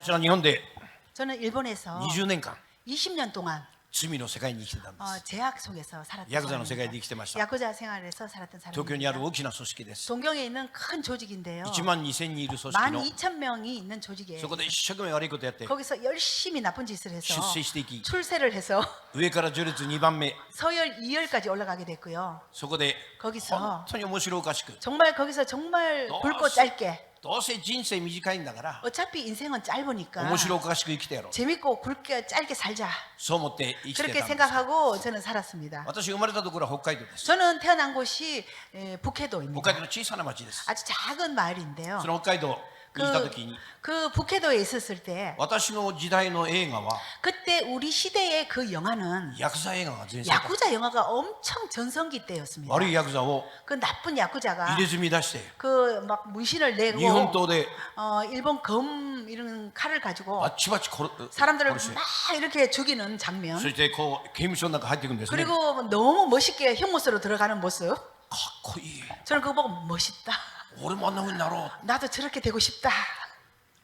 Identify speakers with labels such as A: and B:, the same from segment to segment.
A: 私は日本で
B: 저는 일본에서
A: 20年間
B: 20년 동안
A: 罪の世界に生きてたんです。
B: 제약 속에서 살았던
A: ヤクザの世界で生きてました。
B: 야구자 생활에서 살았던
A: 東京にある
B: 사람입니다.
A: 大きな組織です。
B: 동경에 있는 큰 조직인데요.
A: 1万2000人いる組織の
B: 12,000명이 있는 조직에
A: そこで一生懸命悪いことやって
B: 거기서 열심히 나쁜 짓을 해서
A: 出世していき
B: 출세를 해서
A: 上から序列2番目
B: 서열 2열까지 올라가게 됐고요.
A: そこで
B: 거기서
A: 本当に面白おかしく
B: 정말 거기서 정말 굵고 짧게
A: どうせ人生短いんだから
B: 어차피 인생은 짧으니까
A: 面白おかしく生きてやろう
B: 재밌고 굵게 짧게 살자
A: そう思って生きて
B: 그렇게
A: たんです。
B: 생각하고 저는 살았습니다.
A: 私生まれたところは北海道です。
B: 저는 태어난 곳이
A: 北
B: 북해도입니다.
A: 海道の小さな町です。
B: 아주 작은 마을인데요.
A: その北海道にいた時に
B: 그 북해도에 있었을 때
A: 私の時代の映画は
B: 그때 우리 시대의 그 영화는
A: ヤクザ映画が全盛だった。
B: 야구자 영화가 엄청 전성기 때였습니다.
A: 悪いヤクザを
B: 그 나쁜 야구자가
A: 入れ墨出して
B: 그 막 문신을
A: 日本
B: 내고
A: 刀で
B: 일본 검 이런 칼을 가지고
A: バチバチ殺
B: 사람들을
A: 殺して
B: 막 이렇게 죽이는 장면
A: そしてこう刑務所の中入っていくんですね。かっ
B: 그리고 너무 멋있게 형무소로 들어가는 모습
A: こいい。
B: 저는 그거 보고 멋있다.
A: 俺もあんな風になろう。
B: 나도 저렇게 되고 싶다.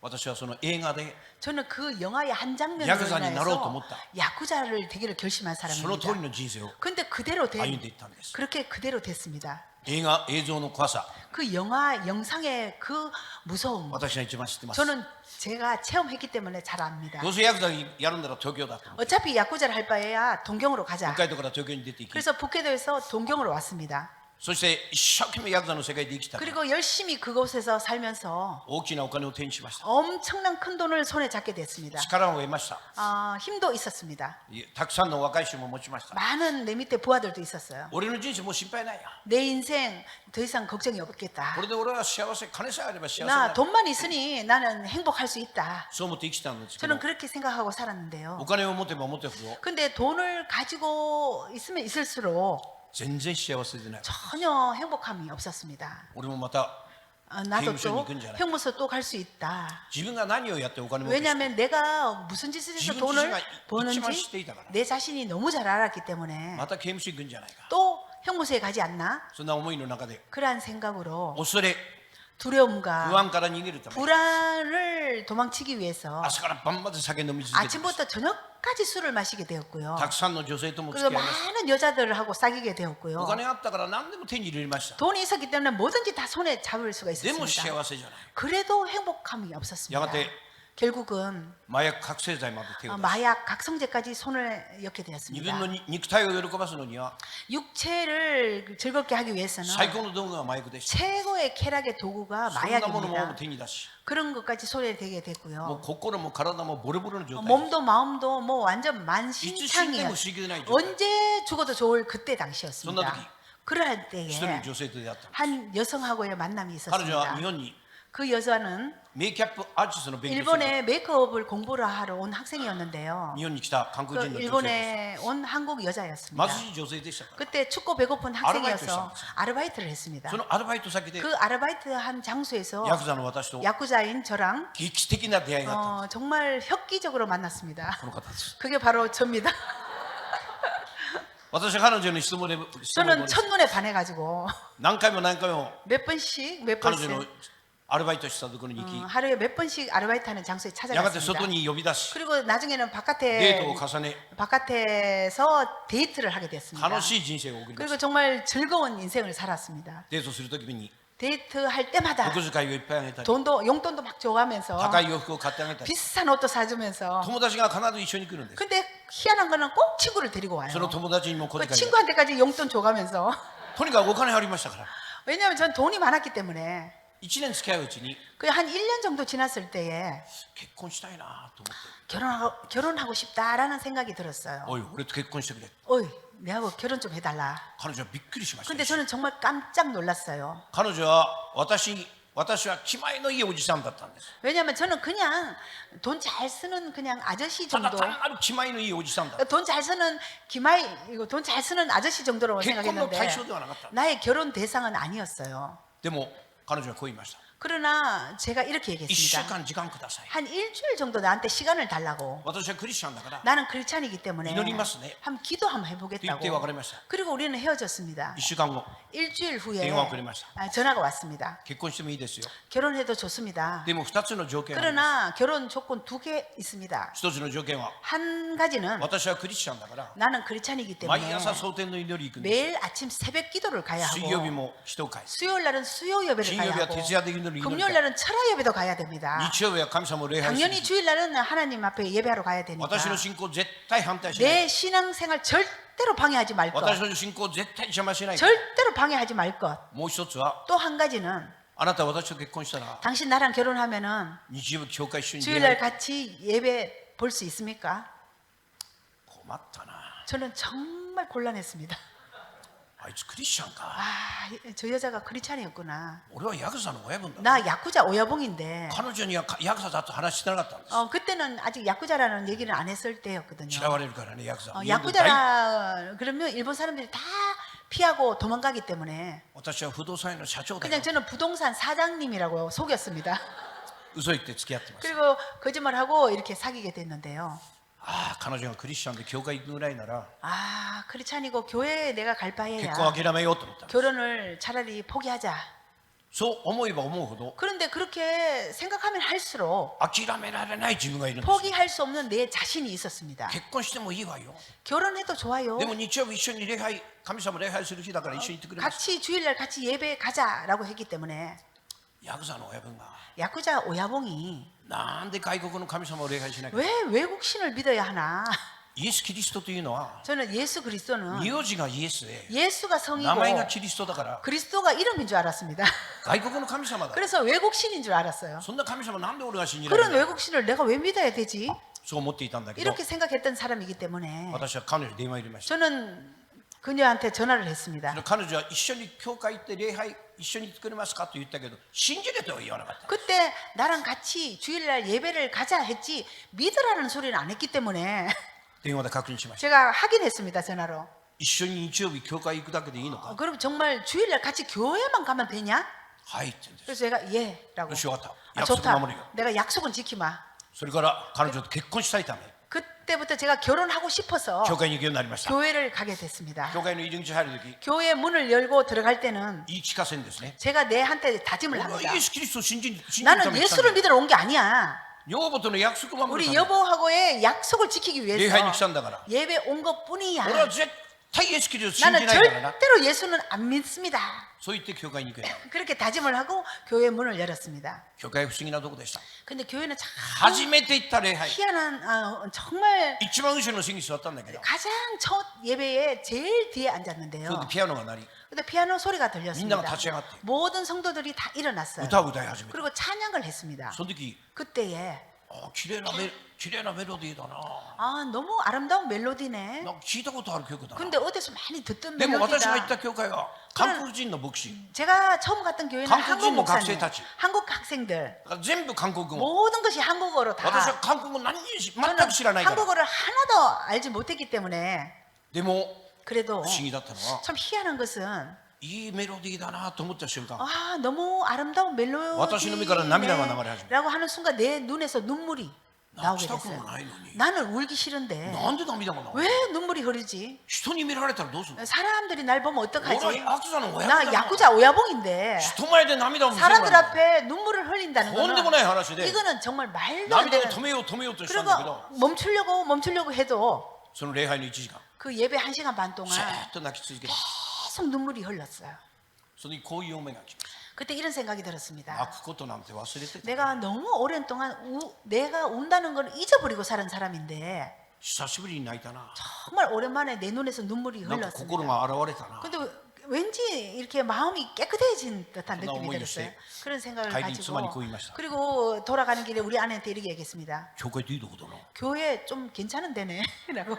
A: 私はその映画で
B: 저는 그 영화의 한 장면으로
A: 야구자니 나로
B: 인해서
A: 도못다.
B: 야구자를 되기를 결심한
A: その
B: 사람입니다.
A: 通りの人生を
B: 근데 그대로
A: 歩んでい
B: 된
A: ったんです。
B: 그렇게 그대로 됐습니다.
A: 映画映像の怖さ
B: 그 영화 영상의 그 무서움
A: 私が一番知ってます。
B: 저는 제가 체험했기 때문에 잘 압니다.
A: どうせヤクザやるんだら東京だと。
B: 어차피 야구자를 할 바에야 동경으로
A: 北
B: 가자.
A: 海道から東京に出ていき、
B: 그래서 북해도에서 동경으로 왔습니다.
A: そして一生懸命ヤクザの世界で生きた。
B: 그리고 열심히 그곳에서 살면서
A: 大きなお金を手にしました。
B: 엄청난 큰 돈을 손에 잡게 됐습니다.
A: 力を得ました。
B: 힘도 있었습니다.
A: たくさんの若い衆も持ちました。
B: 많은 내 밑에 부하들도 있었어요.
A: 俺の人生もう心配ないよ。
B: 내 인생 더 이상 걱정이 없겠다.
A: これで俺は幸せ、金さえあれば幸せ
B: 나
A: だ。
B: 돈만 있으니 나는 행복할 수 있다.
A: そう思って生きてたんですけ
B: 저는
A: ど、
B: 그렇게 생각하고 살았는데요.
A: お金を持てば持てほど
B: 근데 돈을 가지고 있으면 있을수록
A: 全然幸せでない。
B: 전혀 행복함이 없었습니다.
A: 俺もまた
B: 나도
A: 刑務所に
B: 또
A: 行くんじゃない。
B: 형무소 또 갈 수 있다.
A: 自分が何をやってお金を持って
B: 왜냐하면 내가 무슨 짓을 해서
A: 지금
B: 돈을
A: 지시가
B: 버는지
A: 있지만 시대이다から.
B: 내 자신이 너무 잘 알았기 때문에
A: また刑務所行くんじゃないか。
B: 또 형무소에 가지 않나?
A: そんな思いの中で
B: 그러한 생각으로
A: 恐れ、
B: 두려움과
A: 不安から逃げるために
B: 불안을 도망치기 위해서
A: 朝から晩まで酒飲み続けています。
B: 아침부터 저녁까지 술을 마시게 되었고요.
A: たくさんの女性とも付
B: 그래서
A: き合いました。
B: 많은 여자들하고 사귀게
A: お
B: 되었고요.
A: 金あったから何でも手に入れました。
B: 돈이 있었기 때문에 뭐든지 다 손에 잡을 수가
A: でも
B: 있었습니다.
A: 幸せじゃない。
B: 그래도 행복함이 없었습니다.
A: やがて
B: 결국은
A: 麻薬覚醒剤まで手を出し、
B: 마약, 각성제까지 손을 엮게
A: 自
B: 되었습니다.
A: 分の肉体を喜ばすのには
B: 육체를 즐겁게 하기 위해서는
A: 最高の道具が麻薬でした。
B: 최고의 쾌락의 도구가
A: そんなものも
B: 마약입니다.
A: 手に出し、
B: 그런 것까지 손에 대게
A: もう
B: 됐고요.
A: 心も体もボロボロの状態。
B: 몸도 마음도 뭐 완전
A: いつ死んで
B: 만신창이에요.
A: も不思議でない状態。
B: 언제 죽어도 좋을 그때
A: 손
B: 당시였습니다.
A: 나르기.
B: 그럴
A: 一人の
B: 때에
A: 女性と出会った。
B: 한 여성하고의 만남이
A: 彼女は
B: 있었습니다.
A: 日本に
B: 그 여자는
A: メイキャップアーティストの勉強をしていた。
B: 일본의 메이크업을 공부를 하러 온 학생이었는데요.
A: 日本に来た韓国
B: 그
A: 人の女性です。
B: 일본에 온 한국 여자였습니다.
A: 貧しい女性でしたから。
B: 그때 춥고 배고픈
A: 아르바이트를
B: 학생이어서
A: 시작했어요.
B: 아르바이트를 했습니다.
A: そのアルバイト先で
B: 그 아르바이트 한 장소에서
A: ヤクザの私と
B: 야구자인 저랑
A: 劇的な出会いがあったんです。
B: 정말 획기적으로 만났습니다.
A: この方です。
B: 그게 바로 저입니다.
A: 私は彼女に質問で
B: 저는 첫눈에 반해가지고
A: 何回も何回も
B: 몇 번씩 몇
A: 彼女の
B: 번씩
A: アルバイトしたところに行き、
B: 하루에 몇 번씩 아르바이트하는 장소에
A: やがて外
B: 찾아갔습니다.
A: に呼び出し
B: 그리고 나중에는
A: デー
B: 바깥에
A: トを重ね
B: 바깥에서 데이트를 하게 됐습니다.
A: 楽しい人生を送りまし
B: 그리고
A: た。
B: 정말 즐거운 인생을 살았습니다.
A: デートするときに
B: 데이트 할 때마다
A: お小遣いをいっぱいあげたり、
B: 돈도 용돈도 막 줘가면서
A: 高い洋服を買ってあげたり、
B: 비싼 옷도 사주면서
A: 友達が必ず一緒に来るんです。
B: 근데 희한한 거는 꼭 친구를 데리고 와요.
A: その友達にも小
B: 그
A: 遣いが
B: 친구한테까지 용돈 줘가면서
A: とにかくお金ありましたから、
B: 왜냐하면 전 돈이 많았기 때문에
A: 1年付き合ううちに
B: 그 한 1년 정도 지났을 때에
A: 結婚したいなと思って、
B: 결혼하고 싶다라는 생각이 들었어요.
A: おい、俺と結婚してくれ。
B: 어이, 내하고 결혼 좀 해달라.
A: 彼女はびっくりしました
B: 근데 。 저는 정말 깜짝 놀랐어요.
A: 彼女は私は気前のいいおじさんだったんです。
B: 왜냐하면 저는 그냥 돈 잘 쓰는 그냥 아저씨
A: ただ
B: 정도,
A: 単なる気前のいいおじさんだった。
B: 돈 잘 쓰는 기마이, 이거 돈 잘 쓰는 아저씨 정도로
A: 結婚の
B: 생각했는데
A: 対象ではなかった。
B: 나의 결혼 대상은 아니었어요.
A: でも彼女はこう言いました。
B: 그러나 제가 이렇게
A: 1週
B: 얘기했습니다.
A: 間時間ください
B: 한 일주일 정도 나한테 시간을 달라고.
A: 私はクリスチャンだから
B: 나는 크리스찬이기 때문에
A: 祈りますね.
B: 한번 기도 한번
A: って言って
B: 해보겠다고.
A: 別れました
B: 그리고 우리는 헤어졌습니다.
A: 1週間後
B: 일주일 후에
A: 電話が来ました
B: 전화가 왔습니다.
A: 結婚してもいいですよ
B: 결혼해도 좋습니다.
A: でも2つの条件があります
B: 그러나 결혼 조건 2개 있습니다.
A: 一つの条件は
B: 한 가지는
A: 私はクリスチャンだから
B: 나는 크리스찬이기
A: 毎
B: 때문에
A: 朝蒼天の祈り行くんです
B: 매일 아침 새벽 기도를 가야
A: 水曜日
B: 하고
A: も一回
B: 수요일 날은 수요 예배를 가야
A: 金曜日は
B: 하고
A: 徹夜で祈る祈り
B: 금요일 날은 철야 예배도 가야 됩니다.
A: 日曜日は神様を礼拝する
B: 당연히 주일 날은 하나님 앞에 예배하러 가야 되니까
A: 私の信仰絶対反対しない
B: 내 신앙생활 절대로 방해하지 말 것.
A: 私の信仰絶対邪魔しない
B: 절대로 방해하지 말 것.
A: もう一つは
B: 또 한 가지는
A: あなた私と結婚したら
B: 당신 나랑 결혼하면은
A: 日曜日教会一緒に
B: 주일
A: 礼
B: 날
A: 拝
B: 같이 예배 볼 수 있습니까?
A: 困ったな
B: 저는 정말 곤란했습니다.
A: あいつクリスチャンか
B: 아, 저 여자가 크리스찬이었구나.
A: 俺はヤクザの親分だ
B: 나 야쿠자 오야봉인데
A: 彼女にはヤクザだと話してなかったんです
B: 그때는 아직 야쿠자라는 얘기를 안 했을 때였거든요.
A: 嫌われるからねヤクザ
B: 야쿠자라 그러면 일본 사람들이 다 피하고 도망가기 때문에
A: 私は不動産屋の社長だよ
B: 그냥 저는 부동산 사장님이라고 속였습니다.
A: 嘘言って付き合ってます
B: 그리고 거짓말하고 이렇게 사귀게 됐는데요.
A: ああ彼女がクリスチャンで教会行くぐらいなら
B: 아 크리스찬이고 교회에 내가 갈
A: 結
B: 바에야
A: 婚諦めようと思ったんです
B: 결혼을 차라리 포기하자.
A: そう思えば思うほど
B: 그런데 그렇게 생각하면 할수록
A: 諦められない自分がいるんです
B: 포기할 수 없는 내 자신이 있었습니다.
A: 結婚してもいいわよ
B: 결혼해도 좋아요.
A: でも日曜日一緒に礼拝神様礼拝する日だから一緒に行ってくれます
B: 같이 주일날 같이 예배 가자라고 했기 때문에
A: ヤクザの親分が
B: 야쿠자 오야봉이
A: なんで外国の神様を礼拝しなきゃ
B: 왜 외국신을 믿어야 하나?
A: イエス・キリストというのは
B: 저는 예수 그리스도는
A: 名字がイエスで
B: 예수가 성이고
A: 名前がキリストだから
B: 그리스도가 이름인 줄 알았습니다.
A: 外国の神様だ
B: 그래서 외국신인 줄 알았어요.
A: そんな神様なんで俺が信じられ
B: 그런
A: ない
B: 외국신을 내가 왜 믿어야 되지?
A: そう思っていたんだけど
B: 이렇게 생각했던 사람이기 때문에
A: 私は彼女に電話入れました
B: 저는 그녀한테 전화를 했습니다.
A: 彼女は一緒に教会行って礼拝一緒に作れますかと言ったけど信じるとは言わなかった
B: 그때 나랑 같이 주일날 예배를 가자 했지 믿으라는 소리는 안 했기 때문에
A: 電話で確認しました
B: 제가 확인했습니다. 전화로.
A: 一緒に日曜日教会行くだけでいいのか
B: 그럼 정말 주일날 같이 교회만 가면 되냐?
A: はいって言うんです
B: 그래서 제가 예라고.
A: よし終わった
B: 아,
A: 約束
B: 좋다.
A: 守るよ
B: 내가 약속은 지키마.
A: それから彼女と結婚したいため
B: 그때부터 제가 결혼하고 싶어서
A: 教会に行くようになりました
B: 교회를 가게 됐습니다.
A: 教会の入り口入る時
B: 교회 문을 열고 들어갈 때는
A: 言い聞かせんですね
B: 제가 내한테 다짐을
A: 俺は
B: 합니다.
A: イエス・キリストを信じるた
B: 나는
A: めに来たん
B: 예수를
A: だ
B: 믿으러 온 게 아니야.
A: 女房との約束を守
B: 우리
A: るため
B: 여보하고의 약속을 지키기
A: 礼
B: 위해서
A: 拝に来たんだから
B: 예배 온 것뿐이야.
A: 俺は絶対イエス・キリストを信
B: 나는
A: じないからな
B: 절대로 예수는 안 믿습니다.
A: そう言って教会に行くよ
B: 그렇게 다짐을 하고 교회 문을 열었습니다.
A: 教会不思議なとこでした
B: 근데 교회는 참
A: 初めて行った礼拝
B: 희한한 정말
A: 一番後ろの席に座ったんだけど
B: 가장 첫 예배에 제일 뒤에
A: それ
B: 앉았는데요.
A: でピアノが鳴り
B: 근데 피아노 소리가
A: 민나가
B: 들렸습니다.
A: 같이 해갔대.
B: 모든 성도들이 다 일어났어요.
A: 歌を歌い始めた
B: 그리고 찬양을 했습니다.
A: その時
B: 그때에
A: 綺麗なメロディーだな
B: 아 너무 아름다운 멜로디네.
A: なんか聞いたことある曲だな
B: 근데 어디서 많이 듣던
A: でも私が行っ
B: 멜로디다.
A: た教会は韓国人の牧師
B: 제가 처음 갔던 교회는
A: 한국
B: 한국
A: 인도
B: 목사님,
A: 학생들.
B: 한국 학생들
A: だから全部韓国語
B: 모든 것이 한국어로
A: 私は
B: 다.
A: 韓国語何に全
B: 저는
A: く知らないから
B: 한국어를 하나도 알지 못했기 때문에
A: でも
B: 그래도
A: 不思議だったのは
B: 참 희한한 것은
A: いいメロディーだなと思った瞬間
B: 아 너무 아름다운
A: 私の目から涙が流れ始めた。
B: 멜로디라고 하는 순간 내 눈에서 눈물이 나오게
A: 泣きたくも
B: 됐어요.
A: ないのに
B: 나는 울기 싫은데
A: なんで涙が流れる
B: 왜 눈물이 흐르지?
A: 人に見られたらどうするの
B: 사람들이 날 보면
A: 俺
B: 어떡하지?
A: はヤクザの親
B: 나
A: 分だ
B: 야쿠자 오야봉인데
A: 人前で涙を見せる
B: 사람들
A: なんて
B: 앞에 눈물을 흘린다는
A: とんでも
B: 거는
A: ない話で
B: 이거는 정말 말도 안
A: 涙を
B: 되는
A: 止めようとしたん
B: 그리고
A: だけど
B: 멈추려고 해도
A: その礼拝の1時間
B: 그 예배 1시간 반
A: ず
B: 동안
A: っと泣き続けて
B: 계속 눈물이 흘렀어요.
A: その時こういう思いが来まし
B: 그때 이런 생각이
A: た
B: 들었습니다.
A: 泣くことなんて忘れてた
B: 내가 너무 오랜 동안 내가 운다는 걸 잊어버리고 살은 사람인데
A: 久しぶりに泣いたな
B: 정말 오랜만에 내 눈에서 눈물이
A: なんか心
B: 흘렀습니다.
A: が現れたな
B: 근데 왠지 이렇게 마음이 깨끗해진 듯한
A: 그런
B: 느낌이
A: 어머니
B: 들었어요.
A: 있어요.
B: 그런 생각을
A: 가이드
B: 가지고
A: 이츠마니 고이마시다.
B: 그리고 돌아가는 길에 우리 아내한테 이렇게 얘기했습니다.
A: 教会っていいとこだな
B: 교회 좀 괜찮은 데네 라고.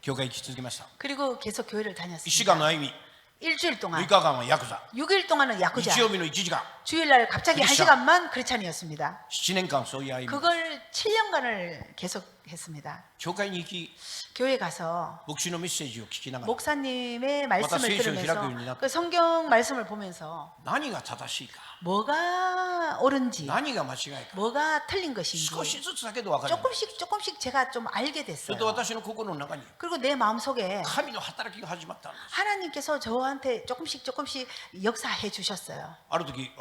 A: 教会行き続けました
B: 그리고 계속 교회를
A: 1週間
B: 다녔습니다.
A: の歩み
B: 일주일
A: 6
B: 동안
A: 日間はヤクザ
B: 6일 동안은 야쿠자,
A: 日曜日の1時間
B: 주일날 갑자기
A: 크리스찬.
B: 1시간만 크리스찬이었습니다.
A: 7年間そういう歩み
B: 그걸 7년간을 계속 했습니다.
A: 教会に行き
B: 교회 가서
A: 牧師のメッセージを聞きながら
B: 목사님의 말씀을
A: 맞다,聖書を
B: 들으면서
A: 開くようになった
B: 그 성경 말씀을 보면서
A: 何が正しいか
B: 뭐가 옳은지
A: 何が間違いか
B: 뭐가 틀린 것인지
A: 少しずつだけど分かる
B: 조금씩 제가 좀 알게
A: それ
B: 됐어요.
A: と私の心の中に
B: 그리고 내 마음속에
A: 神の働きが始まったんです
B: 하나님께서 저한테 조금씩 역사해 주셨어요.
A: ある時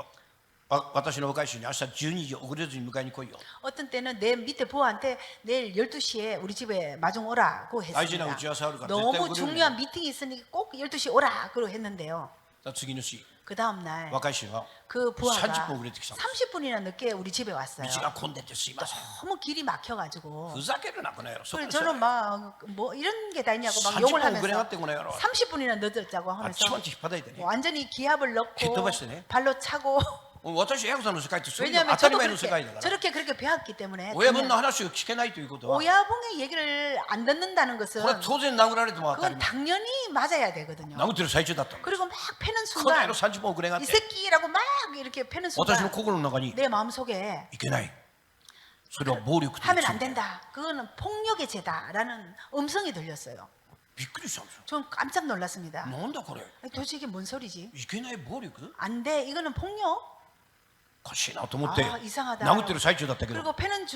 A: 私の若い衆に明日12時遅れずに迎えに来いよ
B: 어떤 때는 내 밑에 부하한테 내일 12시에 우리 집에 마중 오라고
A: 다이지나
B: 했습니다.
A: 우치와서 하루 가면
B: 너무
A: 絶対
B: 중요한 미팅이 있으니 꼭 12시 오라고 했는데요.
A: 次の日
B: 그 다음 날
A: 若い衆が
B: 그 부하가
A: 30분遅れてきたんです
B: 30분이나 늦게 우리 집에
A: 道
B: 왔어요.
A: が混んでてすいません
B: 너무 길이 막혀가지고
A: ふざけるなこの野郎そこ
B: 그래서
A: に
B: 저는 막 뭐 이런 게 다 있냐고 막
A: 30
B: 욕을
A: 分遅れ
B: 하면서
A: がってこの野郎
B: 30분이나 늦었다고
A: あっ
B: 하면서
A: ちまち引っ叩いてね
B: 완전히 기합을 넣고
A: 蹴飛ばしてね
B: 발로 차고
A: 私ヤクザの世界ってそういうの
B: 왜냐하면
A: 当たり
B: 저도
A: 前の世界だから
B: 그렇게 배웠기 때문에
A: 親分の話を聞けないということは
B: 오야봉의 얘기를 안 듣는다는 것은
A: これは当然殴られても当たり
B: 그건
A: 前
B: 당연히 맞아야 되거든요.
A: 殴ってる最中だったの
B: 그리고 막 패는
A: この野郎
B: 순간
A: 30分遅れがあっ
B: 이
A: て
B: 새끼라고 막 이렇게 패는
A: 私の
B: 순간
A: 心の中に
B: 내 마음속에
A: いけないそれは暴力という
B: 하면 안
A: 罪
B: 된다. 그거는 폭력의 죄다라는 음성이 들렸어요.
A: びっくりしたんですよ
B: 전 깜짝 놀랐습니다.
A: なんだこれ
B: 도대체 이게 뭔 소리지?
A: いけない暴力
B: 안 돼. 이거는 폭력?
A: おかしいなと思って
B: 아, 이상하다.
A: 殴ってる最中だったけど
B: 그리고 패는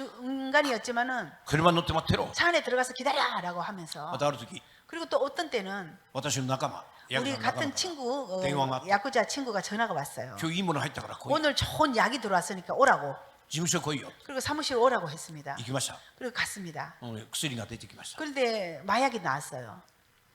B: 중간이었지만은
A: 車に乗って待ってろ
B: 차 안에 들어가서 기다려라고 하면서
A: またある時
B: 그리고 또 어떤 때는
A: 私の仲間ヤク
B: 우리
A: ザの仲間
B: 같은
A: が
B: 친구
A: 대화가
B: 야구자 친구가 전화가 왔어요.
A: 今日いいもの入ったから来い
B: 오늘 좋은 약이 들어왔으니까 오라고.
A: 事務所来いよ
B: 그리고 사무실 오라고 했습니다.
A: 行きました
B: 그리고 갔습니다.
A: 薬が出てきました
B: 그런데 마약이 나왔어요.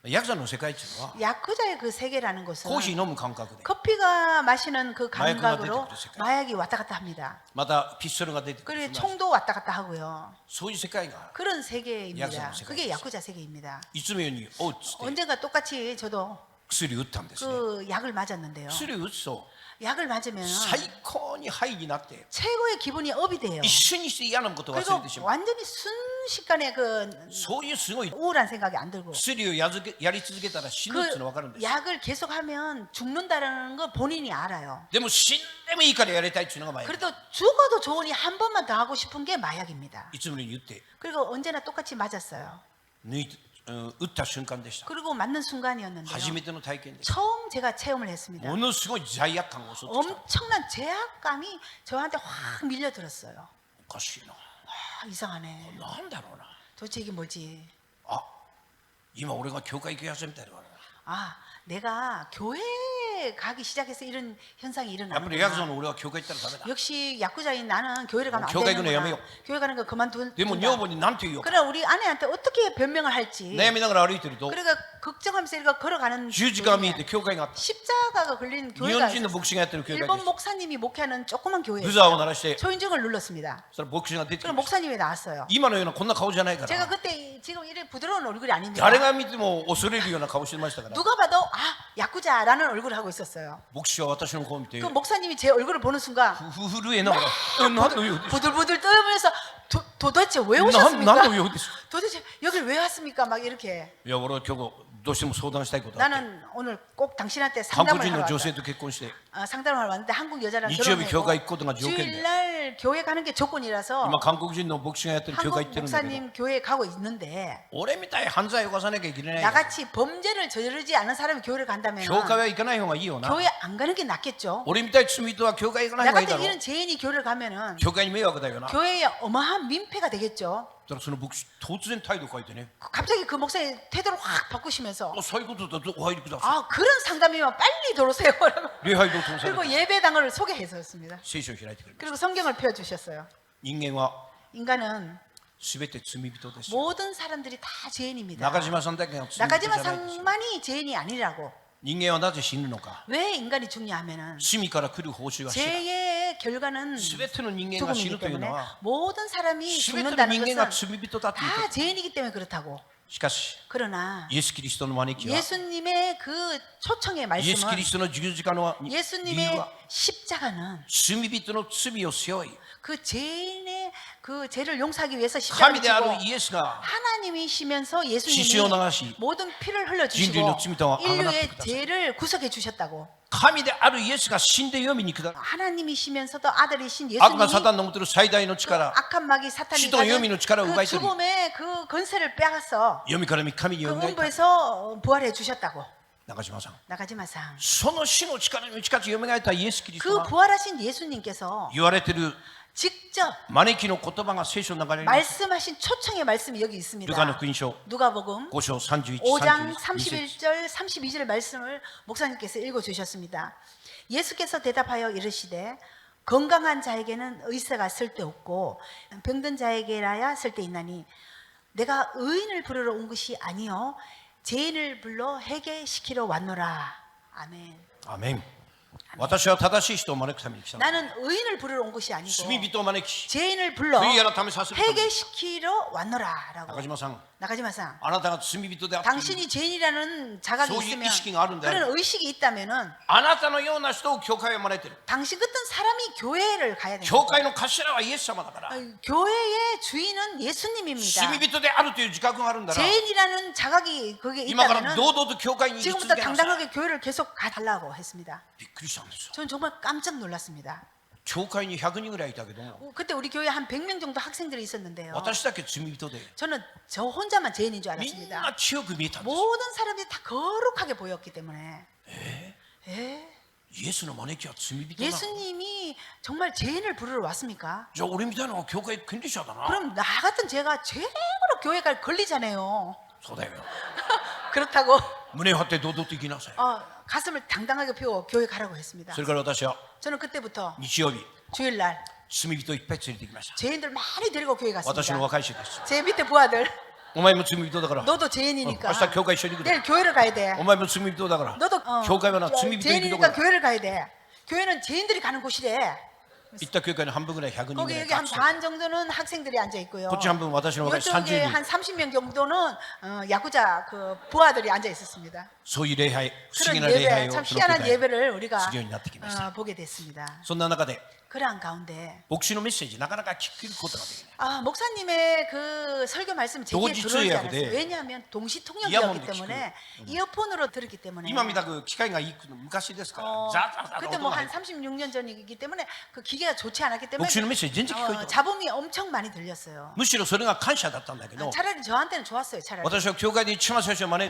A: ヤクザの世界っていうのは
B: 야쿠자의 그 세계라는 것은
A: コーヒー飲む感覚で
B: 커피가 마시는 그
A: 마약이
B: 감각으로
A: 나한테 그랬을까요?
B: 마약이 왔다 갔다 합니다.
A: またピストルが出てくる
B: 그리고 총도 왔다 갔다 하고요.
A: そういう世界が
B: 그런 세계입니다.
A: 야쿠자 세계.
B: 그게 야쿠자 세계입니다.
A: いつもようにおうっつって
B: 언젠가 똑같이 저도
A: 薬打ったんですね
B: 그 약을 맞았는데요.
A: 薬打つと
B: 약을 맞으면
A: 最高にハイになって
B: 최고의 기분이 업이 돼요.
A: 一瞬にして嫌なことを忘
B: 그리고
A: れてしまう
B: 완전히 순식간에 그
A: そういうすごい
B: 우울한 생각이 안 들고
A: 薬をやり続けたら死ぬっていうの分かるんで
B: 그
A: す
B: 약을 계속하면 죽는다는 걸 본인이 알아요.
A: でも死んでもいいからやりたいっていうのが麻薬
B: 그래도 죽어도 좋으니 한 번만 더 하고 싶은 게 마약입니다.
A: いつもように言って
B: 그리고 언제나 똑같이 맞았어요.
A: 打った瞬間でした
B: 그리고 맞는 순간이었는데요.
A: 初めての体験です
B: 처음 제가 체험을 했습니다.
A: ものすごい罪悪感が襲ってきた
B: 엄청난 죄악감이 저한테 확 밀려들었어요.
A: おかしいな
B: 아, 이상하네.
A: なんだろうな
B: 도대체 이게 뭐지?
A: あ今俺が教会行き始めたよ
B: 아, 내가 교회 가기 시작해서 이런 현상이
A: やっぱりヤクザ
B: 일어나는구나.
A: の俺は教会行ったらダメだ
B: 역시 야구자인 나는 교회를 가면 안
A: 교회 가기는
B: 되는구나.
A: 야매요.
B: 교회 가는 거 그만둔다.
A: でも女房に何て言うよ
B: 그래 우리 아내한테 어떻게 변명을 할지.
A: 悩みながら歩いてると
B: 그러니까 걱정하면서 이렇게 걸어가는
A: 十字架が見え
B: 중에
A: て教会があった
B: 십자가가 걸린
A: 日
B: 교회가
A: 本人の
B: 있었어요.
A: 牧師がやってる教会で
B: 일본
A: す
B: 목사님이 목회하는 조그만 교회.
A: ブザーを鳴らして
B: 초인종을 눌렀습니다.
A: そしたら牧師が出てき
B: 그럼
A: ました
B: 목사님이 나왔어요.
A: 今のようなこんな顔じゃないか
B: 제가
A: ら
B: 그때 지금 이런 부드러운 얼굴이 아닙니다.
A: 誰が見ても恐れるような顔してましたから
B: 누가 봐도 아 야쿠자라는 얼굴을 하고 있었어요.
A: 牧師は私の顔を見て
B: 그 목사님이 제 얼굴을 보는 순간
A: 震えながら何の用です
B: 부들부들 떨면서 도대체 왜
A: 何
B: 오셨습니까?
A: の用です
B: 도대체 여길 왜 왔습니까? 막 이렇게
A: いや俺は今日どうしても相談したいことがあって
B: 나는 오늘 꼭 당신한테
A: 韓国
B: 상담을
A: 人
B: 하러
A: の女性
B: 왔다.
A: と結婚して
B: 상담을 하러 왔는데 한국 여자랑
A: 日曜日教会
B: 결혼했고
A: 行くことが条件で
B: 주일날 교회 가는 게 조건이라서
A: 今韓国人の牧師がやってる教会
B: 한국
A: 行ってるんだけど
B: 목사님 교회에 가고 있는데
A: 俺みたい犯罪を犯さなきゃいけない
B: 나같이 범죄를 저지르지 않은 사람이 교회를 간다면
A: 教会は行かない方がいいよな
B: 교회 안 가는 게 낫겠죠.
A: 俺みたい罪人は教会行かない
B: 나
A: 方がいいだ
B: 같은
A: ろ
B: 이런 죄인이 교회를 가면은
A: 教会に迷惑だよなだか
B: 교회에 어마한 민폐가 되겠죠.
A: らその牧師突然態度変えてね
B: 갑자기 그 목사님 태도를 확 바꾸시면서
A: そういうことだとお入りください
B: 아 그런 상담이면 빨리 들어오세요.
A: 礼拝堂通され
B: 그리고
A: て
B: 예배당을 소개해줬습니다.
A: 聖書を開いてくれる
B: 그리고 성경을 펴주셨어요.
A: 人間は
B: 인간은
A: 全て罪人です
B: 모든 사람들이 다 죄인입니다.
A: 中島さんだけが罪人じゃ
B: 나가지마
A: ないですよ
B: 상만이 죄인이 아니라고.
A: 人間はなぜ死ぬのか
B: 왜 인간이 죽냐 하면은
A: 罪から来る報酬は死だ
B: 죄의 결과는
A: 全ての人間が死
B: 죽음이기
A: ぬという
B: 때문에
A: のは
B: 모든 사람이
A: 全ての
B: 죽는다는
A: 人間が
B: 것은
A: 罪人だというこ
B: 다 죄인이기 때문에 그렇다고.
A: としかし
B: 그러나
A: イエス・キリストの招きは
B: 예수님의 그 초청의
A: イエス・キ
B: 말씀은
A: リストの十字架の理由
B: 예수님의
A: は
B: 십자가는
A: 罪人の罪を背負い
B: 그 죄인의 그 죄를 용서하기 위해서
A: 神
B: 십자가를
A: である
B: 지고
A: イエスが
B: 하나님이시면서
A: 血潮を
B: 예수님이
A: 流し
B: 모든 피를 흘려주시고
A: 인류의 죄와
B: 인류의
A: 강하다.
B: 죄를 구속해 주셨다고.
A: 神であるイエスが死んで読みに下る
B: 하나님이시면서도 아들이신
A: 悪魔
B: 예수님이
A: サタンの持っている最大の
B: 그
A: 力
B: 악한 마귀 사탄이
A: 시도 유미의
B: 가진
A: 力を
B: 그
A: 奪い取り
B: 죽음의 그 권세를 빼앗어
A: 読みから三神に
B: 그
A: よみがえった
B: 음부에서 부활해 주셨다고.
A: 中島さん
B: 나가지마상.
A: その死の力に打ち勝ちよみがえったイエス・キリスト
B: 그
A: が
B: 부활하신 예수님께서
A: 言われている
B: 직접
A: 招きの言葉が聖書の中にあります
B: 말씀하신 초청의 말씀이 여기
A: ル
B: 있습니다.
A: カの福音書
B: 누가복음
A: 5章31、
B: 5장
A: 32節
B: 31절 32절 말씀을 목사님께서 읽어 주셨습니다. 예수께서 대답하여 이르시되 건강한 자에게는 의사가 쓸데없고 병든 자에게라야 쓸데있나니 내가 의인을 부르러 온 것이 아니요 죄인을 불러 회개시키러 왔노라. 아멘.
A: アメン私は正しい人を招くために来たの
B: 나는 의인을 부르러 온 것이 아니고
A: 罪人を招き
B: 죄인을 불러
A: 悔い改めさせるために
B: 회개시키러 왔노라라고.
A: 中島さん
B: 나가지마상.
A: あなたが罪人であって
B: 당신이 죄인이라는 자각이
A: 소위
B: 있으면
A: 의식이 아른데.
B: 그런 의식이 있다면은
A: あなたのような人を教会へ招いている
B: 당신 같은 사람이 교회를 가야 됩니다.
A: 教会の頭はイエス様だから
B: 교회의 주인은 예수님입니다.
A: 罪人であるという自覚があるんだな
B: 죄인이라는 자각이 거기에
A: 今から
B: 있다면은
A: 堂々と教会に行き
B: 지금부터
A: 続けなさい
B: 당당하게 교회를 계속 가달라고 했습니다.
A: びっくりしたんですよ
B: 저는 정말 깜짝 놀랐습니다.
A: 教会に100人ぐらいいたけども
B: 그때 우리 교회에 한 100명 정도 학생들이 있었는데요.
A: 私だけ罪人で
B: 저는 저 혼자만 죄인인 줄
A: みんな
B: 알았습니다.
A: 強く見えたんです
B: 모든 사람들이 다 거룩하게 보였기 때문에. 에?
A: イエスの招きは罪人だ
B: 예수님이 정말 죄인을 부르러 왔습니까?
A: じゃあ俺みたいなのが教会権利者だな
B: 그럼 나 같은 제가 최고로 교회 갈 권리자네요.
A: そうだよ
B: 그렇다고
A: 胸を張って堂々と行きなさい
B: 가슴을 당당하게 펴고 교회 가라고 했습니다.
A: それから私は
B: 저는 그때부터
A: 日曜日
B: 주일날
A: 罪人いっぱい連れてきました
B: 죄인들 많이 데리고 교회
A: 私の
B: 갔습니다.
A: 若い衆です
B: 제 밑에 부하들
A: お前も罪人だから
B: 너도 죄인이니까
A: 明日教会一緒に行く
B: 내일 교회를 가야 돼.
A: お前も罪人だから
B: 너도
A: 教会はな罪人行くとこ
B: 죄인이니까
A: ろ
B: 교회를 가야 돼. 교회는 죄인들이 가는 곳이래.
A: 行った教会の半分ぐらい100人ぐ
B: 거기
A: らい
B: 여기 한
A: 学生
B: 반 정도는 학생들이 앉아 있고요.
A: こっち半分私の若い
B: 이쪽에
A: 30人
B: 한 30명 정도는 야구자 그 부하들이 앉아 있었습니다.
A: そういう礼拝不思議
B: 그런
A: な礼拝
B: 예배,
A: を
B: 참
A: その教
B: 희한한
A: 会
B: 예배를 우리가
A: するようになってきました
B: 보게 됐습니다.
A: そんな中で
B: 그러한 가운데
A: 牧師のメッセージなかなか聞くことができない
B: 목사님의 그 설교 말씀 제게
A: 동시
B: 들어오지
A: 통역인데
B: 않았어요. 왜냐하면 동시 통역이었기
A: 이어폰도
B: 때문에 이어폰으로 들었기 때문에
A: 今みたく機械がいいの昔ですからザーザーザー
B: 그때
A: 音
B: 뭐
A: が
B: 한
A: 入って
B: 36년 전이기 때문에 그 기계가 좋지 않았기 때문에
A: 牧師のメッセージ全然聞こえた
B: 잡음이 엄청 많이 들렸어요.
A: むしろそれが感謝だったんだけど
B: 차라리 저한테는 좋았어요. 차라리
A: 私は教会で一番最初に学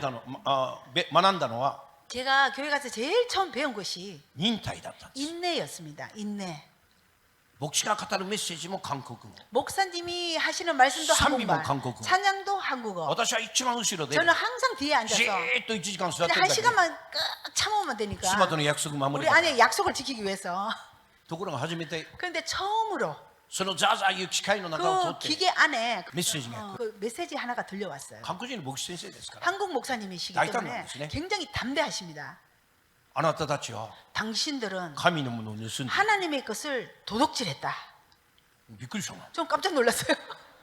A: んだのは
B: 제가 교회 가서 제일 처음 배운 것이
A: 忍耐だったんです
B: 인내였습니다. 인내.
A: 牧師が語るメッセージも韓国語
B: 목사님이 하시는 말씀도
A: 賛美も
B: 한국말,
A: 韓国語
B: 찬양도 한국어.
A: 私は一番後ろで
B: 저는 항상 뒤에
A: じ
B: 앉아서
A: ーっと1時間座って
B: 그냥
A: る
B: 한
A: だけ
B: 시간만 끄 참으면 되니까
A: 妻との約束守
B: 우리
A: りたい
B: 안에 약속을 지키기 위해서.
A: ところが初めて
B: 그런데 처음으로
A: そのザーザーいう機械の中を通
B: 그
A: って
B: 기계 안에
A: 메시지가
B: 그 메시지 하나가 들려왔어요.
A: 韓国人の牧師先生ですから
B: 한국 목사님이시기
A: 다이탄
B: 때문에
A: 분이시네.
B: 굉장히 담대하십니다.
A: あなたたちは
B: 당신들은
A: 神のものを盗んで
B: 하나님의 것을 도둑질했다.
A: びっくりしたな
B: 좀 깜짝 놀랐어요.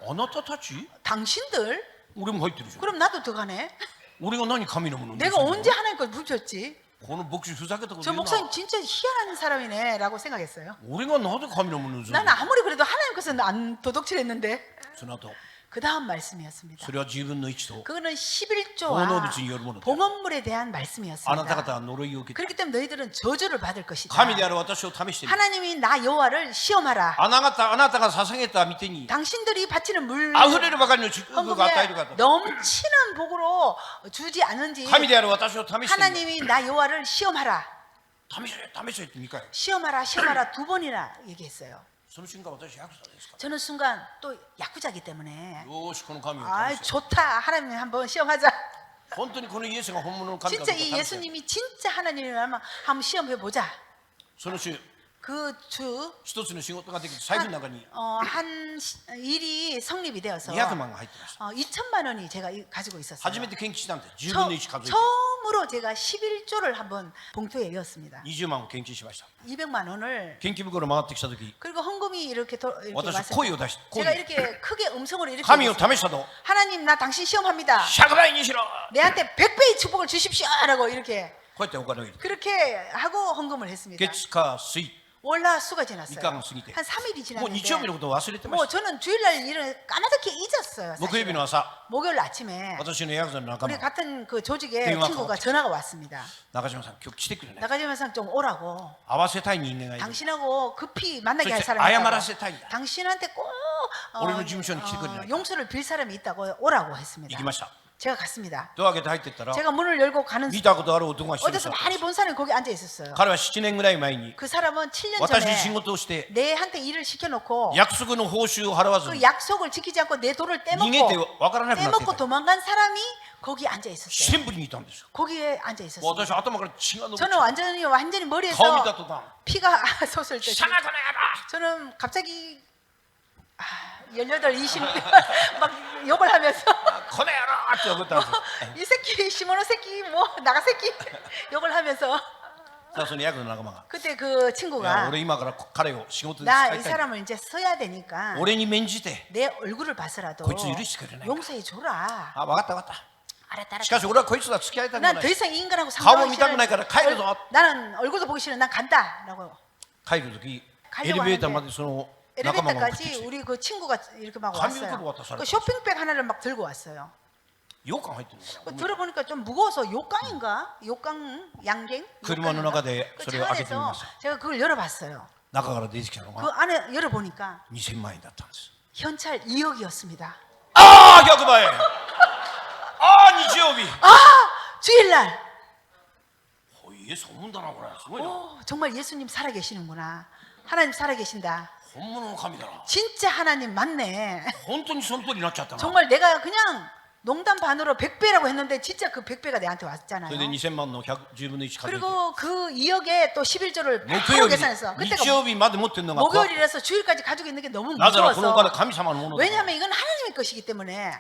A: あなたたち
B: 당신들?
A: 俺も入ってるじゃん
B: 그럼 나도 들어가네.
A: 俺が何神のものを盗ん
B: 내가
A: でる
B: 언제 하나님 걸 훔쳤지?
A: この牧師ふざけたこと
B: 저
A: 言うな
B: 목사님 진짜 희한한 사람이네라고 생각했어요.
A: 俺がなぜ神のものを盗んで
B: 나는
A: る
B: 아무리 그래도 하나님 것은 안 도둑질했는데
A: その後
B: 그 다음 말씀이었습니다.
A: それは自分の位置と
B: 그거는 11조와
A: 본어부지 여러분은
B: 봉헌물에 대한
A: あなた
B: 말씀이었습니다.
A: 方は呪いを受けて
B: 그렇기 때문에 너희들은 저주를 받을 것이다.
A: 神である私を試してみる
B: 하나님이 나 여호와를 시험하라.
A: あなたが捧げた御手に
B: 당신들이 바치는 물
A: 溢れるばかりの祝福が与えるか
B: 헌금에
A: と
B: 넘치는 복으로 주지 않은지
A: 神である私を試してみる
B: 하나님이 나 여호와를 시험하라.
A: 試せって2回
B: 시험하라 시험하라 두 번이나 얘기했어요.
A: その瞬間私ヤクザですか
B: 저는 순간 또 야구자기 때문에
A: らよーしこの神を
B: 아
A: 試せ
B: 좋다 하나님 한번 시험하자.
A: 本当にこのイエスが本物の神かど
B: 진짜
A: うか
B: 이
A: 試せ
B: 예수님이 진짜 하나님이라면 한번 시험해 보자.
A: その週
B: 그 주
A: 一つの仕事ができて財布の中に
B: 한 일이 성립이 되어서
A: 200万が入ってました
B: 2천만 원이 제가 가지고 있었어요.
A: 初めて献金したんで10分の1数えて
B: 처음으로 제가 11조를 한번 봉투에 이었습니다.
A: 20万を献金しました
B: 200만 원을
A: 献金袋回ってきた時
B: 그리고 헌금이 이렇게, 이렇게
A: 私
B: 왔을
A: 声を
B: 때
A: 出して
B: 제가 이렇게 크게 음성으로 이렇게
A: 神を
B: 얘기했어요.
A: 試したと
B: 하나님 나 당신 시험합니다.
A: 100倍にしろ
B: 내한테 100배의 축복을 주십시오 라고 이렇게
A: こうやってお金を入れて
B: 그렇게 하고 헌금을 했습니다.
A: 月火水
B: 월화수가 지났어요.
A: 이강은 쓰기대.
B: 한 3일이
A: もう
B: 지났는데
A: 日曜日のことを忘れてま
B: 뭐
A: した。
B: 저는 주일날 일을 까마득히 잊었어요.
A: 木曜日
B: 사실은.
A: の朝、
B: 목요일 아침에
A: 私のヤクザの仲
B: 우리
A: 間、
B: 같은 그 조직의
A: 電話
B: 친구가 전화가 왔습니다.
A: 中島さん、今日来てくれない。
B: 나가지마상 좀 오라고.
A: 会わせたい人間がいる。
B: 당신하고 급히 만나게 할
A: そして
B: 사람이
A: 謝
B: 있다고.
A: らせたいんだ。
B: 당신한테 꼭
A: 우리事務所に来てくれないか。
B: 용서를 빌 사람이 있다고 오라고 했습니다.
A: 行きました。
B: 제가 갔습니다.
A: ドア開けて入ってったら、
B: 제가 문을 열고 가는
A: 見たことある男が一人
B: 어디서
A: 座って
B: 많이 본 사람이 거기 앉아 있었어요.
A: 彼は7年ぐらい前に
B: 그 사람은 7년
A: 私に仕
B: 전에
A: 事をして
B: 내한테 일을 시켜놓고
A: 約束の報酬を払わず
B: 그
A: に
B: 약속을 지키지 않고 내 돈을
A: 逃げて
B: 떼먹고
A: 分からなくなってい
B: 떼먹고
A: た。
B: 도망간 사람이 거기 앉아 있었어요.
A: 全部にいたんですよ。
B: 거기에 앉아 있었어요.
A: 私頭から血が伸びて
B: 저는 완전히
A: 顔見
B: 머리에서
A: た途端
B: 피가 솟을 때
A: シャガこの野郎
B: 저는 갑자기 18, 20막 욕을 하면서
A: この野郎って怒ったんですよ。
B: 이 새끼 시모노 새끼 뭐 나가 새끼 욕을 하면서
A: さあそのヤクザの仲間が
B: 그때 그
A: いや
B: 친구가
A: 俺今から彼を仕事で
B: 나
A: 使
B: 이
A: いたい。
B: 사람을 이제 써야 되니까
A: 俺に免じて
B: 내 얼굴을 봐서라도
A: 거기서 일을 시켜주네.
B: 용서해 줘라.
A: あ分かった分かった。
B: 알았다
A: しかし俺はこいつとは付き合いたくな
B: 난 더
A: い。
B: 이상 이 인간하고
A: 가보
B: 상관없이
A: 밑에ないから帰るぞ.
B: 나는 얼굴도 보기 싫어. 난 간다라고.
A: 帰る時エ
B: 가려고
A: レベーター
B: 하는데
A: までその仲間が送ってき
B: 엘리베이터까지
A: て
B: 우리 그 친구가 이렇게 막
A: 감유를
B: 왔어요.
A: 왔다
B: 그 쇼핑백 하나를 막 들고 왔어요.
A: 羊羹入ってるのか
B: 그
A: な。
B: 들어보니까 좀 무거워서 욕강인가? 욕강 양갱?
A: 車の中で
B: 그
A: そ
B: 차
A: れを開けてみ
B: 안에서
A: ました。
B: 제가 그걸 열어봤어요.
A: 中から出てきたの
B: 그
A: が
B: 안에 열어보니까
A: 2000万円だったんです。
B: 현찰 2억이었습니다.
A: ああ100万円。ああ日曜日。
B: 주일날
A: おいイエス本物だなこれすごいな。
B: 오, 정말 예수님 살아계시는구나. 하나님 살아계신다.
A: 本物の神だな。
B: 진짜 하나님 맞네.
A: 本当にその通りになっちゃったな。
B: 정말 내가 그냥 농담 반으로 100배라고 했는데 진짜 그 100배가 내한테
A: そ
B: 왔잖아요.
A: れで2000万の10分の1かけて
B: 그리고 그 2억에 또 11조를
A: 木
B: 바로
A: 曜日
B: 계산했어.
A: 日
B: 그때가
A: 曜日まで持ってるのが
B: 목요일이라서 주일까지 가지고 있는 게 너무
A: なぜならこのお金
B: 무서워서.
A: 神様のものだから。
B: 왜냐하면 이건 하나님의 것이기 때문에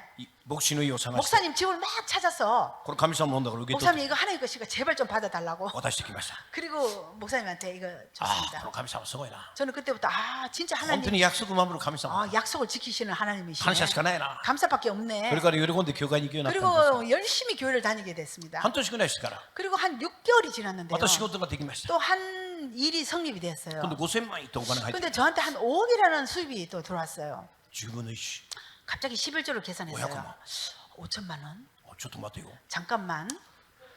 A: 牧師の家を探して
B: 목사님 집을 막 찾아서
A: これ神様のものだから受け取っ
B: 목사님
A: て
B: 이거 하나님의 것이니까 제발 좀 받아달라고.
A: 渡してきました。
B: 그리고 목사님한테 이거
A: ああこ
B: 줬습니다.
A: の神様すごいな。
B: 저는 그때부터 진짜
A: 本当
B: 하나님
A: に約束守る神様。
B: 약속을 지키시는 하나님이시네.
A: 感謝しかないな。
B: 감사밖에
A: そ
B: 없네.
A: れから喜んで教会に行くようになったんですが
B: 그리고 열심히 교회를 다니게 됐습니다.
A: 半年ぐらいしてから
B: 그리고 한 6개월이 지났는데요.
A: また仕事ができました。
B: 또 한 일이 성립이 됐어요.
A: 今度5000万円とお金が入って
B: 근데 저한테 한 5억이라는 수입이 또 들어왔어요.
A: 10分の1。
B: 갑자기 11조를 계산했어요.
A: 500만.
B: 5천만 원.
A: ちょっと待てよ。
B: 잠깐만.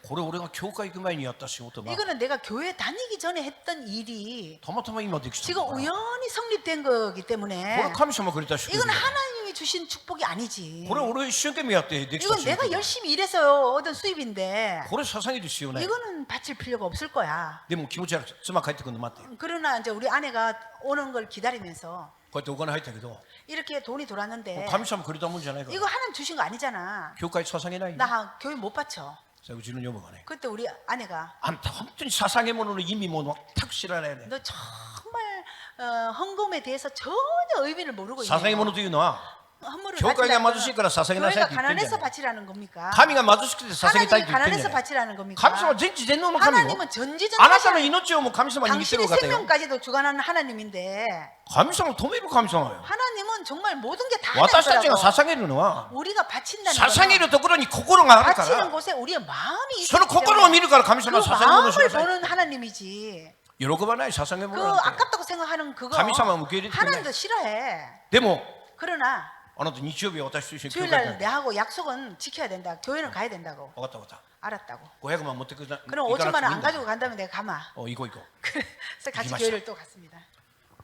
A: これ俺が教会行く前にやった仕事が
B: 이거는 내가 교회 다니기 전에 했던 일이
A: たまたま今できた
B: 지금
A: んだから。
B: 우연히 성립된 거기
A: これ
B: 때문에
A: 神様くれた祝福
B: 이건
A: だ。
B: 하나님이 주신 축복이 아니지.
A: これ俺一生懸命やってできた
B: 이건
A: 仕
B: 내가
A: 事だ。
B: 열심히 일해서 얻은 수입인데
A: これ捧げる必要ない。
B: 이거는 바칠 필요가 없을 거야.
A: でも気持ち悪く妻帰ってくるの待って。こ
B: 그러나 이제 우리 아내가 오는 걸 기다리면서
A: うやってお金入ったけど
B: 이렇게 돈이 돌았는데
A: 神様くれたもんじゃないか
B: 이거
A: ら。
B: 하나님 주신 거 아니잖아.
A: 教会捧げないよ。
B: 나 교회 못 바쳐.
A: さあうちの女房がね、
B: 그때 우리 아내가
A: あんた本当に捧げ物の意味も全く知らないね。
B: 너 정말 헌금에 대해서 전혀 의미를 모르고
A: 捧げ
B: 있네요.
A: 物というのは
B: 헌물을
A: 教会が
B: 바치라는
A: 貧しいから捧げなさい
B: 교회가
A: って言ってんじ
B: 가난해서
A: ゃない。
B: 바치라는 겁니까?
A: 神が貧しくて捧げたい
B: 하나님이
A: って言ってんじ
B: 가난해서
A: ゃない。
B: 바치라는 겁니까?
A: 神様は全知全能の神よ。
B: 하나님은
A: あなたの
B: 전지전능하신
A: 命をも神様に握ってる
B: 당신의
A: お方よ。
B: 생명까지도 주관하는 하나님인데
A: 神様を止める神様よ。
B: 하나님은 정말 모든 게 다
A: 私たちが
B: 하나님이라고.
A: 捧げるのは
B: 우리가 바친다는
A: 捧げ
B: 거는
A: るところに心があるか
B: 바치는
A: ら、
B: 곳에 우리의 마음이
A: その
B: 있기
A: 心を見
B: 때문에
A: るから神
B: 그
A: 様は捧げ物をしな
B: 마음을
A: さい。
B: 보는 하나님이지.
A: 喜ばない捧げ
B: 그
A: 物なんて。
B: 아깝다고 생각하는 그거
A: 神様は受け入れてくれない。
B: 하나님도 싫어해.
A: でも
B: 그러나
A: あなた日曜日は私と一緒に教会
B: 주일날
A: に行く。
B: 내하고 약속은 지켜야 된다. 교회는 가야 된다고.
A: 分かった分かっ
B: 알았다고.
A: た。500万持ってくるな。
B: 그럼
A: 行か
B: 5천만
A: な
B: 원
A: くていい
B: 안
A: んだ。
B: 가지고 간다면 내가 가마.
A: 行こう行こう。
B: 그래서 같이
A: 이기마시다.
B: 교회를 또 갔습니다.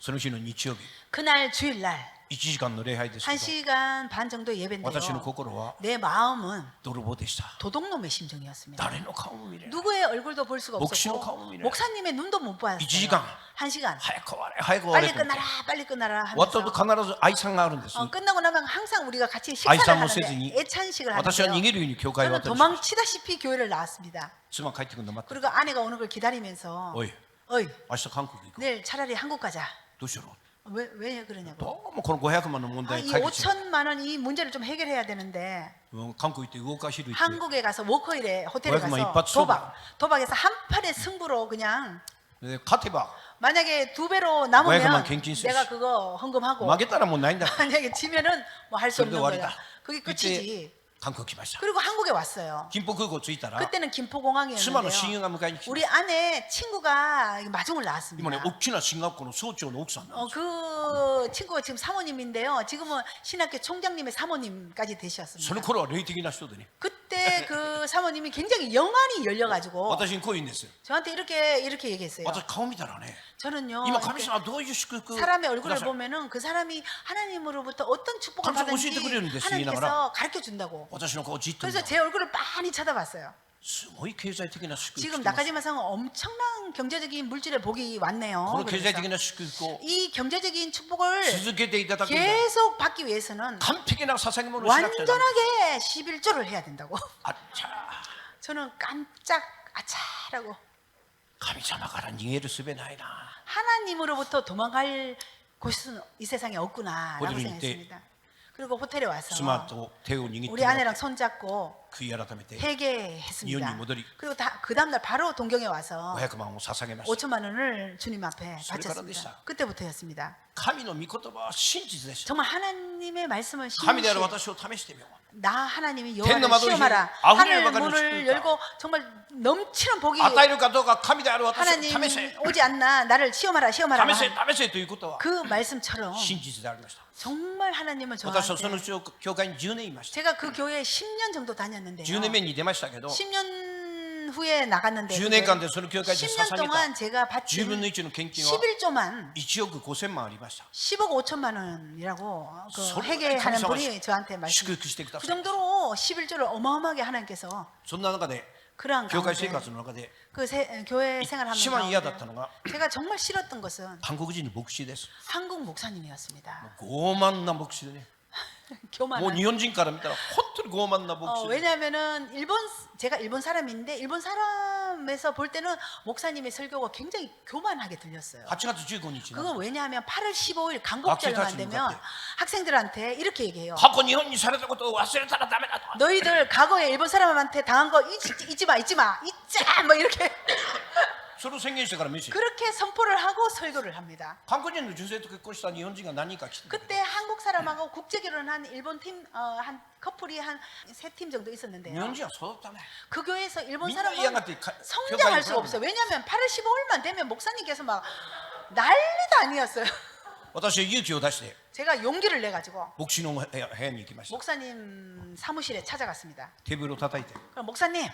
A: その日の日曜日、
B: 그날 주일날
A: 1時間の礼拝ですけど、
B: 1시간 반 정도
A: 私の
B: 예배인데요.
A: 心は
B: 내 마음은
A: 泥棒でした。
B: 도둑놈의 심정이었습니다.
A: 誰の顔も見れない。
B: 누구의 얼굴도 볼 수가
A: 목시노
B: 없었고
A: 가운데
B: 목사님의 눈도 못 봤어요.
A: 1時間
B: 1시간.
A: 早く終われ、早く終われ
B: 빨리
A: と思って。
B: 끝나라, 빨리 끝나라
A: 終わった後
B: 하면서
A: 必ず愛さんがあるんです。
B: 끝나고 나면 항상 우리가 같이
A: 愛
B: 식사를
A: さんもせず
B: 하는데
A: に
B: 애찬식을
A: 私は逃
B: 하는데요.
A: げるように教会を
B: 저는
A: 渡りました。
B: 도망치다시피 교회를 나왔습니다.
A: 妻帰ってくるの待って。
B: 그리고 아내가 오는 걸 기다리면서
A: おい、
B: 어이
A: 明日韓国行こう。
B: 내일 차라리 한국 가자.
A: どうしよう。
B: 왜 그러냐고.
A: どうもこの500万の問
B: 아,
A: 題
B: 이
A: 解決しない。
B: 5천만 원 이 문제를 좀 해결해야 되는데
A: 韓国行って動かしる行って。
B: 한국에 가서 워커힐에 호텔에
A: 500만
B: 가서
A: 이빠트 쏘봐.
B: 도박에서 한 판의 승부로 그냥
A: で勝てば、
B: 만약에 2배로
A: 500만
B: 남으면
A: 갱신세.
B: 내가 그거 헌금하고
A: 負けたらもうないんだから。
B: 만약에 지면은 뭐 할 수 없는
A: 그래도
B: 거야.
A: 와리다.
B: 그게
A: 그때
B: 끝이지.
A: 韓国来ました
B: 그리고 한국에 왔어요.
A: 金浦空港着いたら
B: 그때는
A: 妻の親
B: 김포공항이었는데요.
A: 友が迎えに来て
B: 우리 아내 친구가 마중을
A: 今
B: 나왔습니다.
A: ね大きな進学校の総長の奥さんなんです
B: 그 친구가 지금 사모님인데요. 지금은 신학교 총장님의 사모님까지
A: その
B: 되셨습니다.
A: 頃は霊的な人でね
B: 그때 그 사모님이 굉장히 영안이 열려가지고
A: 私にこう言うんですよ
B: 저한테 이렇게 얘기했어요.
A: 私顔見たらね
B: 저는요
A: 今
B: 이렇게
A: 神様はどういう祝福
B: 사람의
A: く
B: 얼굴을
A: ださい
B: 보면은 그 사람이 하나님으로부터 어떤 축복을
A: 감사하고
B: 받은지
A: 오실 때 그러는데,
B: 하나님께서 가르쳐 준다고.
A: 私の顔じっと見
B: 그래서
A: た
B: 제 얼굴을 많이 쳐다봤어요.
A: すごい経済的な祝福
B: 지금
A: 来てます
B: 나카지마 상은 엄청난 경제적인 물질의 복이 왔네요.
A: この経済
B: 그래서
A: 的な祝福を
B: 이 경제적인 축복을
A: 続けていただくんだ
B: 계속 받기 위해서는
A: 完璧な捧げ物をしなくちゃならない
B: 완전하게 11조를 해야 된다고.
A: あっちゃ
B: 저는 깜짝 아차라고
A: 神様から逃げる術ないな
B: 하나님으로부터 도망갈 곳은 이 세상에 없구나라고
A: 호텔에
B: 생각했습니다. 그리고 호텔에 와서
A: 妻と手を握って
B: 우리
A: もらって
B: 아내랑 손잡고
A: 悔い改めて
B: 회개했습니다.
A: 이혼이 모델이-
B: 그리고 그 다음날 바로 동경에 와서
A: 500万を捧げました
B: 5천만 원을 주님 앞에
A: 소리가
B: 바쳤습니다. 그때부터였습니다.
A: 神の御言葉は真実でした
B: 정말 하나님의 말씀은
A: 神である
B: 신실.
A: 私を試してみよう
B: 나 하나님이
A: 天の
B: 여호와를
A: 窓を
B: 시험하라.
A: 아흐레
B: 하늘
A: 바가지를
B: 문을
A: 춥니까?
B: 열고 정말 넘치는 복이
A: 与えるかどうか神である私を
B: 하나님
A: 試せ
B: 오지 않나 나를 시험하라
A: 試せ試
B: 한
A: せということは
B: 그 말씀처럼
A: 真実でありました
B: 정말 하나님은
A: 私はその
B: 저한테
A: 教会に10年いました
B: 제가 그 교회에 10년 정도
A: 10
B: 다녔는데요.
A: 年目に出ましたけど
B: 10년 후에 나갔는데
A: 10年間でその教会で
B: 10년
A: 捧げ
B: 동안
A: た
B: 제가
A: 10
B: 바친
A: 分の1の献金は
B: 11조만
A: 1億5000万ありました
B: 10억 5천만 원이라고 그
A: 소리-
B: 회계하는
A: 감사하시-
B: 분이 저한테 말씀.
A: 祝福してくだ
B: 그
A: さい
B: 정도로 11조를 어마어마하게 하나님께서
A: そんな中で
B: 그러한
A: 教会生
B: 가운데
A: 活の中で
B: 그 교회 생활하는
A: 一番嫌だった
B: 가운데
A: のが
B: 제가 정말 싫었던 것은
A: 韓国人の牧師です
B: 한국 목사님이었습니다.
A: 傲慢な牧師でね もう
B: 교만한.
A: 日本人から見たら本当に傲慢な牧師で
B: 왜냐하면은 제가 일본 사람인데 일본 사람에서 볼 때는 목사님의 설교가 굉장히 교만하게 들렸어요.
A: 8月15日
B: 그건
A: の
B: 왜냐하면 8월 15일 강복절만
A: 학생들한테
B: 되면 학생들한테 이렇게 얘기해요.
A: 過去日本にされたことを忘れたらダメだと
B: 너희들 과거에 일본 사람한테 당한 거 잊지 마, 잊지 뭐 이렇게
A: それを宣言してからメッセージ
B: 그렇게 선포를 하고 설교를 합니다.
A: 韓国人の女性と結婚した日本人が何人か来てた
B: 그때 한국 사람하고 국제 결혼한 일본 팀, 한 커플이 한 3팀 정도
A: 日
B: 있었는데요.
A: 本人は育ったね
B: 그 교회에서 일본
A: 민낯이
B: 사람은
A: 양한테
B: 성장할 수가
A: 교회에
B: 없어요. 왜냐하면 8월 15일만 되면 목사님께서 막 난리도 아니었어요.
A: 私は勇気を出して
B: 제가 용기를 내 가지고
A: 牧師の部屋に行きました
B: 목사님 사무실에 찾아갔습니다.
A: テーブルを叩いて
B: 그럼 목사님,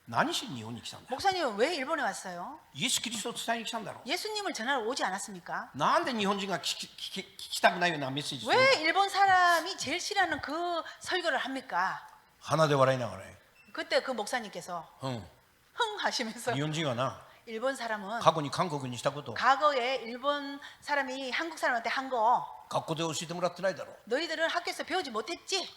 A: 何しに日本に来たんだ
B: 목사님 왜 일본에 왔어요?
A: イエス・キリストを伝えに来たんだろ
B: 예수님을 전하러 오지 않았습니까?
A: うなんで日本人が聞きたくないようなメッセージするの
B: 왜 일본 사람이 제일 싫어하는 그 설교를 합니까?
A: 鼻で笑いながらね
B: 그때 그 목사님께서
A: うん
B: 흥 하시면서
A: 日本人はな
B: 일본 사람은
A: 過去に韓国にしたことを
B: 과거에 일본 사람이 한국 사람한테 한 거
A: 学校で教えてもらってないだろう
B: 너희들은 학교에서 배우지 못했지?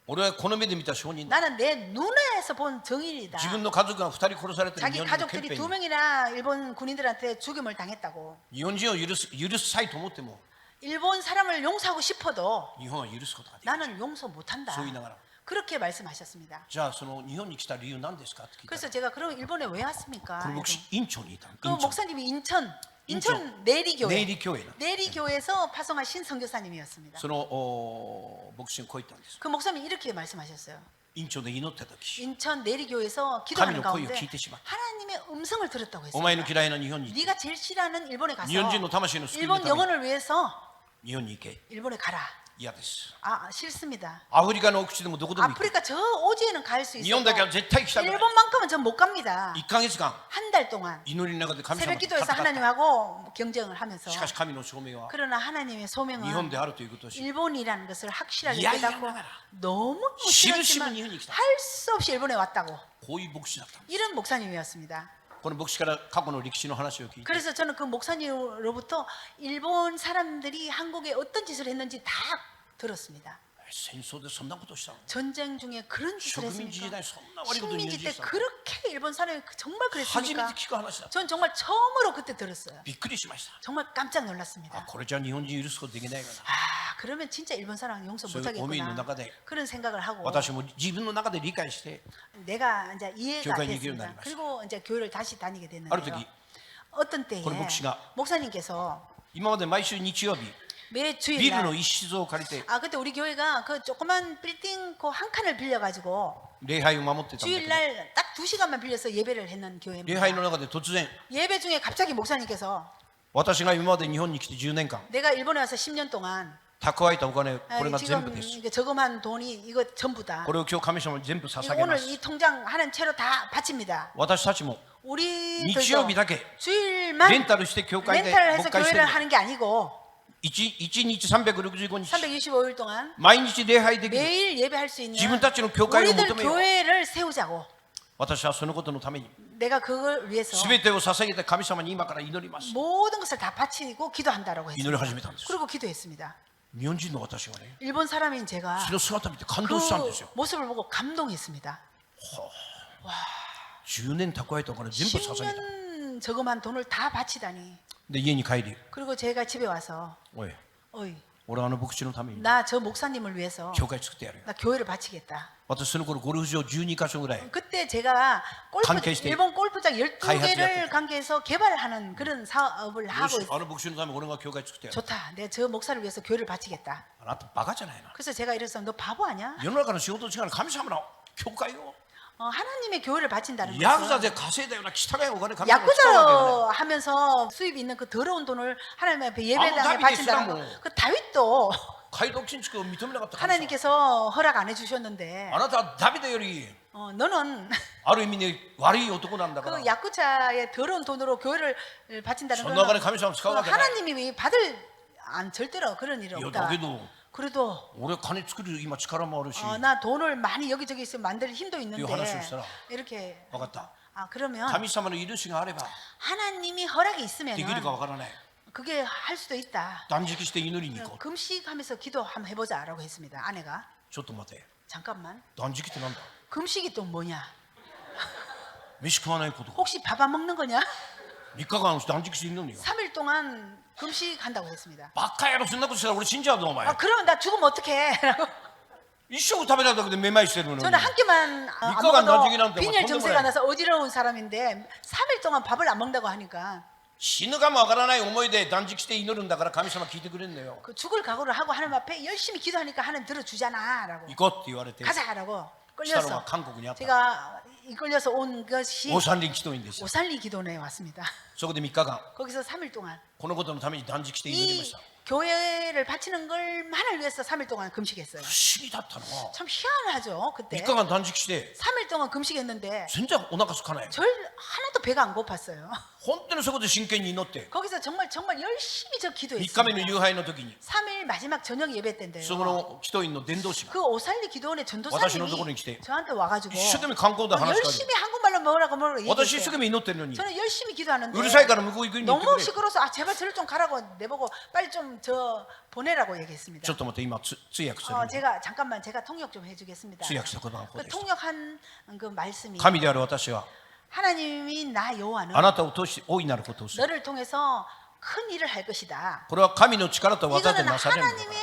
A: 俺はこの目で見た証人だ
B: 나는 내 눈에서 본 정인이다.
A: 自分の家族が2人殺されてる日
B: 자기
A: 本人の憲
B: 가족들이
A: 兵
B: 두
A: に
B: 명이나 일본 군인들한테 죽임을 당했다고.
A: 日本人を許したいと思っても
B: 일본 사람을 용서하고 싶어도
A: 日本は許すことができない
B: 나는 용서 못한다.
A: そう言いながら
B: 그렇게 말씀하셨습니다.
A: じゃあその日本に来た理由何ですかって聞いた
B: 그래서 제가 그럼 일본에 왜 왔습니까?
A: この牧師院長にいたの
B: 그
A: 院長
B: 목사님이 인천
A: 인천
B: 내리교회
A: ネイリ教会なの
B: 내리교회에서 파송하신 선교사님이었습니다.
A: その牧師にこう言ったんです
B: 그 목사님이 이렇게 말씀하셨어요.
A: 院長で祈ってた時
B: 인천 내리교회에서 기도하는
A: 하나님의
B: 가운데
A: 声を聞いてしまった
B: 하나님의 음성을 들었다고
A: お前の
B: 했습니다.
A: 嫌いな日本に
B: 네가 제일 싫어하는 일본에 가서
A: 日本人の魂の救いの
B: 일본
A: ために
B: 영혼을 위해서
A: 日本に行け
B: 일본에 가라.
A: 嫌です
B: 싫습니다.
A: アフリカの奥地でもどこでも行く
B: 아프리카 저 오지에는 갈 수
A: 日本
B: 있어도
A: だけは絶対来たくない
B: 일본만큼은 전 못 갑니다.
A: 1ヶ月間
B: 한 달 동안
A: 祈りの中で神様
B: 새벽
A: と
B: 기도에서
A: 戦った
B: 하나님하고 경쟁을 하면서
A: しかし神の証明は
B: 그러나 하나님의
A: 日本
B: 소명은
A: であるということを知り
B: 일본이라는 것을 확실하게
A: 이야,
B: 깨닫고
A: 이야, 이야.
B: 너무
A: 시부시부
B: 싫었지만
A: 일본에 있다.
B: 할 수 없이 일본에 왔다고
A: こういう牧師だったんです
B: 이런 목사님이었습니다.
A: この牧師から過去の歴史の話を聞いて
B: 그래서 저는 그 목사님으로부터 일본 사람들이 한국에 어떤 짓을 했는지 다 들었습니다.
A: 戦争でそんなことしたの
B: 전쟁 중에 그런 짓을
A: 植民地時
B: 했습니까?
A: 代そんな悪いことに
B: 식민지
A: 日
B: 때
A: 本人したの
B: 그렇게 일본 사람이 정말
A: 初め
B: 그랬습니까?
A: て聞く話だ
B: 전 정말 처음으로 그때 들었어요.
A: びっくりしました
B: 정말 깜짝
A: あ
B: 놀랐습니다.
A: これじゃ日本人許すことできないかな
B: 그러면 진짜 일본 사람 용서
A: そういう思いの
B: 못하겠구나.
A: 中で
B: 그런 생각을 하고
A: 私も自分の中で理解して
B: 내가 이제 이해가
A: 교회에 가게
B: 됐습니다.
A: 되었습니다.
B: 그리고 이제 교회를 다시 다니게
A: ある
B: 됐는데요.
A: 時
B: 어떤 때에
A: 그런 목사가
B: 목사님께서
A: 今まで毎週日曜日
B: 매
A: ビル
B: 주일날
A: の一室を借りて
B: 그때 우리 교회가 그 조그만 빌딩 그 한 칸을 빌려가지고
A: 礼拝を守ってたんだけど
B: 주일날 딱 2시간만 빌려서 예배를 했는
A: 礼
B: 교회입니다.
A: 拝の中で突然
B: 예배 중에 갑자기 목사님께서
A: 私が今まで日本に来て10年間
B: 내가 일본에 와서 10년 동안
A: 蓄えたお金これが全部
B: 지금
A: です
B: 이게 저금한 돈이 이거 전부다.
A: これを今日神様に全部捧げま
B: 오늘
A: す
B: 이 통장 하는 채로 다 바칩니다.
A: 私たちも
B: 우리들도
A: 日曜日だけ
B: 주일만
A: レンタルして教会で
B: 렌탈을
A: 牧
B: 해서
A: 会してる
B: 교회를 하는 게 아니고
A: 1日365日
B: 365일 동안
A: 毎日礼拝できる
B: 매일 예배할 수 있는
A: 自分たちの教会を
B: 우리들
A: 求めよう
B: 교회를 세우자고
A: 私はそのことのために
B: 내가 그걸 위해서
A: 全てを捧げて神様に今から祈ります
B: 모든 것을 다 바치고 기도한다라고
A: 祈り
B: 했습니다.
A: 始めたんです
B: 그리고 기도했습니다.
A: 日本人の私はね
B: 일본 사람인 제가
A: その姿見て感
B: 그
A: 動したんですよ
B: 모습을 보고 감동했습니다.
A: 10年蓄えたお金全部捧げた
B: 10년 저금한 돈을 다 바치다니.
A: で家に帰り
B: 그리고 제가 집에 와서
A: おい
B: 어이
A: 俺はあの牧師のために
B: 나 저 목사님을 위해서
A: 教会作ってやるよ
B: 나 교회를 바치겠다.
A: 私その頃ゴルフ場12カ所ぐらい
B: 그때 제가 골프,
A: 관계시대
B: 일본 골프장
A: 가이하트
B: 12개를 관계해서 개발하는 그런 사업을
A: よ
B: 하고
A: し
B: 있어.
A: あの牧師のために俺が教会作ってやる
B: 좋다. 내가 저 목사를 위해서 교회를 바치겠다.
A: あなたバカじゃないな
B: 그래서 제가 이랬어. 너 바보 아니야?
A: 世の中の仕事違うの神様の教会を
B: 하나님의 교회를 바친다는
A: ヤクザ
B: 것은
A: で稼いだような汚いお金神様に使うわ
B: 야구자로 하면서 수입 있는 그 더러운 돈을 하나님 앞에 예배당에
A: 다윗
B: 바친다는 거.
A: 있으라고.
B: 그 다윗도
A: 街道建築を認めなかった神様
B: 하나님께서 허락 안 해주셨는데
A: あなたはダビデより
B: 너는
A: ある意味で悪い男なんだから
B: 그 야구자의 더러운 돈으로 교회를 바친다는
A: そんなお金
B: 거는
A: 神様使うわけない
B: 하나님이 받을 안 절대로 그런 일이
A: いや
B: 없다.
A: だけど
B: 그래도
A: 俺金作る今力もあるし
B: 나 돈을 많이 여기저기 있으면 만들 힘도 있는데
A: 이話をしたら
B: 이렇게
A: 分かった
B: 그러면
A: 神様の許しがあれば
B: 하나님이 허락이 있으면
A: できるか分からない
B: 그게 할 수도 있다.
A: 断食して祈りに行こう
B: 금식하면서 기도 한번 해보자라고 했습니다. 아내가
A: ちょっと待て
B: 잠깐만
A: 断食ってなんだ
B: 금식이 또 뭐냐?
A: 飯食わないこと
B: 혹시 밥 안 먹는 거냐?
A: 3日間断食して祈るのよ
B: 3일 동안 금식한다고 했습니다.
A: バカ野郎そんなことしたら俺死んじゃうぞお前
B: 그러면 나 죽으면 어떡해? 라고
A: 一生食べないだけでめまいしてるのに
B: 저는 한 끼만 안
A: 밑가가
B: 먹어도
A: 나중이란데 뭐
B: 빈혈
A: 돈도
B: 증세가
A: 벌어야
B: 나서 어지러운 사람인데 3일 동안 밥을 안 먹는다고 하니까
A: 死ぬかもわからない思いで断食して祈るんだから神様聞いてくれるんだよ
B: 그 죽을 각오를 하고 하나님 앞에 열심히 기도하니까 하나님 들어주잖아라고
A: 行こうって言われて
B: 가자라고
A: したのが
B: 끌려서
A: 韓国にあった
B: 제가 이끌려서 온 것이
A: 大山林祈祷院ですよ
B: 오산리 기도원에 왔습니다.
A: そこで3日間
B: 거기서 3일 동안
A: このことのために断食して祈りま
B: 이
A: した
B: 교회를 바치는 걸만을 위해서 3일 동안 금식했어요.
A: 不思議だったのは
B: 참 희한하죠
A: 3
B: 그때.
A: 日間断食して
B: 3일 동안 금식했는데
A: 全然お腹空かない
B: 절 하나도 배가 안 고팠어요.
A: 本当にそこで真剣に祈って
B: 거기서 정말 열심히 저
A: 3日目の
B: 기도했습니다.
A: 夕拝の時に
B: 3일 마지막 저녁 예배 때인데요.
A: そこの祈祷院の伝道師が
B: 그 오살리 기도원의
A: 私のところに
B: 전도사님이
A: 来て
B: 저한테 와가지고
A: 一生懸命韓国で話しかけ
B: 열심히 한국말로 뭐라고
A: 私一生
B: 얘기했어요.
A: 懸命祈ってるのに
B: 저는 열심히 기도하는데
A: うるさいから向こう行くように言ってく
B: 너무
A: れ
B: 시끄러워서 제발 저를 좀 가라고 내보고 빨리 좀 저 보내라고
A: ちょ
B: 얘기했습니다.
A: っと待って今通訳する
B: 제가 잠깐만 제가 통역 좀 해주겠습니다.
A: 通訳した言葉がこう
B: 그
A: でした
B: 통역한 그 말씀이
A: 神である私は
B: 하나님이 나 여호와는
A: あなたを通して大いなることをする
B: 너를 통해서 큰 일을 할 것이다.
A: これは神の力と技で
B: 이거는
A: なされるのだ
B: 하나님의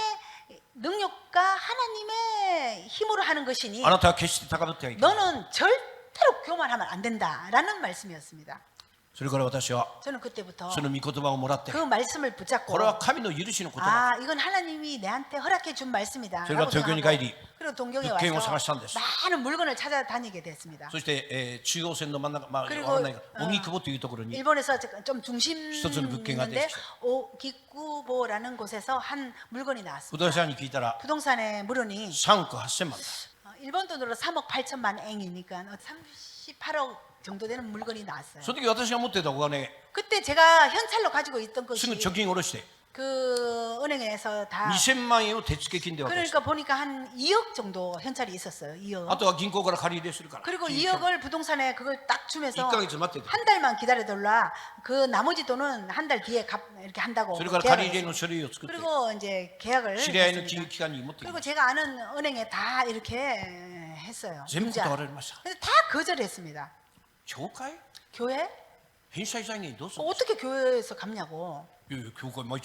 B: 능력과 하나님의 힘으로 하는 것이니
A: あなたは決して高ぶってはいけない
B: 너는 절대로 교만하면 안 된다라는 말씀이었습니다.
A: それから私は
B: 저는 그때부터
A: その御言葉をもらって
B: 그 말씀을
A: こ
B: 붙잡고
A: れは神の許しの言葉
B: 이건 하나님이 내한테 허락해 준 말씀이다.
A: 저희가
B: 라고
A: 도쿄에
B: 생각하고
A: 가이리
B: 그리고 동경에
A: 物件を
B: 와서
A: 探したんです
B: 많은 물건을 찾아다니게 됐습니다.
A: そして、中央線の真ん中、まあ、わ
B: 그리고
A: からないが荻窪というところに
B: 일본에서 좀 중심
A: 一つの物件が出て
B: 있는데
A: きた
B: 오기쿠보라는 곳에서 한 물건이
A: 不
B: 나왔습니다.
A: 動産に聞いたら
B: 부동산의 물건이
A: 3億8000万だ
B: 일본 돈으로 3억 8천만 엔이니까 38억 정도 되는 물건이 나왔어요.
A: その時私が持ってたお金
B: 그때 제가 현찰로 가지고 있던
A: すぐ
B: 것이
A: 貯金下ろして
B: 그 은행에서 다
A: 2000万円を手付金で渡した
B: 그러니까 보니까 한 2억 정도 현찰이 있었어요. 2억.
A: あとは銀行から借り入れするから
B: 그리고
A: 金融庁
B: 2억을 부동산에 그걸 딱 주면서
A: 1ヶ月待ってて
B: 한 달만 기다려달라. 그 나머지 돈은 한 달 뒤에 이렇게 한다고
A: それから
B: 계약을
A: 借り入れの
B: 했어요.
A: 書類を作って
B: 그리고 이제 계약을
A: 知り合いの金融
B: 했습니다.
A: 機関に持ってき
B: 그리고
A: ました
B: 제가 아는 은행에 다 이렇게 했어요.
A: 全部
B: 문자.
A: 断られました
B: 근데 다 거절했습니다.
A: 教会
B: 교회?
A: 返済財源どうする
B: 어떻게 교회에서 갚냐고.
A: いやいや教会毎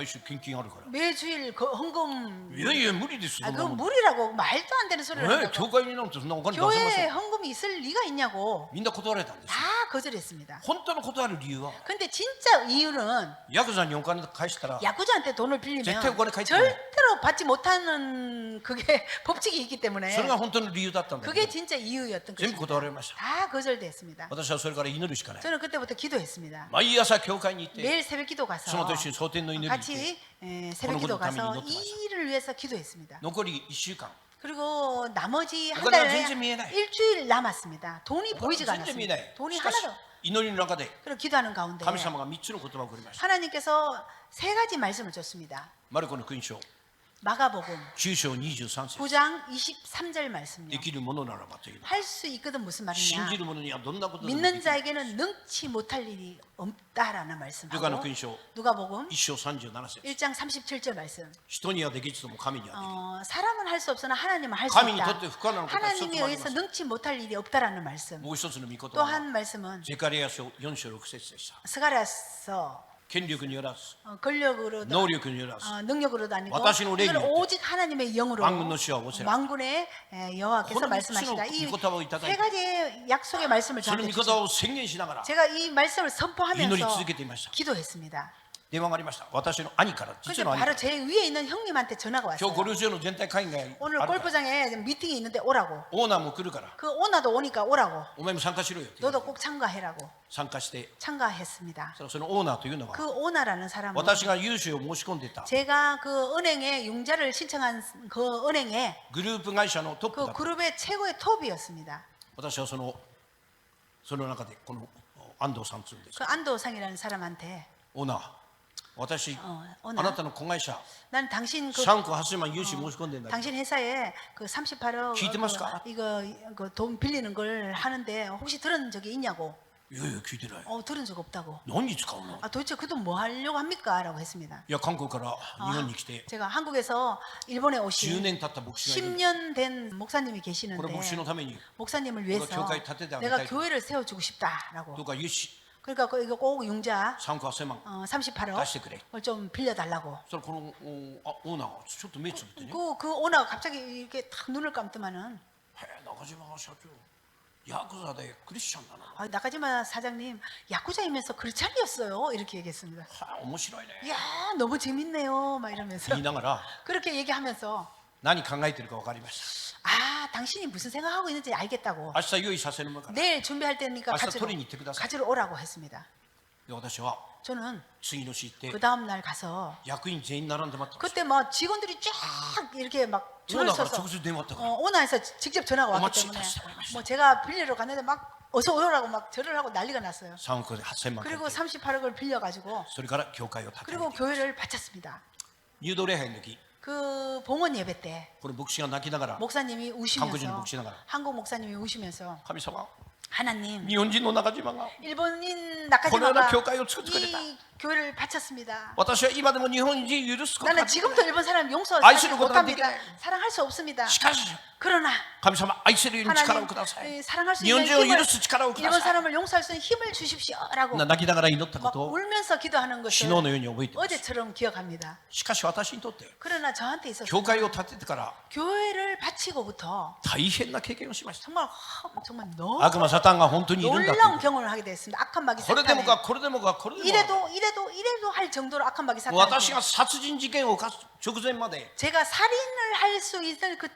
A: 週献金あるから
B: 매주일 헌금.
A: いやいや無理ですよ
B: 그건 무리라고 말도 안 되는 소리를
A: ね
B: 한다고.
A: 教会になんてそんなお金出せませ
B: 교회에
A: ん
B: 헌금이 있을 리가 있냐고.
A: みんな断られたんです
B: 다 거절했습니다.
A: 本当の断る理由は
B: 근데 진짜 이유는
A: ヤクザにお金返したら
B: 야구자한테 돈을 빌리면
A: 절대 그거는 가입 안 해.
B: 절대로 받지 못하는 그게 법칙이 있기 때문에
A: それが本当の理由だったんだけ
B: 그게
A: ど
B: 진짜 이유였던
A: 全部
B: 것입니다.
A: 断られました
B: 다 거절됐습니다.
A: 私はそれから祈るしかない
B: 저는 그때부터 기도했습니다.
A: 毎朝教会に行って
B: 매일 새벽 기도 가서
A: その年蒼天の祈りに行って
B: 같이 새벽 기도 가서
A: 그런 것도
B: 이 일을 위해서 기도했습니다.
A: 残り1週間
B: 그리고 나머지 한
A: 그거는
B: 달에
A: 진짜 미안해.
B: 일주일 남았습니다. 돈이 보이지가
A: 全然見えな
B: 않았습니다.
A: い
B: 돈이
A: しかし
B: 하나도.
A: 祈りの中で
B: 그리고 기도하는 가운데
A: 神様が3つの言葉をくれました
B: 하나님께서 세 가지 말씀을 줬습니다.
A: マルコの福音書
B: 마가복음
A: 9章23節
B: 9장 23절 말씀이요.
A: できるものならばという
B: 할 수 있거든 무슨
A: 信
B: 말이냐?
A: じる者にはどんなことでもでき
B: 믿는
A: る
B: 자에게는 능치 못할 일이 없다라는
A: ルカの
B: 말씀하고
A: 福音書
B: 누가복음
A: 1章37節
B: 1장 37절 말씀.
A: 人にはできずとも神にはできる
B: 사람은 할 수 없으나 하나님은 할 수
A: 神に
B: 있다.
A: とって不可能なことは一つ
B: 하나님에
A: もあり
B: 의해서
A: ません
B: 능치 못할 일이 없다라는 말씀.
A: もう一つの御言葉
B: 또
A: は
B: 한 말씀은
A: ゼカリア書4章6節でした
B: 스가랴서
A: 権力によらず
B: 권력으로도
A: 能力によらず
B: 능력으로도 아니고
A: 私の霊によって
B: 이건 오직 하나님의 영으로
A: 만군의 주와 오세라.
B: 만군의 여호와께서
A: 그런
B: 말씀하시다.
A: 미치는
B: 이
A: 御言葉をいただいて
B: 세 가지의 약속의 말씀을
A: その
B: 저한테
A: 御言
B: 주셨어요.
A: 葉を宣言しながら
B: 제가 이 말씀을
A: 祈り
B: 선포하면서
A: 続けていました
B: 기도했습니다.
A: 電話がありました私の兄から
B: 근데
A: 実の兄か
B: 바로
A: ら
B: 제 위에 있는 형님한테 전화가
A: 今日ゴ
B: 왔어요.
A: ルフ場の全体会議が
B: 오늘
A: あるから
B: 골프장에 미팅이 있는데 오라고.
A: オーナーも来るから
B: 그 오나도 오니까 오라고.
A: お前も参加しろよって
B: 너도 꼭 참가해라고.
A: 参加して
B: 참가했습니다.
A: そのオーナーというのは
B: 그 오나라는 사람은
A: 私が融資を申し込んでいた
B: 제가 그 은행에 융자를 신청한 그 은행에
A: グループ会社のトップだ
B: 그
A: った
B: 그룹의 최고의 톱이었습니다.
A: 私はその中でこの安藤さんというんです
B: 그 안도상이라는 사람한테
A: オーナー私
B: 오나
A: あなたの子会社
B: 난 당신 그
A: 3億80万融資申し込んでんだけど
B: 당신 회사에 그 38억
A: 기대마스까?
B: 이거 그 돈 빌리는 걸 하는데 혹시 들은 적이 있냐고.
A: いやいや聞いてない
B: 들은 적 없다고.
A: 何に使うの
B: 도대체 그 돈 뭐 하려고 합니까? 라고 했습니다.
A: いや韓国から日本に来て
B: 제가 한국에서 일본에
A: 10
B: 오신
A: 年経った牧師がいる
B: 10년 된 목사님이
A: これ
B: 계시는데
A: 牧師のために
B: 목사님을 위해서
A: 내가 교회建ててあげたい
B: 내가 교회를 세워주고 싶다라고.
A: どうか融資
B: 그러니까 이거 꼭 융자
A: 3億8000万
B: 38억
A: 出してくれ
B: 그걸 좀 빌려달라고.
A: そしたらこのオーナーがちょっと目つぶってね
B: 그 오나가 갑자기 이렇게 탁 눈을 감더만은
A: へえ中島社長ヤクザでクリスチャンなの
B: 나가지마 사장님 야구자이면서 크리스찬이었어요 이렇게 얘기했습니다.
A: はあ面白いね
B: 이야 너무 재밌네요 막 이러면서
A: 言いながら
B: 그렇게 얘기하면서
A: 何考えてるか分かりました
B: 당신이 무슨 생각하고 있는지 알겠다고
A: 明日用意させるものから
B: 내일 준비할 때니까
A: 아싸,
B: 가지러,
A: 토린이 있대, 그다사.
B: 가지러 오라고 했습니다.
A: で私は
B: 저는
A: 次の日行って
B: 그 다음 날 가서
A: 役員全員並んで待ったんです
B: 그때 막 직원들이 쫙 이렇게 막 줄을
A: 오나가
B: 서서
A: 적어서 내왔다가
B: 오나에서 직접 전화가 왔기
A: 어마치
B: 때문에
A: 다시 오라고
B: 뭐 제가 빌리러 갔는데 막 어서 오라고 막 절을 하고 난리가 났어요.
A: 3億8000万
B: 그리고 38억을 빌려가지고
A: それから教会を建て
B: 그리고
A: て
B: 교회를 바쳤습니다.
A: 入道礼拝の時
B: 그 봉헌 예배 때
A: この牧師が泣きながら
B: 목사님이
A: 한국인
B: 우시면서
A: 목사나가.
B: 한국 목사님이 우시면서
A: 神様
B: 하나님
A: 日本人の中島が
B: 일본인
A: このような
B: 나카지마가
A: 教会を作ってくれた
B: 이 교회를 바쳤습니다.
A: 私は今でも日本人許すことが
B: 나는
A: でき
B: 지금도 일본 사람
A: 愛
B: 용서하지
A: することができ
B: 못합니다.
A: ない
B: 사랑할 수 없습니다.
A: しかし
B: 그러나
A: 神様愛せるように力を
B: 하나님
A: ください
B: 사랑할 수
A: 日本
B: 있는
A: 人を
B: 힘을
A: 許す力をくだ
B: 일본
A: さい
B: 사람을 용서할 수 있는 힘을 주십시오라고
A: 泣きながら祈ったこ
B: 막
A: とを
B: 울면서 기도하는
A: 昨
B: 것을
A: 日のように覚えています
B: 어제처럼 기억합니다.
A: しかし私にとって
B: 그러나 저한테 있어서
A: 教会を建ててから
B: 교회를 바치고부터
A: 大変な経験をしました
B: 정말 너무
A: 悪魔サタンが本当にいるんだという
B: 놀라운 경험을 하게 됐습니다. 악한 마귀
A: これでも
B: 사탄에
A: かこれでもかこれでもか
B: 이래도 할 정도로 악한 마귀
A: 私
B: 사탄에
A: が殺人事件を犯す直前まで
B: 제가 살인을 할 수 있는 그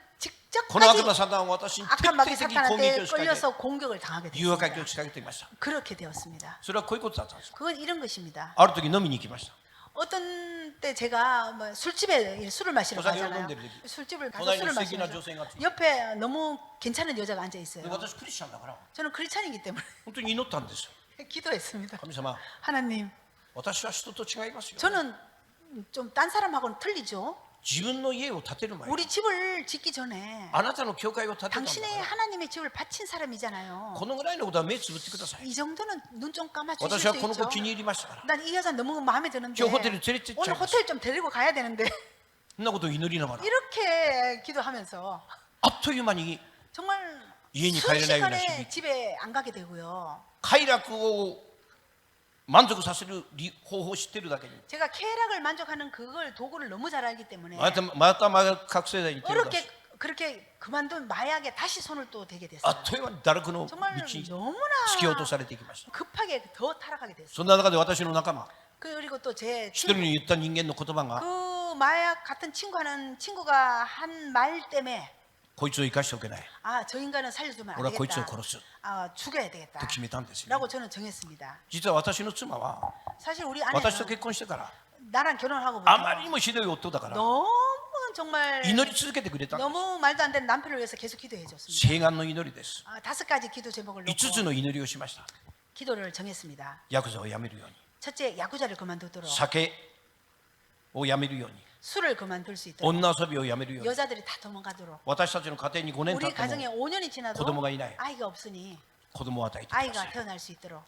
A: この悪魔
B: 직접까지
A: サタンは私に徹
B: 악한
A: 底
B: 마귀
A: 的に攻撃
B: 사탄한테
A: を仕掛け
B: 끌려서 공격을 당하게
A: 誘惑
B: 됐습니다.
A: を仕掛けていました
B: 그렇게 되었습니다.
A: それはこういうことだったんです
B: 그건 이런 것입니다.
A: ある時飲みに行きました
B: 어떤 때 제가 뭐 술집에 술을 마시러
A: 오酒を
B: 가잖아요.
A: 飲んでる時
B: 술집을 가서
A: 隣に
B: 술을
A: 素敵な
B: 마시면서
A: 女性がついて
B: 옆에 너무 괜찮은 여자가 앉아
A: で
B: 있어요.
A: 私クリスチャンだから
B: 저는 크리스찬이기 때문에
A: 本当に祈ったんですよ
B: 기도했습니다.
A: 神様
B: 하나님,
A: 私は人と違いますよ
B: 저는 좀 딴 사람하고는 틀리죠.
A: 自分の家を建てる前に
B: 우리 집을 짓기 전에
A: あなたの教会を建てたんだか
B: 당신의
A: ら
B: 하나님의 집을 바친 사람이잖아요.
A: このぐらいのことは目つぶってください
B: 이 정도는 눈 좀 감아 주실
A: 私
B: 수
A: はこの
B: 있죠.
A: 子気に入りましたから
B: 난 이 여자 너무 마음에 드는데
A: 저 호텔에 데리고
B: 오늘
A: chạy
B: 호텔 좀 데리고 가야 되는데
A: そんなことを祈りながら
B: 이렇게 기도하면서
A: あっという間に
B: 정말
A: 家に帰れないような日々
B: 순식간에 집에 안 가게 되고요.
A: 快楽を満足させる方法を知ってるだけに
B: 제가 쾌락을 만족하는 그걸 도구를 너무 잘 알기 때문에
A: また覚醒剤に手を出
B: 어렵게
A: し
B: 그렇게 그만둔 마약에 다시 손을 또 대게 됐어요.
A: あっという間に堕落の道
B: 정말
A: に突
B: 너무나
A: き落とされていきました。
B: 급하게 더 타락하게 됐어요.
A: そんな中で私の仲間、
B: 그리고 또 제
A: 一人に言った人間の言葉が、
B: 그 마약 같은 친구가 한 말 때문에
A: こいつを生かしておけない。
B: 아, 저 인간은 살려두면 안
A: 俺はこいつを
B: 되겠다.
A: 殺す
B: 아, 죽여야 되겠다.
A: と決めたんですよ。
B: 라고 저는 정했습니다.
A: 実は私の妻は
B: 사실 우리
A: 私と
B: 아내는
A: 結婚してから
B: 나랑 결혼하고
A: あまりにもひどい夫だから
B: 너무 정말
A: 祈り続けてくれたんです。
B: 너무 말도 안 되는 남편을 위해서 계속 기도해 줬습니다.
A: 誓願の祈りです。
B: 아, 5가지 기도 제목을
A: 5つ
B: 놓고
A: の祈りをしました。
B: 기도를 정했습니다.
A: ヤクザをやめるように、
B: 첫째, 야구자를 그만두도록,
A: 酒をやめるように、
B: 술을 그만둘 수 있도록,
A: 女遊びをやめるように。
B: 여자들이 다 도망가도록.
A: 私たちの家庭に5年経
B: 우리
A: っても
B: 가정에 5년이 지나도
A: 子供がいない。
B: 아이가 없으니
A: 子供を与えてくださ
B: 아이가
A: い。
B: 태어날 수 있도록.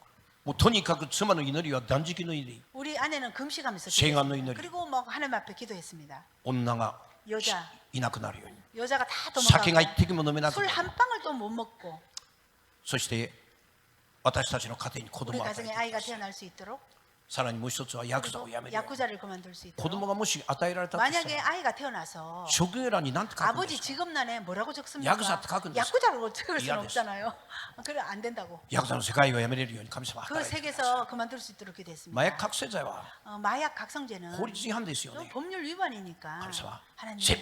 A: もうとにかく妻の祈りは断食の祈り。
B: 우리 아내는 금식하면서
A: 생활의
B: 기도했습니다.
A: 인연이.
B: 그리고 뭐 하나님 앞에 기도했습니다.
A: 女が
B: 여자,
A: いなくなるように。
B: 여자가 다
A: 酒が一
B: 도망가고
A: 滴も飲めなく
B: 술
A: なる。
B: 한 방울 또 못 먹고
A: そして私たちの家庭に子
B: 우리
A: 供を与えて
B: 가정에
A: くだ
B: 아이가
A: さい。
B: 태어날 수 있도록,
A: さらにもう一つはヤクザをやめるように。
B: 야구자를 그만둘 수
A: 子
B: 있도록.
A: 供がもし与えられたとした
B: 만약에
A: ら
B: 아이가 태어나서
A: 職業欄に何て書くんで
B: 아버지
A: すか。
B: 직업란에 뭐라고 적습니까?
A: 야구자書くんです.
B: 야구자로 적을 수는
A: 이해됐어.
B: 없잖아요. 그래 안 된다고.
A: ヤクザの世界をやめれるように神様は
B: 그
A: 働いてください。
B: 세계에서 그만둘 수 있도록 기도했습니다.
A: 麻薬覚醒剤は
B: 마약 각성제는
A: 法律違反ですよ
B: 또
A: ね。
B: 법률 위반이니까
A: 神様、
B: 하나님
A: 全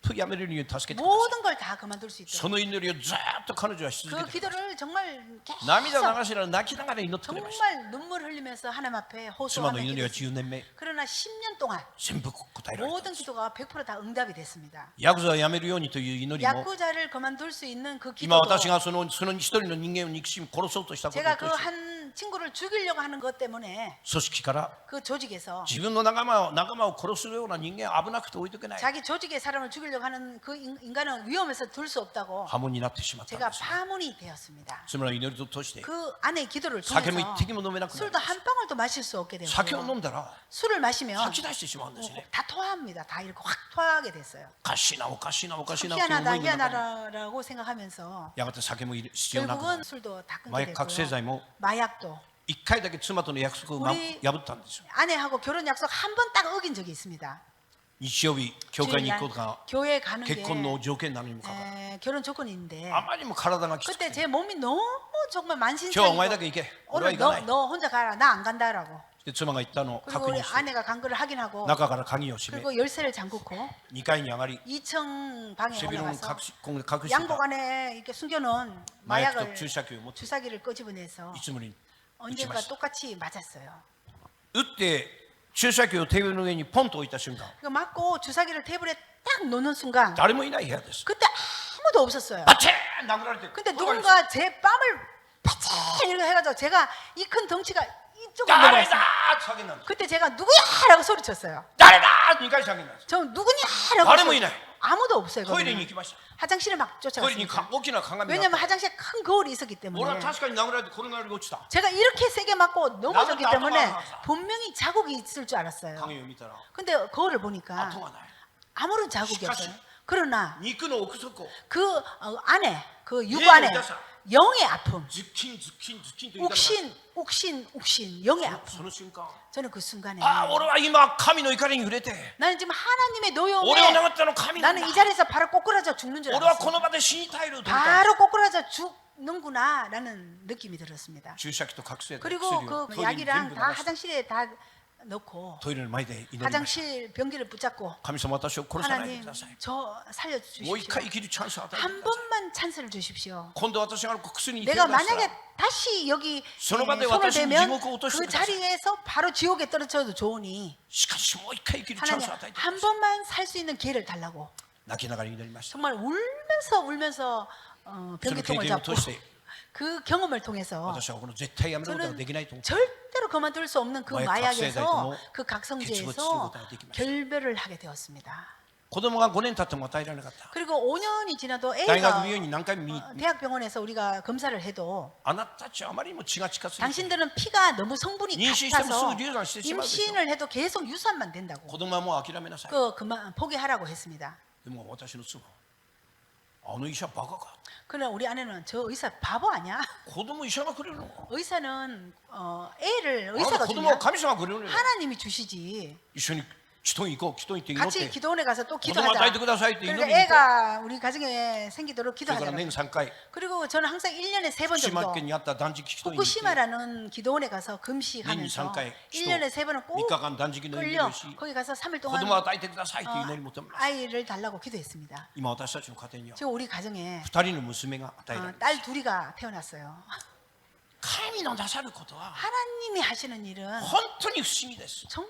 A: 部やめれるように助けてください。
B: 모든 걸 다 그만둘 수
A: そ
B: 있도록
A: の祈りをずっと彼女はし続
B: 그
A: けてください。
B: 기도를 정말 계속
A: 涙を流しながら泣きながら祈ってくれました。
B: 정말 눈물 흘리면서 하나님 앞에
A: 妻
B: 호소하며
A: の祈りは
B: 기도했습니다.
A: 10年目
B: 그러나 10년 동안
A: 全部答えられたん
B: 모든
A: です。
B: 기도가 100%다 응답이 됐습니다.
A: ヤクザをやめるようにという祈りも
B: 야구자를 그만둘 수 있는 그
A: 今
B: 기도도
A: 私がその一人の人間を憎しみ殺そうとしたこと
B: 제가
A: と
B: 그
A: して
B: 한 친구를 죽이려고 하는 것 때문에
A: 組織から
B: 그 조직에서
A: 自分の仲間を殺すような人間は危なくて置いておけない
B: 자기 조직의 사람을 죽이려고 하는 그 인간은 위험해서 둘 수 없다고
A: 破門になってしまったん
B: 제가
A: です。
B: 파문이 되었습니다.
A: 妻の祈りと通して
B: 그 아내의 기도를
A: 酒も
B: 통해서
A: 一滴も飲めなくなる。
B: 술도 한 방울도 마실 수 없게
A: 酒を飲
B: 되었어요.
A: んだら
B: 술을 마시면
A: 吐き出してしまうんですね。
B: 다 토합니다. 다 이렇게 확 토하게 됐어요.
A: おかしいなおかしいなおかしいなという
B: 희한하다
A: 思いの中で
B: 희한하다라고 생각하면서
A: やがて酒も必要なくな
B: 결국은
A: る。
B: 술도 다 끊게
A: 마약覚醒
B: 됐고요.
A: 剤も
B: 마약도
A: 一回だけ妻との約束を破ったんですよ。
B: 아내하고 결혼 약속 한 번 딱 어긴 적이 있습니다.
A: 日曜日教会に行くことが
B: 교회 가는 게
A: 結婚の条件なのにもかかわらず
B: 결혼 조건인데
A: あまりにも体がきつく
B: 그때
A: て
B: 제 몸이 너무 정말
A: 今日はお
B: 만신창이고
A: 前だけ行け俺は
B: 오늘
A: 行かない
B: 너 혼자 가라 나 안 간다라고
A: で妻が行ったのを
B: 그리고
A: 確
B: 우리
A: 認して
B: 아내가 간 거를 확인하고
A: 中から鍵を閉め
B: 그리고 열쇠를 잠그고
A: 2階に上がり
B: 2층 방에
A: 背広を隠
B: 올라가서
A: し隠してい
B: 양복
A: た
B: 안에 이렇게 숨겨놓은
A: 麻薬と
B: 마약을
A: 注射器を持って
B: 주사기를 끄집어내서
A: いつもに打ち
B: 언젠가
A: ました
B: 똑같이 맞았어요.
A: 打って注射器をテーブルの上にポンと置いた瞬間
B: 그 맞고 주사기를 테이블에 딱 놓는 순간
A: 誰もいない部屋です
B: 그때 아무도 없었어요.
A: バチーン殴られて
B: 근데
A: 転がり
B: 누군가 제 뺨을 파칭 이렇게 해가지고 제가 이 큰 덩치가 이쪽으로
A: 誰
B: 넘어갔어요.
A: だ叫んだんです
B: 그때 제가 누구야라고 소리쳤어요.
A: 誰だ2回叫んだんです
B: 저 누구냐라고
A: 誰もいない
B: 아무도 없어요.
A: トイレに
B: 거기는.
A: 行きました
B: 화장실에 막
A: トイレに
B: 쫓아갔습니다.
A: 大きな鏡があっ
B: 왜냐면
A: て
B: 화장실에 큰 거울이 있었기
A: 俺
B: 때문에
A: は確かに殴られて転がり落ちた
B: 제가 이렇게 세게 맞고 넘어졌기
A: 나도
B: 때문에
A: 나도
B: 분명히 자국이 있을 줄 알았어요.
A: 鏡を見たら
B: 근데 거울을 보니까
A: 跡がない
B: 아무런 자국이
A: 시카시.
B: 없어요. 그러나
A: 肉の奥底
B: 그 안에 그 육
A: 예,
B: 안에
A: 여자.
B: 영의 아픔,
A: ズッキンズッキンズッキンと言いたくなる
B: 욱신 영의
A: そ
B: 아픔.
A: の瞬間
B: 저는 그 순간에
A: ああ俺は今神の怒りに触れて
B: 나는 지금 하나님의
A: 俺を
B: 노여움에
A: 殴ったの神なんだ
B: 나는 이 자리에서 바로 꼬꾸라져 죽는 줄
A: 俺はこ
B: 알았어요.
A: の場で死に絶えると思った
B: 바로 꼬꾸라져 죽는구나라는 느낌이 들었습니다.
A: 注射器と覚醒剤
B: 그리고
A: 薬を
B: 그
A: トイレに全
B: 약이랑
A: 部
B: 다
A: 流して
B: 화장실에 다 넣고
A: トイレの前で祈りました
B: 화장실 변기를 붙잡고
A: 神様私を殺さないで
B: 하나님
A: ください
B: 저
A: もう一
B: 살려주십시오.
A: 回生きるチャンスを与えて
B: 한
A: ください
B: 번만 찬스를 주십시오.
A: 今度私が薬に手を
B: 내가
A: 出したら
B: 만약에 다시 여기
A: その場で
B: 손을
A: 私に
B: 대면
A: 地獄を落として
B: 그
A: ください
B: 자리에서 바로 지옥에 떨어져도 좋으니
A: しかしもう一回生きるチャン
B: 하나님
A: スを与えてくだ
B: 한
A: さい
B: 번만 살 수 있는 기회를 달라고
A: 泣きながら祈りました
B: 정말 울면서 변기통을
A: 저는
B: 잡고
A: 계획을
B: 그 경험을 통해서
A: 私はこの絶対やめることが
B: 저는
A: できないと思って
B: 절대로 그만둘 수 없는 그
A: 마약
B: 마약에서
A: 각성제도
B: 그
A: 개척을
B: 각성제에서
A: 치료가 되기
B: 결별을 하게 되었습니다.
A: 子供が5年経っても与えられなかった
B: 그리고 5년이 지나도
A: 大学
B: A가
A: 病院に何回も見に
B: 대학병원에서 우리가 검사를 해도
A: あなたたちはあまりにも血が近すぎて
B: 당신들은 피가 너무 성분이
A: 임신시키면
B: 같아서
A: 수 유산시키지
B: 임신을 해도 계속 유산만 된다고
A: 子供はもう諦めなさい
B: 그만 포기하라고 했습니다.
A: でも私の妻あの医者バカか
B: 그러나 우리 아내는 저 의사 바보 아니야?
A: 子供医者がくれるの
B: 의사는 애를
A: あなた
B: 의사가
A: 子供
B: 주냐?
A: は神様がくれるのよ
B: 하나님이 주시지.
A: 一緒に祈祷行こう祈祷行って祈っ
B: 같이
A: て
B: 기도원에 가서 또
A: 子供を与えて
B: 기도하자.
A: くださいって祈り
B: 그러니까
A: に行こう
B: 애가 우리 가정에 생기도록
A: それから
B: 기도하자.
A: 年3回
B: 그리고 저는 항상 1년에 3번
A: 福島
B: 정도
A: 県にあった断食祈祷に行って
B: 후쿠시마라는 기도원에 가서
A: 年に
B: 금식하면서
A: 3回
B: 1년에 3번은
A: 3
B: 꼭
A: 日間断食の祈り
B: 끌려
A: をし
B: 거기 가서 3일
A: 子
B: 동안
A: 供を与えてくださいという祈りを求めます
B: 아이를 달라고 기도했습니다.
A: 今私たちの家庭には
B: 지금 우리 가정에
A: 2人の娘が与えられます
B: 딸 둘이가 태어났어요.
A: 神のなさることは
B: 하나님이 하시는 일은
A: 本当に不思議です
B: 정말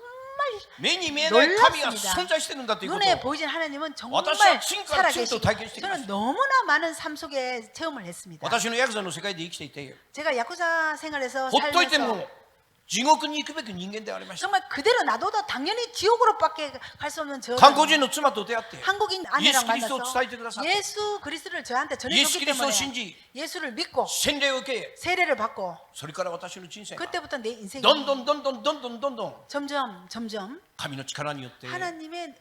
A: 目に見えない神が
B: 놀랍습니다.
A: 存在してるんだということ
B: 눈에
A: を
B: 보이진 하나님은 정말
A: 私は진짜로
B: 살아계시고
A: 진짜로体験してきました.
B: 저는 너무나 많은 삶 속에 체험을 했습니다.
A: 私のヤクザの世界で生きていて
B: 제가 야쿠자 생활에서
A: ほっといて
B: 살면서
A: も地獄に行くべき人間でありました
B: 정말 그대로 놔둬도 당연히 지옥으로밖에 갈 수 없는 저
A: 韓国人の妻と出会って
B: 한국인 아내랑
A: 예수 그리스도
B: 만나서
A: 伝えてくださった.
B: 예수 그리스도를 저한테
A: 예수
B: 전해줬기
A: 그리스도
B: 때문에
A: 신지
B: 예수를 믿고
A: 洗礼を受け
B: 세례를 받고
A: それから私の人生が
B: 그때부터 내 인생이
A: どんどんどんどんどんどんどんどん
B: 점점
A: 神の力によって
B: 하나님의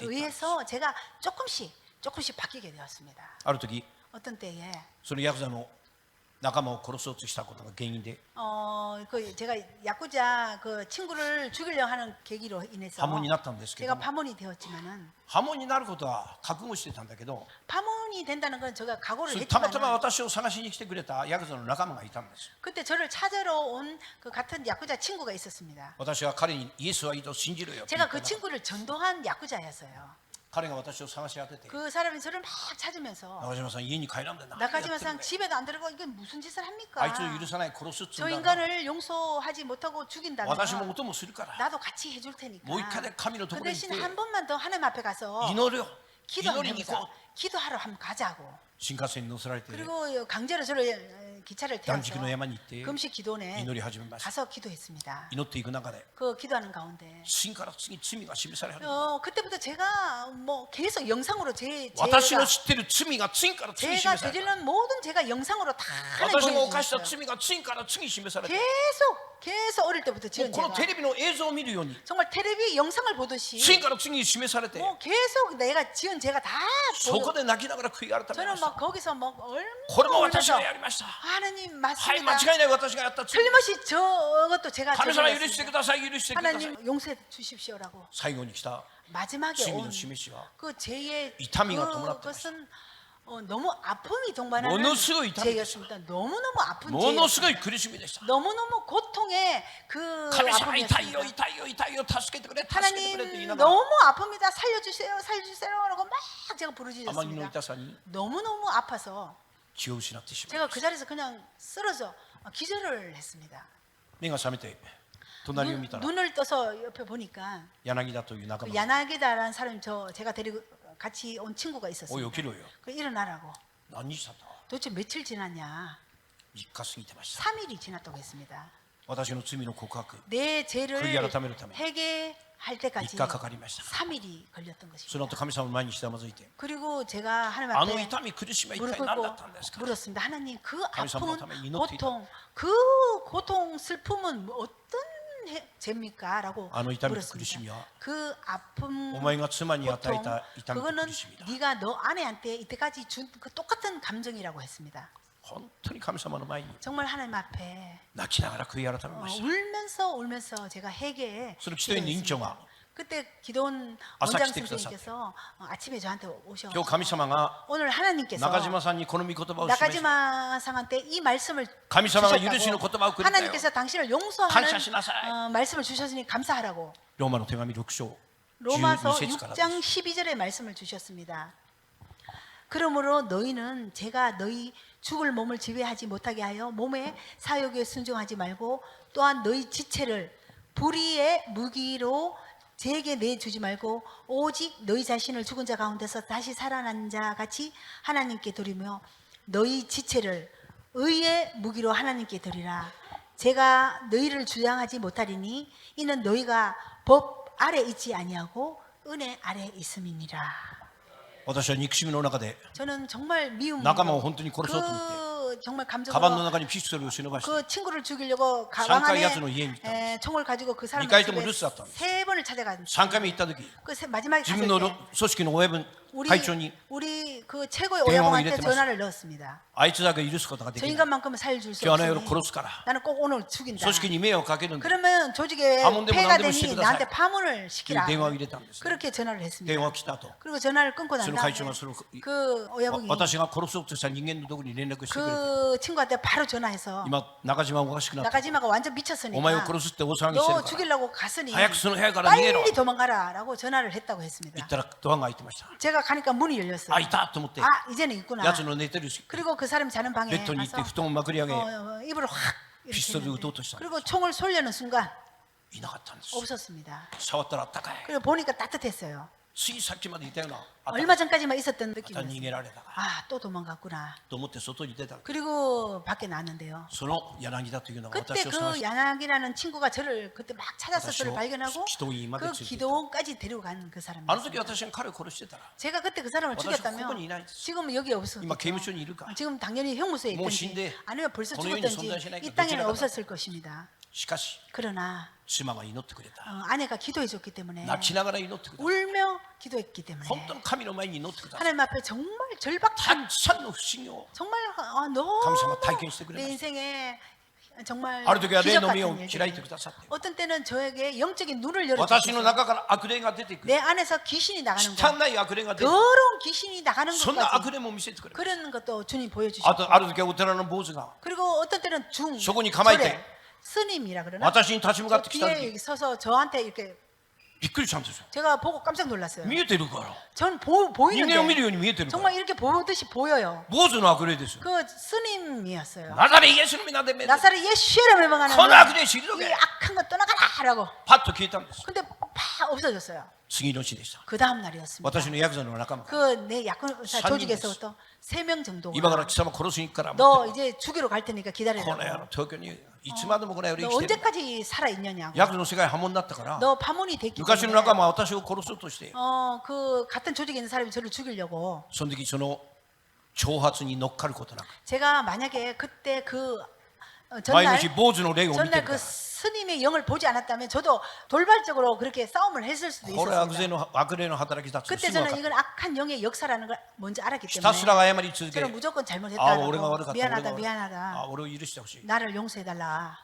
B: 의해서 제가 조금씩 바뀌게 되었습니다.
A: ある時
B: 어떤 때에
A: そのヤクザの仲間を殺そうとしたことが原因で
B: 그 제가 야쿠자 그 친구를 죽이려 하는 계기로 인해서
A: 破門になったんですけど
B: 제가 파문이 되었지만은
A: 破門になることは覚悟してたんだけど
B: 파문이 된다는 건 제가 각오를
A: たまたま
B: 했지만
A: 私を探しに来てくれたヤクザの仲間がいたんです
B: 그때 저를 찾으러 온 그 같은 야쿠자 친구가 있었습니다.
A: 私は彼にイエスはいいと信じろよって言
B: 제가
A: った
B: 그
A: ら
B: 친구를 전도한 야쿠자였어요.
A: 彼が私を探し当てて
B: 그 사람이 저를 막 찾으면서
A: 中島さん家に帰らんでな
B: 나가지마상 집에도 안 들어가고 이게 무슨 짓을
A: あ
B: 합니까?
A: いつを許さない殺すっつ
B: 저
A: うんだな
B: 인간을 용서하지 못하고 죽인다면
A: 私もお供するから
B: 나도 같이 해줄 테니까.
A: もう一回で神のと
B: 그
A: ころに行
B: 대신
A: って
B: 한 번만 더 하나님 앞에 가서
A: 祈るよ
B: 기도
A: 祈
B: 한번
A: りに行
B: 해보자.
A: こう
B: 기도하러 한번 가자고.
A: 新幹線に乗せられて
B: 그리고 강제로 저를 기차를
A: 断
B: 태워서
A: 食の山に行って
B: 금식 기도원에
A: 祈り始めました
B: 가서 기도했습니다.
A: 祈っていく中で
B: 그 기도하는 가운데
A: 次から次に罪が示される
B: 그때부터 제가 뭐 계속 영상으로
A: 私の知ってる罪が次から次に
B: 제가
A: 示される
B: 저지른 모든 제가 영상으로 다 하나님
A: 私が犯した
B: 보여주셨어요.
A: 罪が次から次に示されて
B: 계속 어릴 때부터
A: も
B: 지은
A: うこの
B: 제가
A: テレビの映像を見るように
B: 정말 텔레비 영상을 보듯이
A: 次から次に示されて
B: 뭐 계속 내가 지은 제가 다
A: そこ
B: 보여.
A: で泣きながら悔い改めま
B: 저는
A: した
B: 막 거기서 막
A: これも
B: 얼마나
A: 私が
B: 울면서
A: やりました
B: 하나님
A: はい
B: 맞습니다.
A: 間違いない私がやった罪
B: 틀림없이 저것도 제가
A: 神様許して
B: 저질렀습니다.
A: ください許してください
B: 하나님 용서해 주십시오라고
A: 最後に来た
B: 마지막에
A: 罪
B: 온
A: の示しは
B: 그 죄의
A: 이타미가 동원했다.
B: 그것은 너무 아픔이 동반하는
A: ものすごい痛み
B: 죄였습니다. 너무너무 아픈
A: ものすごい
B: 죄였습니다.
A: 苦しみでした
B: 너무너무 고통의 그
A: 神様痛いよ
B: 아픔이었습니다.
A: 痛いよ痛いよ助けてくれ助けてくれって言いな
B: 하나님
A: がら
B: 너무 아픕니다. 살려주세요, 살려주세요라고 막 제가
A: あまりの
B: 부르짖었습니다.
A: 痛さに
B: 너무너무 아파서
A: 気を失ってしまう
B: 제가 그 자리에서 그냥 쓰러져 기절을 했습니다.
A: 目が覚めて隣を見たら
B: 눈을 떠서 옆에 보니까
A: 柳田という仲
B: 그
A: 間
B: 야나기다라는 사람이 제가 데리고 같이 온 친구가
A: おい
B: 있었습니다.
A: 起きろよ
B: 그 일어나라고.
A: 何日経った
B: 도대체 며칠 지났냐?
A: 3日過ぎてました
B: 3일이 지났다고 했습니다.
A: 私の罪の告白
B: 내 죄를
A: 悔い改めるため
B: 회개할 때까지
A: 3日かかりました
B: 3일이 걸렸던
A: その
B: 것입니다.
A: 後神様の前にひざまずいて
B: 그리고 제가 하나님
A: あの
B: 앞에
A: 痛み苦しみは一
B: 무릎
A: 体何だ
B: 꿇고
A: ったんですか
B: 물었습니다. 하나님 그
A: 하나님
B: 아픔은
A: 때문에 이노트이다.
B: 고통, 그 고통 슬픔은 어떤 죄입니까? 라고
A: あの痛みと
B: 물었습니다.
A: 苦しみは
B: 그 아픔
A: お前が妻に与え
B: 고통
A: た痛みと
B: 그거는
A: 苦しみだ
B: 네가 너 아내한테 이때까지 준 그 똑같은 감정이라고 했습니다.
A: 本当に神様の前に
B: 정말 하나님 앞에
A: 泣きながら悔い改めました
B: 울면서 제가 회개에
A: その기도원委員長が
B: 그때 기도원
A: 아사
B: 원장
A: 기대
B: 선생님께서 아침에 저한테 오셔
A: 今日神様が
B: 오늘 하나님께서
A: 中島さんにこの御言葉を示し
B: 나가지마 상한테 이 말씀을
A: 神様が
B: 주셨다고.
A: 許しの言葉をくれたよ
B: 하나님께서 당신을 용서하는
A: 感謝しなさい
B: 말씀을 주셨으니 감사하라고
A: ローマの手紙6章
B: 로마서
A: 12節からで
B: 6장
A: す
B: 12절의 말씀을 주셨습니다. 그러므로 너희는 제가 너희 죽을 몸을 지배하지 못하게 하여 몸의 사욕에 순종하지 말고 또한 너희 지체를 불의의 무기로 제게 내주지 말고 오직 너희 자신을 죽은 자 가운데서 다시 살아난 자 같이 하나님께 드리며 너희 지체를 의의 무기로 하나님께 드리라. 제가 너희를 주장하지 못하리니 이는 너희가 법 아래 있지 아니하고 은혜 아래 있음이니라.
A: 私は憎しみの中で
B: 저는 정말 미움,
A: 仲間を本当に殺そうと思って
B: 그 정말
A: カバンの
B: 감정으로
A: 中にピストルを忍ばして
B: 그 친구를 죽이려고 가방
A: 3回
B: 안에
A: 奴の家に行ったんです
B: 총을 가지고 그 사람
A: 2回とも留守だったんです
B: 세 번을 찾아간
A: 3回目行った時
B: 그 마지막에
A: 自
B: 갔을
A: 分の
B: 때
A: 組織の親分
B: 우리 그 최고의
A: 대왕을
B: 오야공한테
A: 이랬더만
B: 전화를 넣었습니다.
A: あいつだけ許すことがで
B: 저
A: きない。
B: 인간만큼은 살줄 수
A: 今日あの夜
B: 없으니
A: 殺すから。
B: 나는 꼭 오늘 죽인다.
A: 組織に迷惑かけるんだ。
B: 그러면 조직에
A: 파문되면
B: 폐가
A: 안 되면
B: 되니
A: 시키다
B: 나한테
A: 사요.
B: 파문을 시키라.
A: 電話を入れたんですね。
B: 그렇게 전화를 했습니다.
A: 電話が来たと。
B: 그리고 전화를 끊고 난
A: その
B: 다음에
A: 会長がその
B: 그 오야봉이
A: 私が殺そうとした人間のところに連絡してくれて、
B: 그 친구한테 바로 전화해서
A: 今中島がおかしくなった。
B: 나가지마가 완전
A: お
B: 미쳤으니까
A: 前を殺すって大騒ぎしてる
B: 너
A: から。
B: 죽이려고 갔으니
A: 早くその部屋から逃げろ。
B: 빨리 도망가라라고 전화를 했다고
A: 行
B: 했습니다.
A: ったらドアが開いてました。
B: 제가 가니까 문이 열렸어요.
A: あ、いたと思って、
B: 아 이제는 있구나.
A: やつの寝てる
B: 그리고 그 사람이 자는 방에
A: ベッドに行って
B: 가서
A: 布団をまくり上げ、
B: 입으로 확 이렇게
A: 피스톨을
B: 했는데
A: 撃とうとしたんです。
B: 그리고 총을 쏘려는 순간
A: いなかったんです。
B: 없었습니다.
A: 触ったらあったかい。
B: 그리고 보니까 따뜻했어요.
A: ついさっきまでいたような。あた
B: 얼마 전까지만 있었던
A: また
B: 느낌이었어요.
A: 逃げられたか
B: 아, 또 도망갔구나.
A: と思って外に出た。
B: 그리고 밖에 나왔는데요.
A: その柳田というのが
B: 그때
A: 私を探
B: 그
A: して、
B: 야낙이라는 친구가 저를 그때 막 찾아서 저를
A: 私を
B: 발견하고
A: 기도원이마다
B: 그
A: 지금
B: 기도원까지 데리고 간 그
A: あの時
B: 사람이었어요.
A: 私が彼を殺してたら、
B: 제가 그때 그 사람을
A: 私はここにい
B: 죽였다면
A: ないです。
B: 지금 여기 없었겠죠.
A: 今刑務所にいるか。
B: 지금 당연히 형무소에
A: 뭐
B: 있든지
A: 신데
B: 아니면 벌써
A: この世に
B: 죽었든지
A: 存在しないか
B: 이 땅에는
A: どちらかだ。
B: 없었을 것입니다.
A: しかし
B: 그러나
A: 妻が祈ってくれた。
B: 아내가 기도해줬기 때문에
A: 泣きながら祈ってくれた。
B: 울며 기도했기 때문에
A: 本当の神の前に祈ってください。
B: 하나님 앞에 정말
A: た
B: 절박한
A: くさんの不思議を
B: 정말
A: 감사합니다.
B: 너무
A: 体験してくれました。
B: 내 인생에 정말
A: ある時は霊の目を
B: 기적 같은
A: 開いて
B: 일들을
A: くださって、
B: 어떤 때는 저에게 영적인 눈을
A: 私の
B: 열어주셔서
A: 中から悪霊が出ていく。
B: 내 안에서 귀신이 나가는 것,
A: 汚い悪霊が出ていく。
B: 더러운 귀신이 나가는
A: そんな悪
B: 것까지
A: 霊も見せてくれる。
B: 그런 것도 주님 보여주시고
A: あとある時はお寺の坊主が
B: 그리고 어떤 때는 중,
A: そこに構えて
B: 절에 스님이라 그러나
A: 私に立ち向かっ
B: 저
A: てきた
B: 뒤에
A: 時、
B: 여기 서서 저한테 이렇게
A: びっくりしたんですよ。
B: 제가 보고 깜짝 놀랐어요.
A: 見えてるから。
B: 전
A: 人間を見る
B: 보이는데
A: ように見えてるから。
B: 정말 이렇게 보듯이 보여요.
A: 坊主の悪霊ですよ。
B: 그 스님이었어요.
A: ナザレイエスの皆でめで、
B: 나사렛 예수를 명하는
A: この悪霊退
B: 이
A: け。
B: 악한 것 떠나가라라고.
A: パッと消えたんです。
B: 근데 팍 없어졌어요.
A: 次の日でした。
B: 그 다음 날이었습니다.
A: 私のヤクザの仲間が、
B: 그 내 약혼사
A: 산
B: 조직에서부터 3명 정도가
A: 今から貴様殺しに行くから、
B: 너 이제 죽이러 갈 테니까
A: この野
B: 기다리라고.
A: 郎東京にいつまでもこの野郎
B: 너
A: 生きてる。
B: 언제까지 살아 있냐냐고.
A: ヤクザの世界破門になったから、
B: 너 파문이 됐기
A: 昔の
B: 때문에
A: 仲間は私を殺そうとして、
B: 그 같은 조직에 있는 사람이 저를 죽이려고.
A: その時その挑発に乗っかることなく、
B: 제가 만약에 그때 그
A: 毎
B: 전날
A: 日坊主の霊を見て
B: 전날
A: るか
B: 그
A: ら、
B: 스님의 영을 보지 않았다면 저도 돌발적으로 그렇게 싸움을 했을 수도
A: これは悪
B: 있었습니다.
A: 悪霊の働きだって
B: 그때
A: すぐ分
B: 저는
A: かっ
B: 이건 악한 영의 역사라는 걸 먼저
A: た。
B: 알았기
A: ひたす
B: 때문에
A: ら謝り続け、
B: 저는 무조건
A: ああ
B: 잘못했다라고
A: 俺が悪かった、俺が
B: 미안하다
A: 悪かった、
B: 미안하다
A: あ俺を許してほしい。
B: 나를 용서해달라.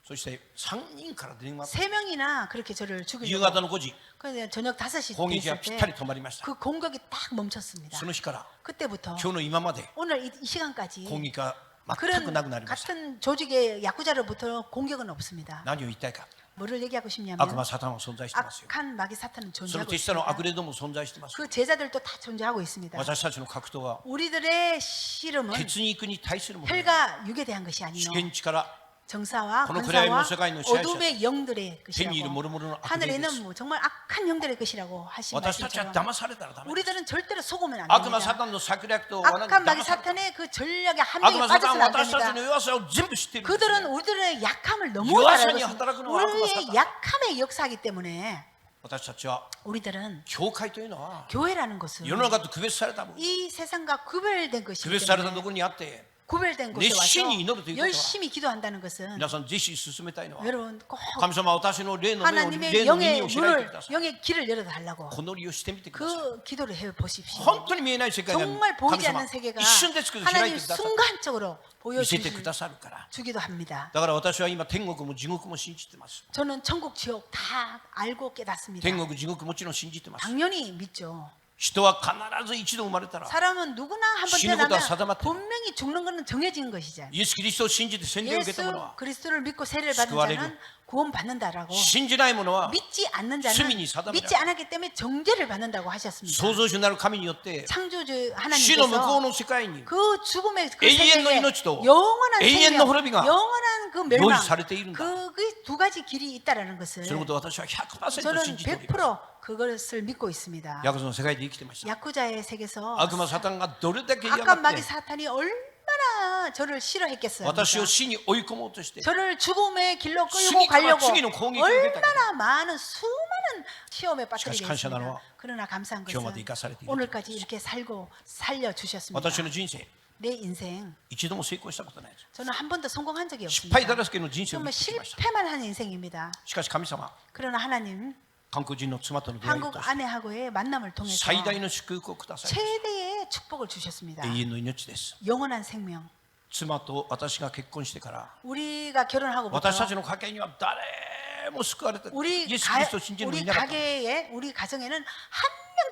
A: そして3人から電話、
B: 3명이나 그렇게 저를
A: 夕
B: 죽이려고.
A: 方の5時、
B: 그런데 저녁 5시
A: 攻撃が
B: 됐을
A: ぴったり
B: 때
A: 止まりました。
B: 그 공격이 딱 멈췄습니다.
A: その日から
B: 그때부터
A: 今日の今まで
B: 오늘 이 시간까지
A: 攻撃が全く
B: 그런
A: なくなりました。
B: 같은 조직의 야구자로부터 공격은 없습니다.
A: 何を言いたいか、
B: 뭐를 얘기하고
A: 悪
B: 싶냐면
A: 魔サタンは存在してますよ。
B: 악한 마귀 사탄은
A: その
B: 존재하고
A: 手下の
B: 있습니다.
A: 悪霊ども存在してます。
B: 그 제자들도 다 존재하고 있습니다.
A: 私たちの格闘は
B: 우리들의 씨름은
A: 血肉に対するもので、
B: 혈과 육에 대한 것이 아니요
A: 主権力、
B: 정사와
A: この暗闇の
B: 권사와
A: 世界の支配者、
B: 어둠의 영들의
A: 天にいる
B: 것이라고
A: 諸々の悪
B: 하늘에
A: 霊です。
B: 있는 뭐 정말 악한 영들의 것이라고 하신
A: 私たちは
B: 말씀처럼
A: 騙されたらダメです。
B: 우리들은 절대로 속으면 안
A: 悪魔サ
B: 됩니다.
A: タンの策略と罠に
B: 악한 마귀
A: 騙された。
B: 사탄의 그 전략의
A: 悪
B: 함정에
A: 魔サタン
B: 빠져서는
A: は
B: 안
A: 私たち
B: 됩니다.
A: の弱さを全部知っているんです。
B: 그들은 우리들의 약함을 너무
A: 유아선이
B: 잘 알고 있습니다.
A: 働くのは悪魔サタン。
B: 우리의 약함의 역사이기 때문에
A: 私たちは
B: 우리들은
A: 教会というのは
B: 교회라는 것은
A: 世の中と区別されたもの、
B: 이 세상과 구별된 것이기
A: 区別されたと
B: 때문에
A: ころにあって、
B: 구별된 곳에 와서
A: 熱心に祈るということは
B: 열심히 기도한다는 것은
A: 皆さんぜひ進めたいのは、
B: 여러분 꼭
A: 神様は私の霊の目を、
B: 하나님의
A: 霊の耳
B: 영의
A: を開いて
B: 눈을
A: ください。
B: 영의 길을 열어달라고
A: この理をしてみてください。
B: 그 기도를 해 보십시오.
A: 本当に見えない世界が
B: 정말
A: 神
B: 보이지
A: 様
B: 않는 세계가
A: 一瞬ですけど開い
B: 하나님
A: てください。
B: 순간적으로
A: 見せてくだ
B: 보여주기도
A: さるから。
B: 합니다.
A: だから私は今天国も地獄も信じてます。
B: 저는 천국 지옥 다 알고 깨닫습니다.
A: 天国地獄もちろん信じてます。
B: 당연히 믿죠.
A: 人は必ず一度生まれたら
B: 사람은 누구나 한 번
A: 死ぬことは
B: 태어나면
A: 定まっている。
B: 분명히 죽는 것은 정해진 것이죠.
A: イエス・キリストを信じて洗礼を受けた
B: 예수
A: 者は、
B: 그리스도를 믿고 세례를 받는
A: 救われる。
B: 자는 구원받는다라고
A: 信じない者は
B: 믿지 않는 자는
A: 罪に定められる。
B: 믿지 않았기 때문에 정죄를 받는다고 하셨습니다.
A: 創造主なる神によって
B: 창조주
A: 死の向こう
B: 하나님께서
A: の世界に
B: 그 죽음의 그
A: 永遠の
B: 세계에
A: 命と
B: 영원한
A: 永遠の
B: 생명,
A: 滅びが
B: 영원한 그
A: 用意
B: 멸망
A: されているんだ。
B: 그 두 가지 길이 있다라는 것을
A: そのことを私は 100%
B: 저는
A: 信じております。
B: 100% 그것을 믿고 있습니다.
A: ヤクザの世界で生きてました。
B: 야쿠자의 세계에서
A: 悪魔サタンがどれだけ嫌
B: 악한
A: がっ
B: 마귀
A: て
B: 사탄이 얼마나 저를 싫어했겠어요.
A: 私を死に追い込もうとして、
B: 저를 죽음의 길로 끌고
A: 스니까
B: 가려고
A: 스니는 공격을 했다.
B: 얼마나 많은 수많은 시험에 빠뜨리게
A: 시카시 감사하노.
B: 했습니다. 그러나 감사한
A: 기어마도
B: 것은
A: 이가사레 되게
B: 오늘까지 이렇게 살고 살려주셨습니다.
A: 私の人生、
B: 내 인생
A: 一度も成功したことないです。
B: 저는 한 번도 성공한 적이
A: 失
B: 없습니다.
A: 敗だらけの人生を生
B: 정말
A: きてきました。
B: 실패만 한 인생입니다.
A: しかし神様、
B: 그러나 하나님
A: 韓国人の妻との出会い
B: 한국
A: として
B: 아내하고의 만남을 통해서
A: 最大の祝福をください。
B: 최대의 축복을 주셨습니다.
A: 永遠の命です。
B: 영원한 생명.
A: 妻と私が結婚してから
B: 우리가 결혼하고부터
A: 私たちの家系には誰も救われてイ
B: 우리
A: エス・キリストを信じるの
B: 우리
A: いなかった。
B: 가게에 우리 가정에는 한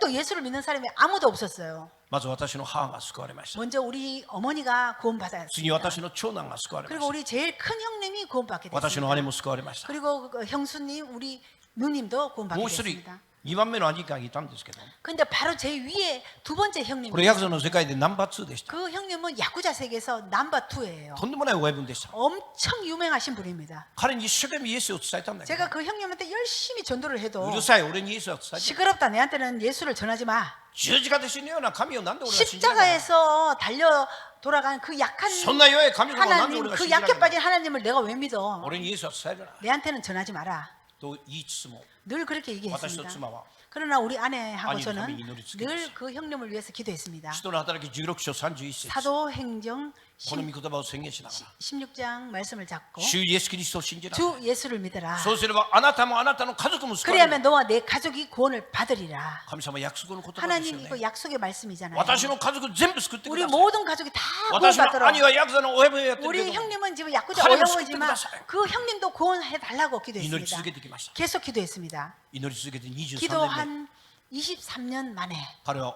B: 명도 예수를 믿는 사람이 아무도 없었어요.
A: まず私の母が救われました。
B: 먼저 우리 어머니가
A: 次
B: 구원받았습니다.
A: 私の長男が救われま
B: 그리고
A: した。
B: 우리 제일 큰 형님이 구원받게
A: 私の姉も
B: 됐습니다.
A: 救われました。
B: 그리고 그 형수님 우리 누님도
A: も
B: 구원받게
A: う一人
B: 됐습니다.
A: 2番目の兄がいたんですけど、
B: 근데 바로 제 위에 두 번째
A: こ
B: 형님,
A: れヤクザの世界でナンバー2でした。
B: 그 형님은 야쿠자 세계에서 넘버 2예요.
A: とんでもない親分でした。
B: 엄청 유명하신 분입니다.
A: 彼に一生懸命イエスを伝えたんだけど
B: 제가 그 형님한테 열심히 전도를 해도
A: うるさい、俺にイエスは伝えて
B: 시끄럽다, 내한테는 예수를 전하지 마.
A: 十字架で死ぬような神をなんで俺は信じなかった
B: 십자가에서 달려 돌아간 그 약한
A: そんな弱い神様をなんで
B: 하나님,
A: 俺が
B: 그
A: 信じなか
B: 약해
A: った
B: 빠진 하나님을 내가 왜 믿어?
A: 俺にイエスは伝えるな
B: 내한테는 전하지 마라.
A: と言いつつも
B: 늘 그렇게
A: 私と
B: 얘기했습니다.
A: 妻は
B: 그러나 우리 아내하고
A: 아니,
B: 저는
A: 하나님이 노래 듣게
B: 늘 그 형님을 위해서 기도했습니다.
A: 使徒の働き16章31節
B: 사도행정
A: この御言葉を宣言しながら
B: 16장 말씀을 잡고
A: 主イエスキリストを信じなさい
B: 주 예수를 믿으라.
A: そうすればあなたもあなたの家族も救われる
B: 그래야만 너와 내 가족이 구원을 받으리라.
A: 神様約束の言葉ですよ
B: 하나님
A: ね
B: 이거 약속의 말씀이잖아요.
A: 私の家族全部救ってく
B: 우리
A: ださい
B: 모든 가족이 다
A: 私の
B: 구원받도록.
A: 兄はヤクザの親分をやってるけ
B: 우리
A: ど
B: 형님은 지금 야쿠자
A: 하나님
B: 어려워지만
A: 축복해
B: 그 형님도 구원해 달라고
A: 祈り
B: 기도했습니다.
A: 続けてきました
B: 계속 기도했습니다.
A: 祈り続けて23年目
B: 기도한 23년 만에
A: 彼は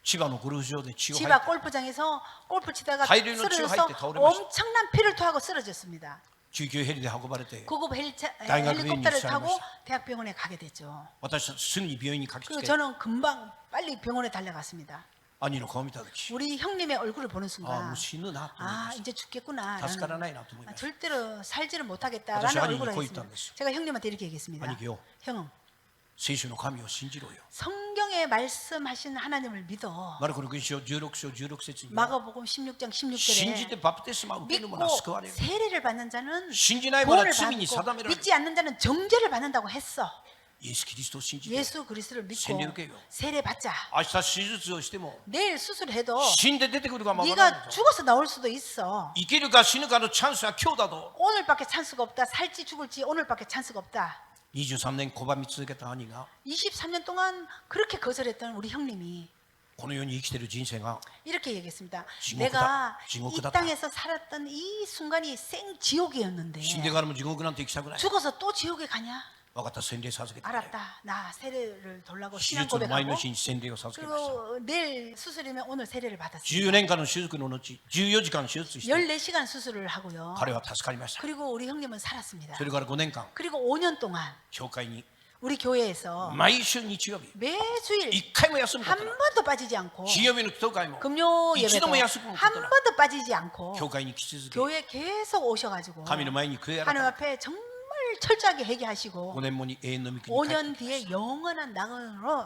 A: 千葉のゴルフ場で血を吐い
B: 지바
A: て
B: 골프장에서 골프 치다가
A: 다리를
B: 쓰러져서
A: 치고 하이트 타오르면서
B: 엄청난 피를 토하고 쓰러졌습니다.
A: 救急ヘリで運ばれて
B: 고급
A: 다이学病院に
B: 헬리콥터를
A: 移されま
B: 타고
A: した
B: 대학병원에 가게 됐죠.
A: 私たちすぐに病院に駆け
B: 그
A: つけ
B: 저는 금방 빨리 병원에 달려갔습니다.
A: 兄の顔を見た時
B: 우리 형님의 얼굴을 보는
A: ああも
B: 순간
A: う死ぬなと思い
B: 아
A: まし
B: 이제 죽겠구나
A: た助から
B: 라는,
A: ないなと思いました
B: 절대로 살지를
A: 아저씨
B: 못하겠다라는
A: 아니,
B: 얼굴을
A: 이거
B: 했습니다.
A: 있다는 거죠.
B: 제가 형님한테 이렇게 얘기했습니다.
A: 아니요.
B: 형은
A: 聖書の神を信じろよ
B: 성경에 말씀하신 하나님을 믿어.
A: マルコの福音書16章16節には
B: 마가복음 16장
A: 信じて
B: 16절에
A: バプテスマを受ける
B: 믿고
A: 者は救われる
B: 세례를 받는 자는
A: 信じない者は
B: 구원을
A: 罪に
B: 받고
A: 定められる
B: 믿지 않는 자는 정죄를 받는다고 했어.
A: イエス・キリストを信じて
B: 예수 그리스도를 믿고
A: 세례受けよ.
B: 세례 받자.
A: 明日手術をしても
B: 내일 수술해도
A: 死んで出てくるかもわからない
B: 네가 죽어서 나올 수도 있어.
A: 生きるか死ぬかのチャンスは今日だと
B: 오늘밖에 찬스가 없다. 살지 죽을지 오늘밖에 찬스가 없다.
A: 23年拒み続けた兄が
B: 23년 동안 그렇게 거절했던 우리 형님이
A: この世に生きている人生が
B: 이렇게 얘기했습니다.
A: 지옥이다.
B: 내가 이
A: 지옥이다.
B: 땅에서 살았던 이 순간이 생지옥이었는데
A: 死んでからも地獄なんて行きたくない
B: 죽어서 또 지옥에 가냐?
A: 分かった洗礼授けて
B: 알았다. 나 세례를 돌라고
A: 手
B: 신앙
A: 術の前
B: 고백하고
A: の日に洗礼を授けました
B: 그리고 내일 수술이면 오늘 세례를 받았어요.
A: 14年間の手術の後14時間手術して
B: 14시간 수술을 하고요.
A: 彼は助かりました
B: 그리고 우리 형님은 살았습니다.
A: それから5年間
B: 그리고 5년 동안
A: 教会に
B: 우리 교회에서
A: 毎週日曜日
B: 매주일
A: 1回も休むこ
B: 한
A: とない
B: 번도 빠지지 않고
A: 金曜日の祈祷会も
B: 금요 예배도
A: 이치도 약속은
B: 한
A: 없더라.
B: 번도 빠지지 않고
A: 教会に来続け
B: 교회 계속 오셔가지고
A: 神の前に悔い改
B: 하나님
A: め
B: 앞에 정말 철저하게 회개하시고
A: 5年後に永遠の御国に帰って
B: 5년 뒤에 영원한 낙원으로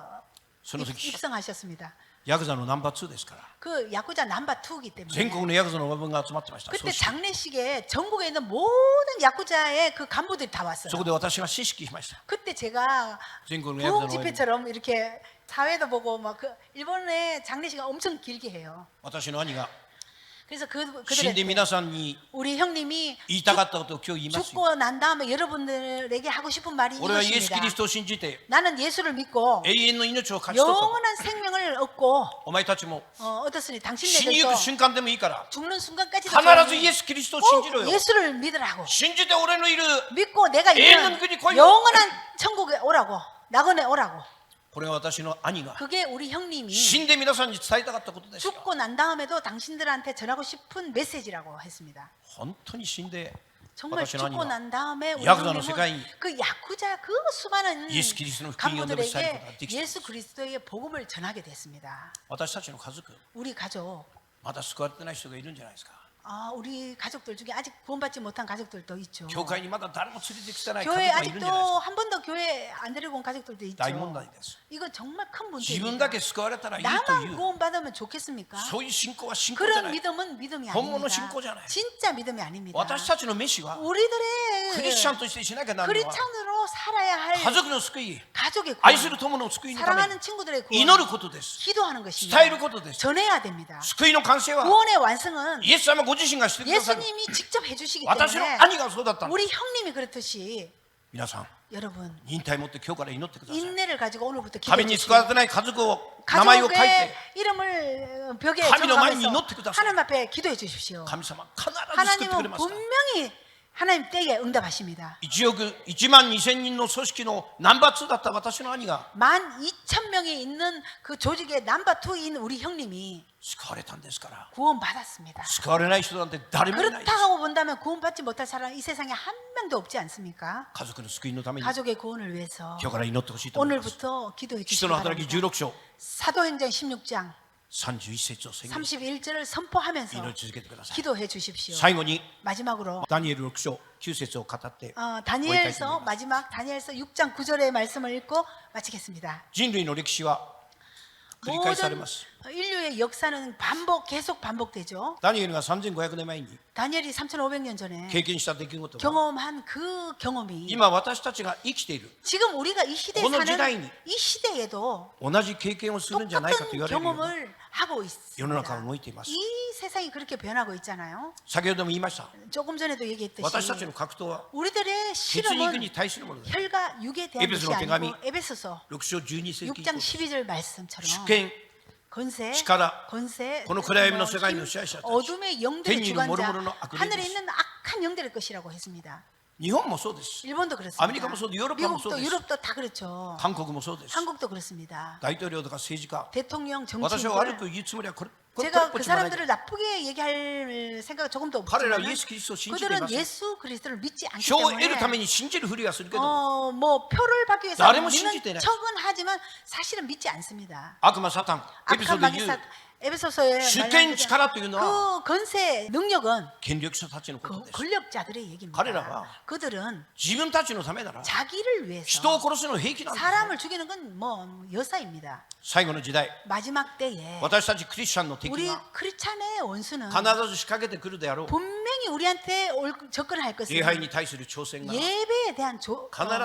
A: その時
B: 입성하셨습니다.
A: ヤクザのナンバー2ですから
B: 그 야구자 넘버 2이기
A: 全
B: 때문에
A: 国のヤクザの親分が集まってました
B: 그때
A: そうして
B: 장례식에 전국에 있는 모든 야구자의 그 간부들이 다
A: そ
B: 왔어요.
A: こで私が指揮しました
B: 그때 제가
A: 全国のヤクザ
B: 부흥
A: の親分
B: 집회처럼 이렇게 사회도 보고 막 그 일본의 장례식을 엄청 길게 해요.
A: 私の兄が
B: 그래서
A: 死んで
B: 그들한테
A: 皆さんに
B: 우리 형님이
A: 言いたかったことを今日言いますよ
B: 죽고 난 다음에 여러분들에게 하고 싶은 말이
A: 俺はイエス・キ
B: 이것입니다.
A: リストを信じて
B: 나는 예수를 믿고
A: 永遠の命を勝ち取った
B: 영원한 생명을 얻고
A: お前たちも
B: 얻었으니
A: 死にゆ
B: 당신네들도
A: く瞬間でもいいから
B: 죽는 순간까지도
A: 必ずイエス・キリストを信じろ
B: 꼭
A: よ
B: 예수를 믿으라고
A: 信じて俺のいる
B: 믿고 내가
A: 영원한
B: 있는
A: 그리 거요.
B: 영원한 천국에 오라고 낙원에 오라고
A: これは私の兄が
B: 그게 우리 형님이
A: 死んで皆さんに伝えたかったことですよ
B: 죽고 난 다음에도 당신들한테 전하고 싶은 메시지라고 했습니다.
A: 本当に死んで
B: 정말
A: 私の兄
B: 죽고
A: は
B: 난 다음에 우리
A: 야구자의 세상이
B: 형님은 그 야쿠자 그 수많은
A: 예수 그리스도의福音を述べ伝えることができた
B: 간부들에게 예수 그리스도의 복음을 전하게 됐습니다.
A: 私たちの家族
B: 우리 가족
A: まだ救われてない人がいるんじゃないですか
B: 우리 가족들 중에 아직 구원받지 못한 가족들도 있죠.
A: 教会にまだ誰も連れてきてない家
B: 교회
A: 族がいるんじゃないです
B: 아직도
A: か
B: 한 번도 교회 안 데리고 온 가족들도 있죠.
A: 大問題です
B: 이건 정말 큰
A: 自分
B: 문제입니다.
A: だけ救われたらいいとい
B: 나만
A: う
B: 구원받으면 좋겠습니까?
A: そういう信仰は信仰じゃ
B: 그런
A: ない
B: 믿음은 믿음이
A: 본문의
B: 아닙니다.
A: 신고잖아요.
B: 진짜 믿음이 아닙니다.
A: 私たちの飯は
B: 우리들의
A: クリスチャンとしてしなきゃならないのは
B: 크리스찬으로 살아야 할
A: 家族の救い
B: 가족의
A: 愛する
B: 구원,
A: 友の救いのために
B: 사랑하는 친구들의
A: 祈
B: 구원,
A: ることです
B: 기도하는
A: 伝
B: 것입니다.
A: えることです
B: 전해야 됩니다.
A: 救いの完成は
B: 구원의 완성은
A: イエス様ご自身がしてくださる
B: 예수님이 직접 해주시기
A: 私の
B: 때문에
A: 兄がそうだったんです
B: 우리 형님이 그렇듯이
A: 皆さん
B: 여러분
A: 忍耐持って今日から祈ってください。
B: 인내를 가지고 오늘부터
A: 壁
B: 기도해
A: に使われ
B: 주시고
A: てない家族を名前を書い
B: 가족의
A: て
B: 이름을 벽에
A: 하나님前に祈
B: 적어가면서
A: ってください。
B: 하나님 앞에 기도해 주십시오.
A: 神様必ず救ってくれ
B: 하나님은
A: ますから。
B: 분명히 하나님 때에 응답하십니다.
A: 1万2000人の組織のナンバー2だった私の兄が
B: 12,000명이 있는 그 조직의 넘버 2인 우리 형님이
A: 救われたんですから。
B: 구원받았습니다.
A: 救われない人なんて誰もいないです。
B: 그렇다고 본다면 구원받지 못할 사람 이 세상에 한 명도 없지 않습니까?
A: 家族の救いのために
B: 가족의 구원을 위해서
A: 今日から祈ってほしいと思います。
B: 오늘부터 기도해
A: 使
B: 주시기
A: 徒の働き
B: 바랍니다.
A: 16章
B: 사도행전 16장
A: 31節を宣言し
B: 31절을 선포하면서
A: 祈り続けてください。
B: 기도해 주십시오.
A: 最後に
B: 마지막으로
A: ダニエル6章9節を語って
B: 다니엘서 마지막 다니엘서 6장 9절의 말씀을 읽고 마치겠습니다.
A: 人類の歴史は繰り返され
B: 모든
A: ます。
B: 인류의 역사는 계속 반복되죠.
A: ダニエルが3500年前に
B: 다니엘이 3,500년 전에
A: 経験した出来事は
B: 경험한 그 경험이
A: 今私たちが生きている
B: 지금 우리가 이 시대에
A: この時代に
B: 사는 이 시대에도
A: 同じ経験をするんじゃないかと言われ
B: 똑같은
A: るような
B: 경험을 하고
A: 世の中
B: 있습니다.
A: が動いています。
B: 이 세상이 그렇게 변하고 있잖아요.
A: 先ほども言いました。
B: 조금 전에도 얘기했듯이
A: 私たちの格闘は
B: 우리들의
A: 血肉
B: 실험은
A: に対するものだ。
B: 혈과 육에 대한 것이
A: 에베소서
B: 아니고
A: 手紙
B: 에베소서
A: 6章12節
B: 6장 12절 말씀처럼
A: 主権
B: 권세,
A: 力
B: 권세,
A: この暗闇の世界の
B: 힘,
A: 支配者たち
B: 어둠의 영들의
A: 天にいる諸
B: 주관자,
A: 々の悪霊です。
B: 하늘에 있는 악한 영들의 것이라고 했습니다.
A: 日本もそうです。
B: 일본도 그렇습니다.
A: 아메리카도そうで 유럽도
B: 미국도
A: そうです。
B: 유럽도 다 그렇죠.
A: 韓国もそうです。
B: 한국도 그렇습니다.
A: 大統領とか政治家
B: 대통령
A: 私は悪
B: 정치인들
A: く言うつもりはこれ
B: 제가
A: こ
B: 그
A: っちもない。
B: 사람들을 나쁘게 얘기할 생각 조금도
A: 彼ら
B: 없지만
A: はイエス・キリストを信じていま
B: 그들은
A: せん。
B: 예수 그리스도를 믿지 않기
A: 票を得るた
B: 때문에
A: めに信じるふりはするけど
B: 뭐 표를 받기 위해서
A: 誰も
B: 믿는
A: 信じていない。
B: 척은 하지만 사실은 믿지 않습니다.
A: 悪魔サタンエピソー
B: 악한
A: ドで言う
B: 마귀사 에베소서에
A: 主権力というのは
B: 그 권세 능력은
A: 権力者たちのこと
B: 그
A: です。
B: 권력자들의 얘기입니다.
A: 彼らは
B: 그들은
A: 自分たちのためなら
B: 자기를 위해서
A: 人を殺すの平気なんですよ。
B: 사람을 죽이는 건 뭐 여사입니다.
A: 最後の時代
B: 마지막 때에
A: 私たちクリスチャンの敵
B: 우리
A: が
B: 크리스찬의 원수는
A: 必ず仕掛けてくるであろう
B: 분명히 우리한테 접근할 것은
A: 礼拝に対する挑戦が
B: 예배에 대한
A: 必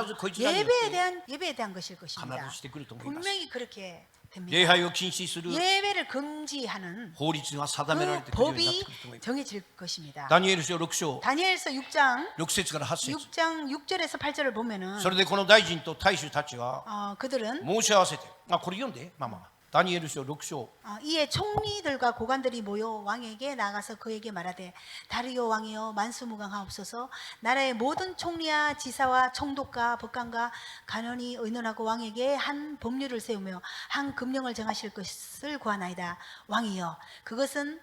A: ずこいつらによって
B: 예배에 대한 것일 것입니다.
A: 必ずしてくると思います。
B: 분명히 그렇게
A: 礼
B: 됩니다.
A: 拝を禁止する
B: 예배를 금지하는
A: 法律が定められ
B: 그
A: てくるようになっ
B: 법이
A: てくると思います。
B: 정해질 것입니다.
A: ダニエル書6章
B: 다니엘서 6장
A: 6節から8節
B: 6장 6절에서 8절을 보면은
A: それでこの大臣と大衆たちは
B: 그들은
A: 申し合わせてこれ読んでママダニエル書6章
B: 이에 총리들과 고관들이 모여 왕에게 나가서 그에게 말하되 다리오 왕이여 만수무강하옵소서 나라의 모든 총리와 지사와 총독과 법관과 간원이 의논하고 왕에게 한 법률을 세우며 한 금령을 정하실 것을 구하나이다. 왕이여 그것은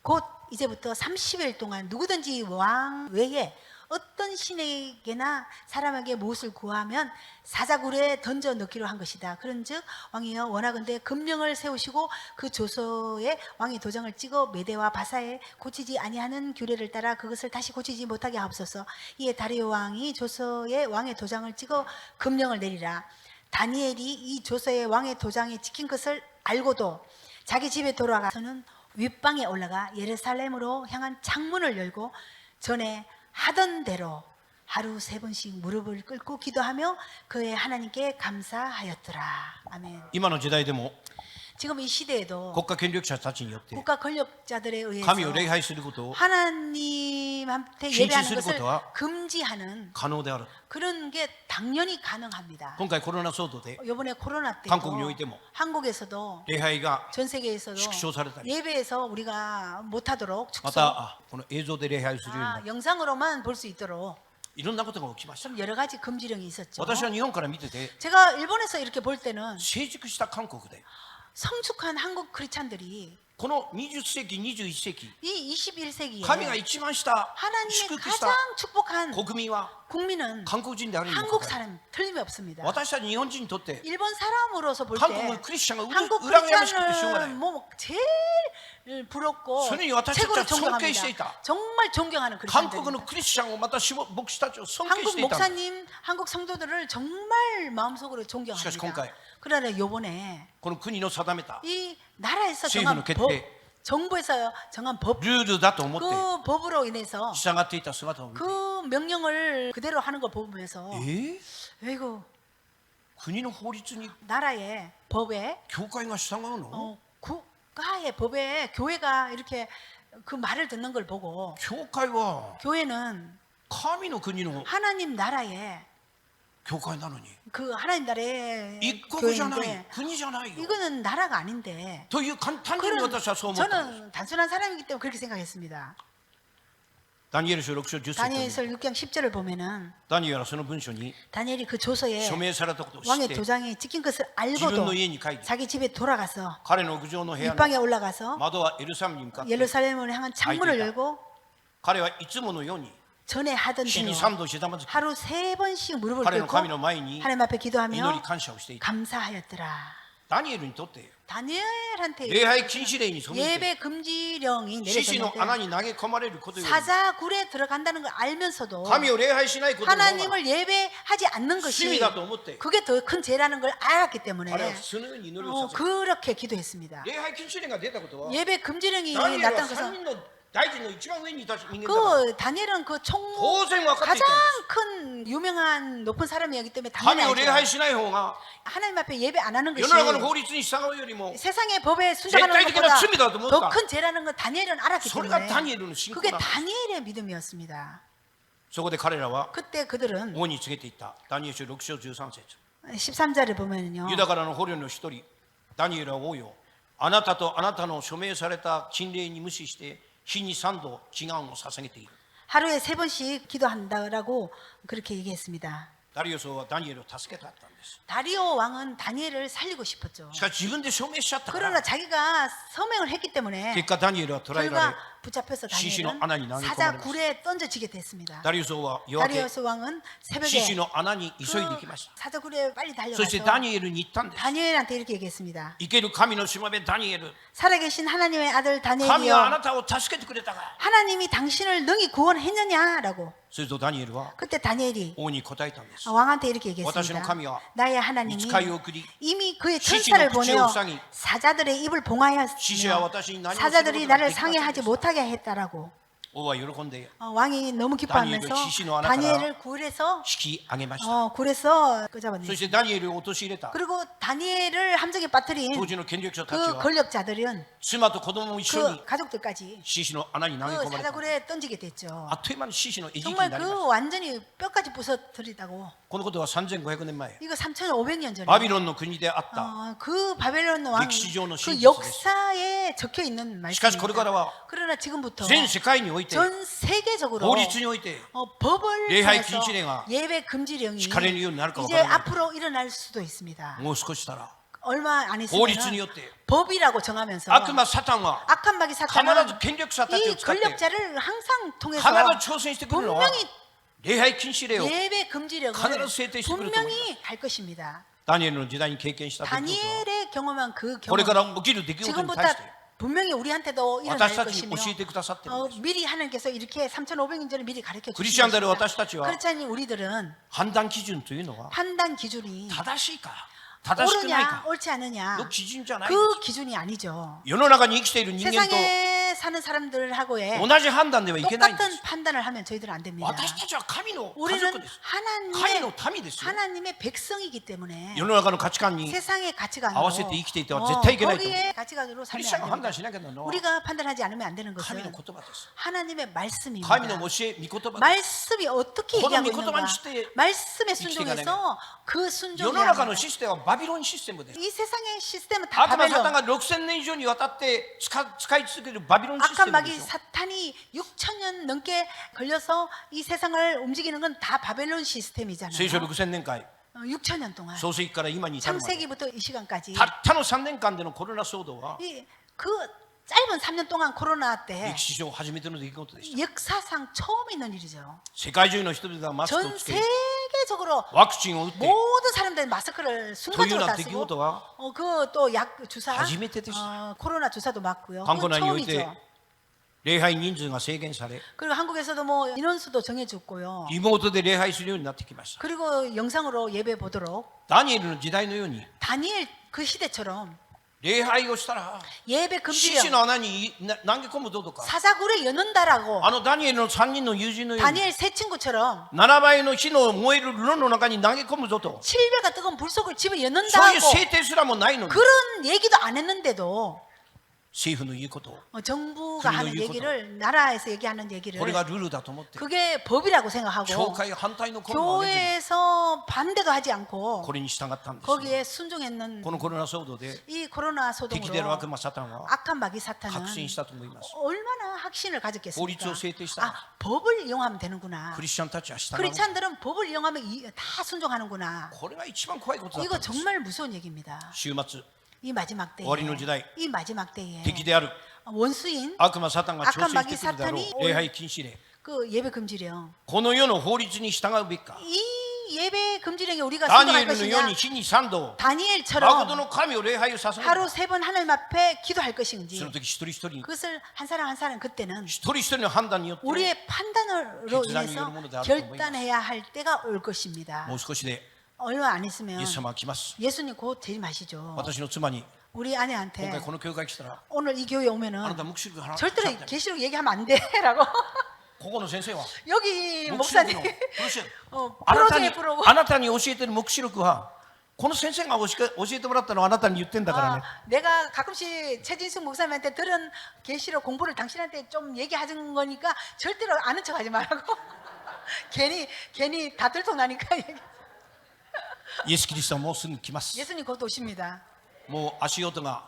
B: 곧 이제부터 30일 동안 누구든지 왕 외에 어떤 신에게나 사람에게 무엇을 구하면 사자굴에 던져 넣기로 한 것이다. 그런즉 왕이여 원하건대 금령을 세우시고 그 조서에 왕의 도장을 찍어 메대와 바사에 고치지 아니하는 규례를 따라 그것을 다시 고치지 못하게 하옵소서. 이에 다리오 왕이 조서에 왕의 도장을 찍어 금령을 내리라. 다니엘이 이 조서에 왕의 도장이 찍힌 것을 알고도 자기 집에 돌아가서는 윗방에 올라가 예루살렘으로 향한 창문을 열고 전에 하던 대로 하루 3번씩 무릎을 꿇고 기도하며 그의 하나님께 감사하였더라. 아멘.
A: 今の時代でも
B: 지금 이 시대에도
A: 国家権力者たちによって
B: 국가 권력자들에 의해서
A: 神を礼拝することを
B: 하나님한테
A: 禁止
B: 예배하는
A: する
B: 것을
A: ことは
B: 금지하는
A: 可能である。
B: 그런 게 당연히 가능합니다.
A: 今回コロナ騒動で
B: 이번에 코로나 때도
A: 한국においても
B: 한국에서도
A: 礼拝が
B: 전 세계에서도
A: 縮小されたり
B: 예배에서 우리가 못하도록
A: ま
B: 축소
A: たこの映像で礼拝をするようになる
B: 영상으로만 볼 수 있도록
A: いろんなことが起きました。
B: 좀 여러 가지 금지령이 있었죠.
A: 私は日本から見てて
B: 제가 일본에서 이렇게 볼 때는
A: 成熟した韓国で
B: 성숙한 한국 크리스찬들이
A: この20世紀21世紀
B: 이 21세기에
A: 神が一番した祝
B: 하나님이
A: 福し
B: 가장
A: た
B: 축복한
A: 国民は
B: 국민은
A: 韓国人であるにもか
B: 한국
A: かわらず
B: 사람 틀림이 없습니다.
A: 私たち日本人にとって
B: 일본 사람으로서 볼
A: 韓国
B: 때
A: のクリスチャンが
B: 한국
A: 羨ましくてしょうがない。
B: 크리스찬은 뭐 제일 부럽고
A: それに私たちは
B: 최고로
A: 尊敬してい
B: 존경합니다.
A: た。
B: 정말 존경하는
A: 韓国の
B: 크리스찬들입니다.
A: クリスチャンをまた牧師たちを尊敬
B: 한국
A: していた。
B: 목사님, 한국 성도들을 정말 마음속으로
A: しかし
B: 존경합니다.
A: 今回
B: 그러나 요번에
A: この国の定めた
B: 이 나라에서
A: 政府
B: 정한
A: の決
B: 법,
A: 定
B: 정부에서 정한 법,
A: ルールだと思って
B: 그 법으로 인해서
A: 従っていた姿を見て
B: 그 명령을 그대로 하는 걸 보면서
A: 国
B: 이거
A: の法律に
B: 나라의 법에
A: 教会が従うの
B: 국가의 법에 교회가 이렇게 그 말을 듣는 걸 보고
A: 教会は
B: 교회는
A: 神の国の
B: 하나님 나라의
A: 교회 나누니
B: 그 하나님 나라의
A: 입국이잖아요.
B: 교회인데
A: 군이잖아요.
B: 이거는 나라가 아닌데.
A: 더 단순히
B: 그런
A: 어떠셔 소문.
B: 저는 단순한 사람이기 때문에 그렇게 생각했습니다.
A: 다니엘서 6장 10절.
B: 다니엘서 6장 10절을 보면은
A: 다니엘은その文書に
B: 다니엘이 그 조서에
A: 署名されたことを知っ
B: 왕의
A: て
B: 도장이 찍힌 것을
A: 自分
B: 알고도
A: の家に帰り
B: 자기 집에 돌아가서
A: 彼の屋上の部屋の
B: 윗방에 올라가서
A: 窓はエルサレムに向かって
B: 예루살렘을 향한 창문을
A: 아이들이다.
B: 열고
A: 彼はいつものように
B: 전에 하던
A: 死に
B: 대로
A: 3度してまずき
B: 하루 3번씩 무릎을
A: 彼の
B: 꿇고
A: 神の前に
B: 하나님 앞에
A: 祈
B: 기도하며
A: り感謝をしていた。
B: 감사하였더라.
A: ダニエルにとって
B: 다니엘한테
A: 礼拝禁止令に背いて
B: 예배 금지령이
A: 獅子の穴
B: 내려졌는데
A: に投げ込まれることより
B: 사자굴에 들어간다는 걸 알면서도
A: 神を礼拝しないことの方が
B: 하나님을 예배하지 않는 것이
A: 罪だと思って
B: 그게 더 큰 죄라는 걸 알았기
A: 彼は
B: 때문에
A: そのように祈りをさせた。
B: 그렇게 기도했습니다.
A: 礼拝禁止令が出たことは
B: 예배 금지령이
A: ダニエルは
B: 났다는
A: 3
B: 것은
A: 人の大臣の一番上にいた人間だから
B: 그 다니엘은 그 총무
A: 当然分かってい
B: 가장
A: たんです。
B: 큰 유명한 높은 사람이었기 때문에
A: 神
B: 당연히
A: を礼拝
B: 알죠.
A: しない方が
B: 하나님 앞에 예배 안 하는
A: 世
B: 것이
A: の中の法律に従うよりも
B: 세상의 법에 순종하는
A: 絶対的な罪だと思った
B: 것보다 더 큰 죄라는 걸 다니엘은 알았기
A: それが
B: 때문에
A: ダニエルの信仰
B: 그게
A: なんです。
B: 다니엘의 믿음이었습니다.
A: そこで彼らは
B: 그때 그들은
A: 王に告げていった。ダニエル書6章13節
B: 13절을 보면요.
A: ユダからの捕虜の一人ダニエルは王よ、あなたとあなたの署名された禁令に無視して日に3度祈願を捧げている。
B: 하루에 3번씩 기도한다라고 그렇게 얘기했습니다.
A: ダリオス王はダニエルを助けたかったんです。
B: 다리오 왕은 다니엘을 살리고 싶었죠.
A: しかし自分で署名しちゃったか
B: 그러나
A: ら
B: 자기가 서명을 했기 때문에
A: 結果ダニエルは捕らえられ
B: 결과 붙잡혀서
A: 시신의
B: 다니엘은
A: 안에 낭이
B: 사자
A: 꼽아내렸습니다.
B: 굴에 던져지게 됐습니다.
A: ダリオス王は夜明け
B: 다리오스 왕은
A: 獅
B: 새벽에
A: 子の穴に急いで
B: 그
A: きました。
B: 사자 굴에 빨리
A: そして
B: 달려가서
A: ダニエルに言ったんです。
B: 다니엘한테 이렇게 얘기했습니다.
A: 生ける神のしもべダニエル、
B: 살아계신 하나님의 아들
A: 神はあ
B: 다니엘이여
A: なたを助けてくれたが。
B: 하나님이 당신을 능히 구원했느냐라고.
A: するとダニエルは
B: 그때 다니엘이
A: 王に答えたんです。
B: 왕한테 이렇게
A: 私の
B: 얘기했습니다.
A: 神は
B: 나의 하나님이
A: 御使いを送り
B: 이미 그의
A: 시신의
B: 천사를
A: 口を
B: 보내어
A: 塞ぎ
B: 사자들의 입을
A: 獅子は
B: 봉하였으며
A: 私に何もすることが
B: 사자들이
A: でき
B: 나를
A: なかったん
B: 상해하지
A: です。
B: 못하게 했다라고.
A: 王は喜んで
B: 왕이 너무 기뻐하면서
A: 다니엘을 시신의 안에 가라.
B: 다니엘을 굴에서
A: 引き上げました。
B: 굴에서
A: そ
B: 끄잡아냈어요.
A: してダニエルを陥れた
B: 그리고 다니엘을 함정에 빠뜨린
A: 当時の権力者たち
B: 그
A: は
B: 권력자들은
A: 妻と子供も一緒に
B: 그 가족들까지
A: 獅子の穴に投げ
B: 그
A: 込まれた。
B: 사자굴에 던지게 됐죠.
A: あっという間に獅子の餌食に
B: 정말
A: なりまし
B: 그 완전히 뼈까지 부서뜨리다고.
A: た。このことは3500年前
B: 이거 3,500년 전에
A: バビロンの国であった。
B: 그 바벨론 왕
A: 歴史上の真
B: 그
A: 実です。
B: 역사에 적혀 있는
A: しかしこれから
B: 말씀입니다.
A: は
B: 그러나 지금부터
A: 全世界において
B: 전 세계적으로
A: 法律において
B: 법을
A: 礼拝
B: 통해서
A: 禁止令が
B: 예배 금지령이
A: 敷かれるようになるかわか
B: 이제
A: らない。
B: 앞으로 일어날 수도 있습니다.
A: もう少ししたら
B: 얼마 안
A: 法律に
B: 있으면
A: よって
B: 법이라고 정하면서
A: 悪魔サタンは
B: 악한 마귀
A: 必
B: 사탄은
A: ず権力者たちを
B: 이
A: 使って
B: 권력자를 항상
A: 必
B: 통해서
A: ず挑戦してくるのは
B: 분명히
A: 礼拝禁止令を
B: 예배 금지령을
A: 하나로 세팅시켜
B: 분명히 할 것입니다.
A: ダニエルの時代に経験した出来事は
B: 다니엘의 경험한 그
A: これから
B: 경험
A: 起きる出来事に
B: 지금부터
A: 対して
B: 분명히 우리한테도 일어날
A: 私たちに
B: 것이며
A: 教えてくださっているんです。
B: 미리 하나님께서 이렇게 3,500년 전에 미리 가르쳐
A: クリス
B: 주신
A: チャンである
B: 것입니다.
A: 私たちは
B: 그렇지 않니 우리들은
A: 判断基準というのは
B: 판단 기준이
A: 正しいか正しくない
B: 옳으냐
A: か
B: 옳지 않느냐
A: の基準じゃないんで
B: 그 기준이 아니죠.
A: す。世の中に生きている人間と
B: 세상에 사는 사람들하고의
A: 同じ判断ではいけないんで
B: 똑같은
A: す。
B: 판단을 하면 저희들은 안 됩니다.
A: 私たちは神の家
B: 우리는
A: 族です。神の
B: 하나님의
A: 民ですよ。
B: 하나님의 백성이기 때문에
A: 世の中の価値観に
B: 세상의 가치관으로
A: 合わせて生きていては絶対いけないと。
B: 거기에 가치관으로
A: クリ
B: 살면
A: スチャンが
B: 안
A: 判断
B: 됩니다.
A: しなきゃならないのは
B: 우리가 판단하지 않으면 안 되는
A: 神の
B: 것은
A: 言葉です。
B: 하나님의 말씀입니다.
A: 神の教え、御言葉です。
B: 말씀이 어떻게
A: 그거는
B: 얘기하고
A: 이言葉に
B: 있는가?
A: して
B: 말씀에
A: 生きていか
B: 순종해서 그
A: 世
B: 순종이
A: の中のシステムはバビロンシステムです。
B: 이 세상의 시스템은 다
A: 悪魔サタン
B: 바벨론.
A: が6000年以上にわたって使い続けるバビロンシステ
B: 악한
A: ム
B: 마귀
A: ですよ。
B: 사탄이 6,000년 넘게 걸려서 이 세상을 움직이는 건 다 바벨론
A: 聖書
B: 시스템이잖아요.
A: 6000年間
B: 6,000년 동안
A: 創世記から今に至るまで
B: 창세기부터 이 시간까지
A: たったの3年間でのコロナ騒動は
B: 그 짧은 3년 동안 코로나 때
A: 歴史上初めての出来事でした。
B: 역사상 처음 있는 일이죠.
A: 世界中の人々がマスクを
B: 전
A: つけ
B: 세계적으로
A: ワクチンを打って
B: 모든 사람들이 마스크를 순간적으로 다
A: というような出来
B: 쓰고
A: 事は
B: 그 또 약 주사
A: 初めてでした。
B: 코로나 주사도 맞고요.
A: 韓国
B: 그건
A: 内において
B: 처음이죠.
A: 礼拝人数が制限され
B: 그리고 한국에서도 뭐 인원수도 정해졌고요.
A: リモートで礼拝するようになってきました。
B: 그리고 영상으로 예배 보도록
A: ダニエルの時代のように
B: 다니엘 그 시대처럼
A: 礼拝をしたら
B: 예배
A: 獅子
B: 금지령
A: の穴に投げ込むぞとか
B: 사자굴에 여는다라고
A: あのダニエルの3人の友人のように
B: 다니엘 세 친구처럼
A: 7倍の火の燃える炉の中に投げ込むぞと
B: 7배가 뜨거운 불 속을 집에
A: そういう
B: 여는다고
A: 制定すらもないのに
B: 그런 얘기도 안 했는데도
A: 政府の言うこと
B: 정부가 하는
A: 그리고
B: 얘기를 나라에서 얘기하는 얘기를
A: これがルールだと思って
B: 그게 법이라고
A: 教
B: 생각하고
A: 会反対の声も上げずに
B: 교회에서 반대도 하지 않고
A: これに従ったんですよ
B: 거기에 순종했는
A: このコロナ騒動で
B: 이 코로나
A: 敵である
B: 소동으로
A: 悪魔サタンは
B: 악한 마귀 사탄은
A: 確信したと思います
B: 얼마나 확신을 가졌겠습니까?
A: 法律を制定した
B: 아, 법을 이용하면 되는구나.
A: クリスチャンたちは従う
B: 크리스찬들은 법을 이용하면 다 순종하는구나.
A: これが一番怖いことだった
B: 이거
A: んです
B: 정말 무서운 얘기입니다.
A: 週末
B: 이 마지막 때에
A: 어린時代
B: 이 마지막 때에
A: 敵である
B: 원수인
A: 悪魔サタンが挑戦してくるだろ
B: 악한
A: う礼拝禁止令
B: 그 예배 금지령
A: この世の法律に従うべきか
B: 이 예배 금지령에 우리가
A: ダニ
B: 순종할
A: エルのよう
B: 것이냐?
A: に日に3度
B: 다니엘처럼
A: 誠の神を礼拝をさせる
B: 하루 3번 하나님 앞에 기도할
A: そ
B: 것인지
A: の時一人一人
B: 그것을 한 사람 한 사람 그때는
A: 一人一人の判断によって
B: 우리의 판단으로
A: 결단이
B: 인해서
A: 이런ものであると思います。
B: 결단해야 할 때가 올 것입니다.
A: もう少しで
B: 얼마 안 있으면
A: イエス様が来ます
B: 예수님 곧 재림하시죠.
A: 私の妻に
B: 우리
A: 今
B: 아내한테
A: 回この教会来たら
B: 오늘 이 교회
A: あな
B: 오면은
A: た黙示録話
B: 절대로 계시록 얘기하면 안 돼라고
A: ここの先生は
B: 여기
A: 黙示
B: 목사님
A: 録のプロシェ
B: 프로
A: あ
B: 중에
A: な
B: 프로고
A: あなたに教えてる黙示録はこの先生が教えてもらったのはあなたに言ってんだからね
B: 내가 가끔씩 최진숙 목사님한테 들은 계시록 공부를 당신한테 좀 얘기하는 거니까 절대로 아는 척하지 말라고 괜히 다 들통나니까
A: イエス・キリストはもうすぐ来ます
B: 예수님 곧 오십니다.
A: もう足音が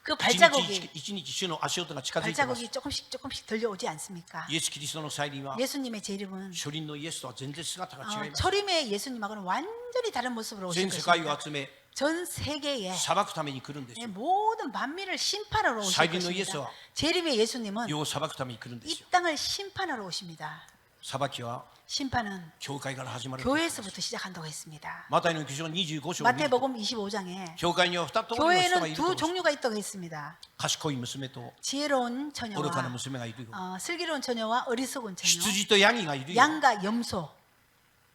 B: 그
A: 一日
B: 발자국이
A: 一日主の足音が近づいてます
B: 발자국이 조금씩 들려오지 않습니까?
A: イエス・キリストの再臨は
B: 예수님의 재림은
A: 初臨のイエスとは全然姿が違います
B: 초림의 예수님하고는 완전히 다른 모습으로 오실
A: 全世界を
B: 것입니다.
A: 集め
B: 전 세계에
A: 裁くために来るんですよ
B: 모든 만민을 심판하러 오실
A: 살인의
B: 것입니다.
A: 예수와
B: 재림의 예수님은
A: 世を裁くために来るんです
B: 이
A: よ
B: 땅을 심판하러 오십니다.
A: 裁きは
B: 심판은
A: 教会から始まる
B: 교회에서부터 시작한다고 했습니다.
A: マタイの記事の25章を見ると
B: 마태복음 25장에
A: 教会には2通りの人がい
B: 교회는
A: ると
B: 두 종류가 있다고 했습니다.
A: 賢い娘と
B: 지혜로운
A: 愚かな
B: 처녀와
A: 娘がいるよ
B: 슬기로운 처녀와 어리석은 처녀,
A: 羊とヤギがいるよ
B: 양과 염소,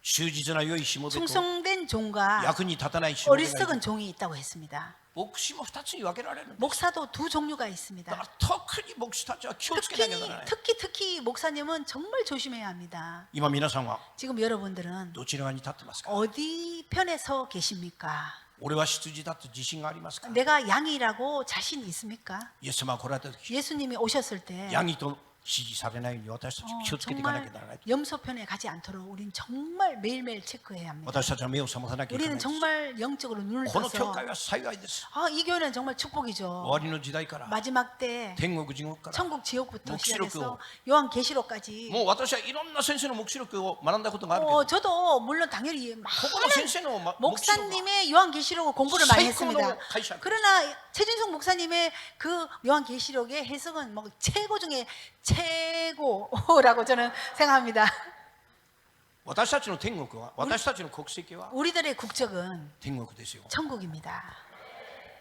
A: 忠実な良いしもべと
B: 충성된 종과
A: 役に立たないしもべがいる
B: 어리석은 종이 있다고 했습니다.
A: 牧師も2つに分けられるんです
B: 목사도 두 종류가
A: だ
B: 있습니다.
A: から特に牧師たちは気をつけなきゃならない
B: 특히 목사님은 정말 조심해야 합니다.
A: 今皆さんは
B: 지금 여러분들은
A: どちら側に立ってますか
B: 어디 편에 서 계십니까?
A: 俺は羊だと自信がありますか
B: 내가 양이라고 자신 있습니까?
A: イエス様が来られた時
B: 예수님이 오셨을 때
A: ヤギと指示されないように私たち気をつけていかなきゃならない
B: 정말 염소 편에 가지 않도록 우리는 정말 매일매일 체크해야 합니다.
A: 私たちは目を覚まさなきゃいけない
B: 우리는
A: です
B: 정말 영적으로 눈을
A: この教
B: 떠서
A: 会は幸いです
B: 이 교회는 정말 축복이죠.
A: 終わりの時代から
B: 마지막 때
A: 天国地獄から
B: 천국 지옥부터
A: 묵시록을
B: 시작해서 요한 계시록까지
A: もう私はいろんな先生の黙示録を学んだことがあるけど
B: 저도 물론 당연히
A: ここの先生の黙示録は
B: 목사님의 요한 계시록을 공부를 많이
A: 최고로
B: 했습니다.
A: 가이샤.
B: 그러나 최진숙 목사님의 그 요한 계시록의 해석은 뭐 최고 중에 최고라고 저는 생각합니다.
A: 私たちの天国は私たちの国籍は
B: 우리들의 국적은
A: 天国ですよ
B: 천국입니다.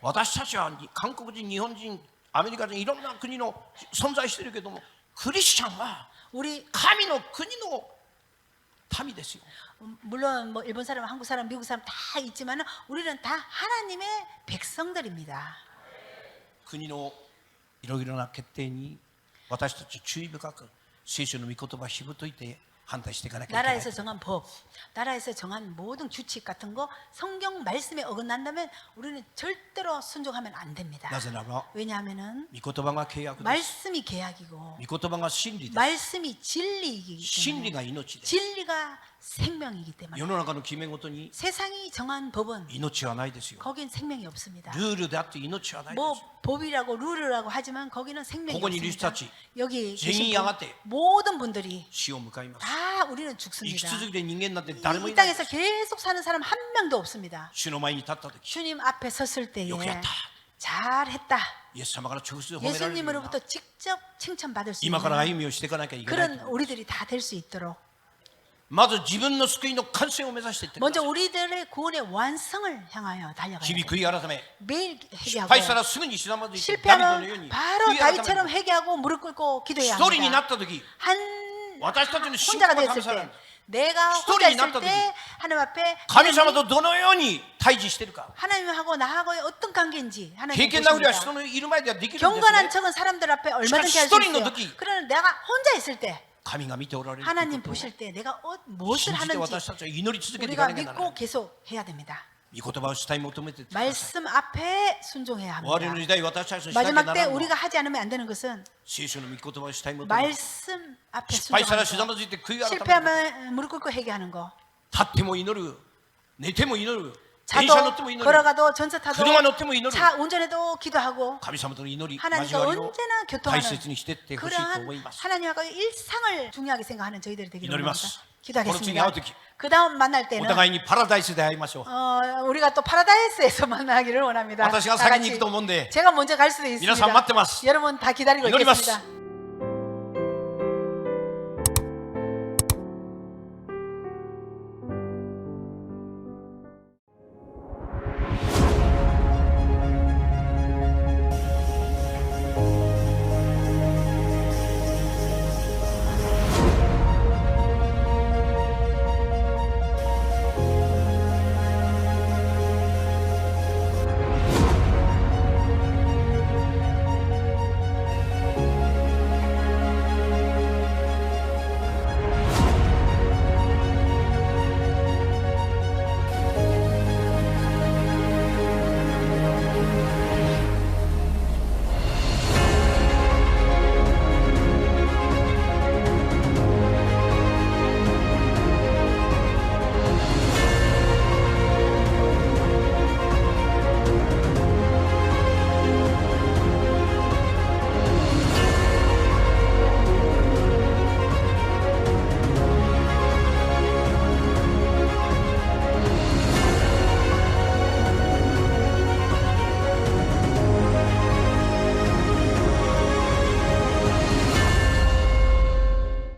A: 私たちは韓国人日本人アメリカ人いろんな国の存在してるけどもクリスチャンは
B: 우리
A: 神の国の民ですよ
B: 물론 뭐 일본 사람, 한국 사람, 미국 사람 다 있지만 우리는 다 하나님의 백성들입니다.
A: 国のいろいろな決定に私たち注意深く聖書の御言葉をひぶといて反対していかなきゃいけない
B: 나라에서 정한 법, 나라에서 정한 모든 규칙 같은 거 성경 말씀에 어긋난다면 우리는 절대로 순종하면 안 됩니다.
A: なぜなら
B: 왜냐하면은
A: 御言葉が契約です
B: 말씀이 계약이고
A: 御言葉が真理です
B: 말씀이 진리이기
A: 真理
B: 때문에
A: が命です
B: 진리가 생명이기 때문에
A: 世の中の決め事に
B: 세상이 정한 법은
A: 命はないですよ
B: 거긴 생명이 없습니다.
A: ルールであって命はないです
B: 뭐 법이라고 룰이라고 하지만 거기는 생명이
A: ここにいる人
B: 없습니다.
A: たち
B: 여기
A: 全員
B: 계신
A: やがて
B: 모든 분들이
A: 死を迎えます
B: 다 우리는
A: 生き
B: 죽습니다.
A: 続けて人間なんて誰も
B: 이
A: いないで
B: 땅에서
A: す
B: 계속 사는 사람 한 명도 없습니다.
A: 主の前に立った時
B: 주님 앞에 섰을 때에
A: よくやった
B: 잘했다.
A: イエス様から直接褒められるような
B: 예수님으로부터 직접 칭찬받을 수
A: 今から歩
B: 있는
A: みをしていかなきゃいけない
B: 그런 우리들이 다 될 수 있도록
A: まず自分の救いの完成を目指していってくだ
B: 먼저
A: さい
B: 우리들의 구원의 완성을 향하여 달려가야
A: 日々
B: 돼요.
A: 悔い改め
B: 매일
A: 失
B: 회개하고
A: 敗したらすぐにひざまずいてダビデのよう
B: 실패하면
A: に
B: 바로
A: 悔い改め
B: 다윗처럼 회개하고 무릎 꿇고
A: 一
B: 기도해야
A: 人にな
B: 합니다.
A: った時
B: 한
A: 私たちの信仰
B: 혼자가
A: が
B: 됐을
A: 試され
B: 때
A: る
B: 내가
A: 스토리
B: 혼자 있을
A: 났다
B: 때 하나님 앞에
A: 神様とどのように対峙しているか
B: 하나님하고 나하고의 어떤 관계인지
A: 経
B: 하나님
A: 験なふりは
B: 보십니다.
A: 人のいる前ではできるんです
B: 경건한
A: ね
B: 척은 사람들 앞에 얼마든지 할 수
A: 시간이
B: 있어요.
A: 너득이.
B: 그러나 내가 혼자 있을 때
A: 神が見ておられるという
B: 하나님
A: ことを
B: 보실 때 내가 무엇을
A: 信じて
B: 하는지
A: 私たちは祈り続けてい
B: 우리가
A: かなきゃならな
B: 믿고
A: い
B: 계속 해야 됩니다.
A: 御言葉を主体に求めてください。
B: 말씀 앞에 순종해야
A: 終わりの
B: 합니다.
A: 時代私たちのしなきゃな
B: 마지막
A: ら
B: 때
A: ないのは
B: 우리가 하지 않으면 안 되는 것은
A: 聖書の御言葉を主体に求めて
B: 말씀 앞에
A: 失敗したら
B: 순종하는
A: しざま
B: 거.
A: ずいて悔い改める
B: 실패하면 무릎 꿇고 회개하는 거.
A: 立っても祈る寝ても祈る電車乗っても
B: 자도
A: 祈る
B: 걸어가도 전차 타도
A: 車乗っても祈る
B: 차 운전해도 기도하고
A: 神様との祈り
B: 하나님과
A: 交わりを
B: 언제나
A: 大
B: 교통하는
A: 切にしていってほしいと思い
B: 그러한
A: ます。
B: 하나님과 일상을 중요하게 생각하는 저희들이 되기를 원합니다.
A: 기도하겠습니다.
B: 기도하겠습니다.
A: 그렇지,
B: 그 다음 만날
A: お
B: 때는
A: 互いにパラダイスで会いましょう。
B: 우리가 또 파라다이스에서 만나기를 원합니다.
A: 私が
B: 다
A: 先に
B: 같이
A: 行くと思うんで
B: 제가 먼저 갈 수도 있습니다.
A: 皆さん待ってます。
B: 여러분 다 기다리고
A: 祈ります。
B: 있겠습니다.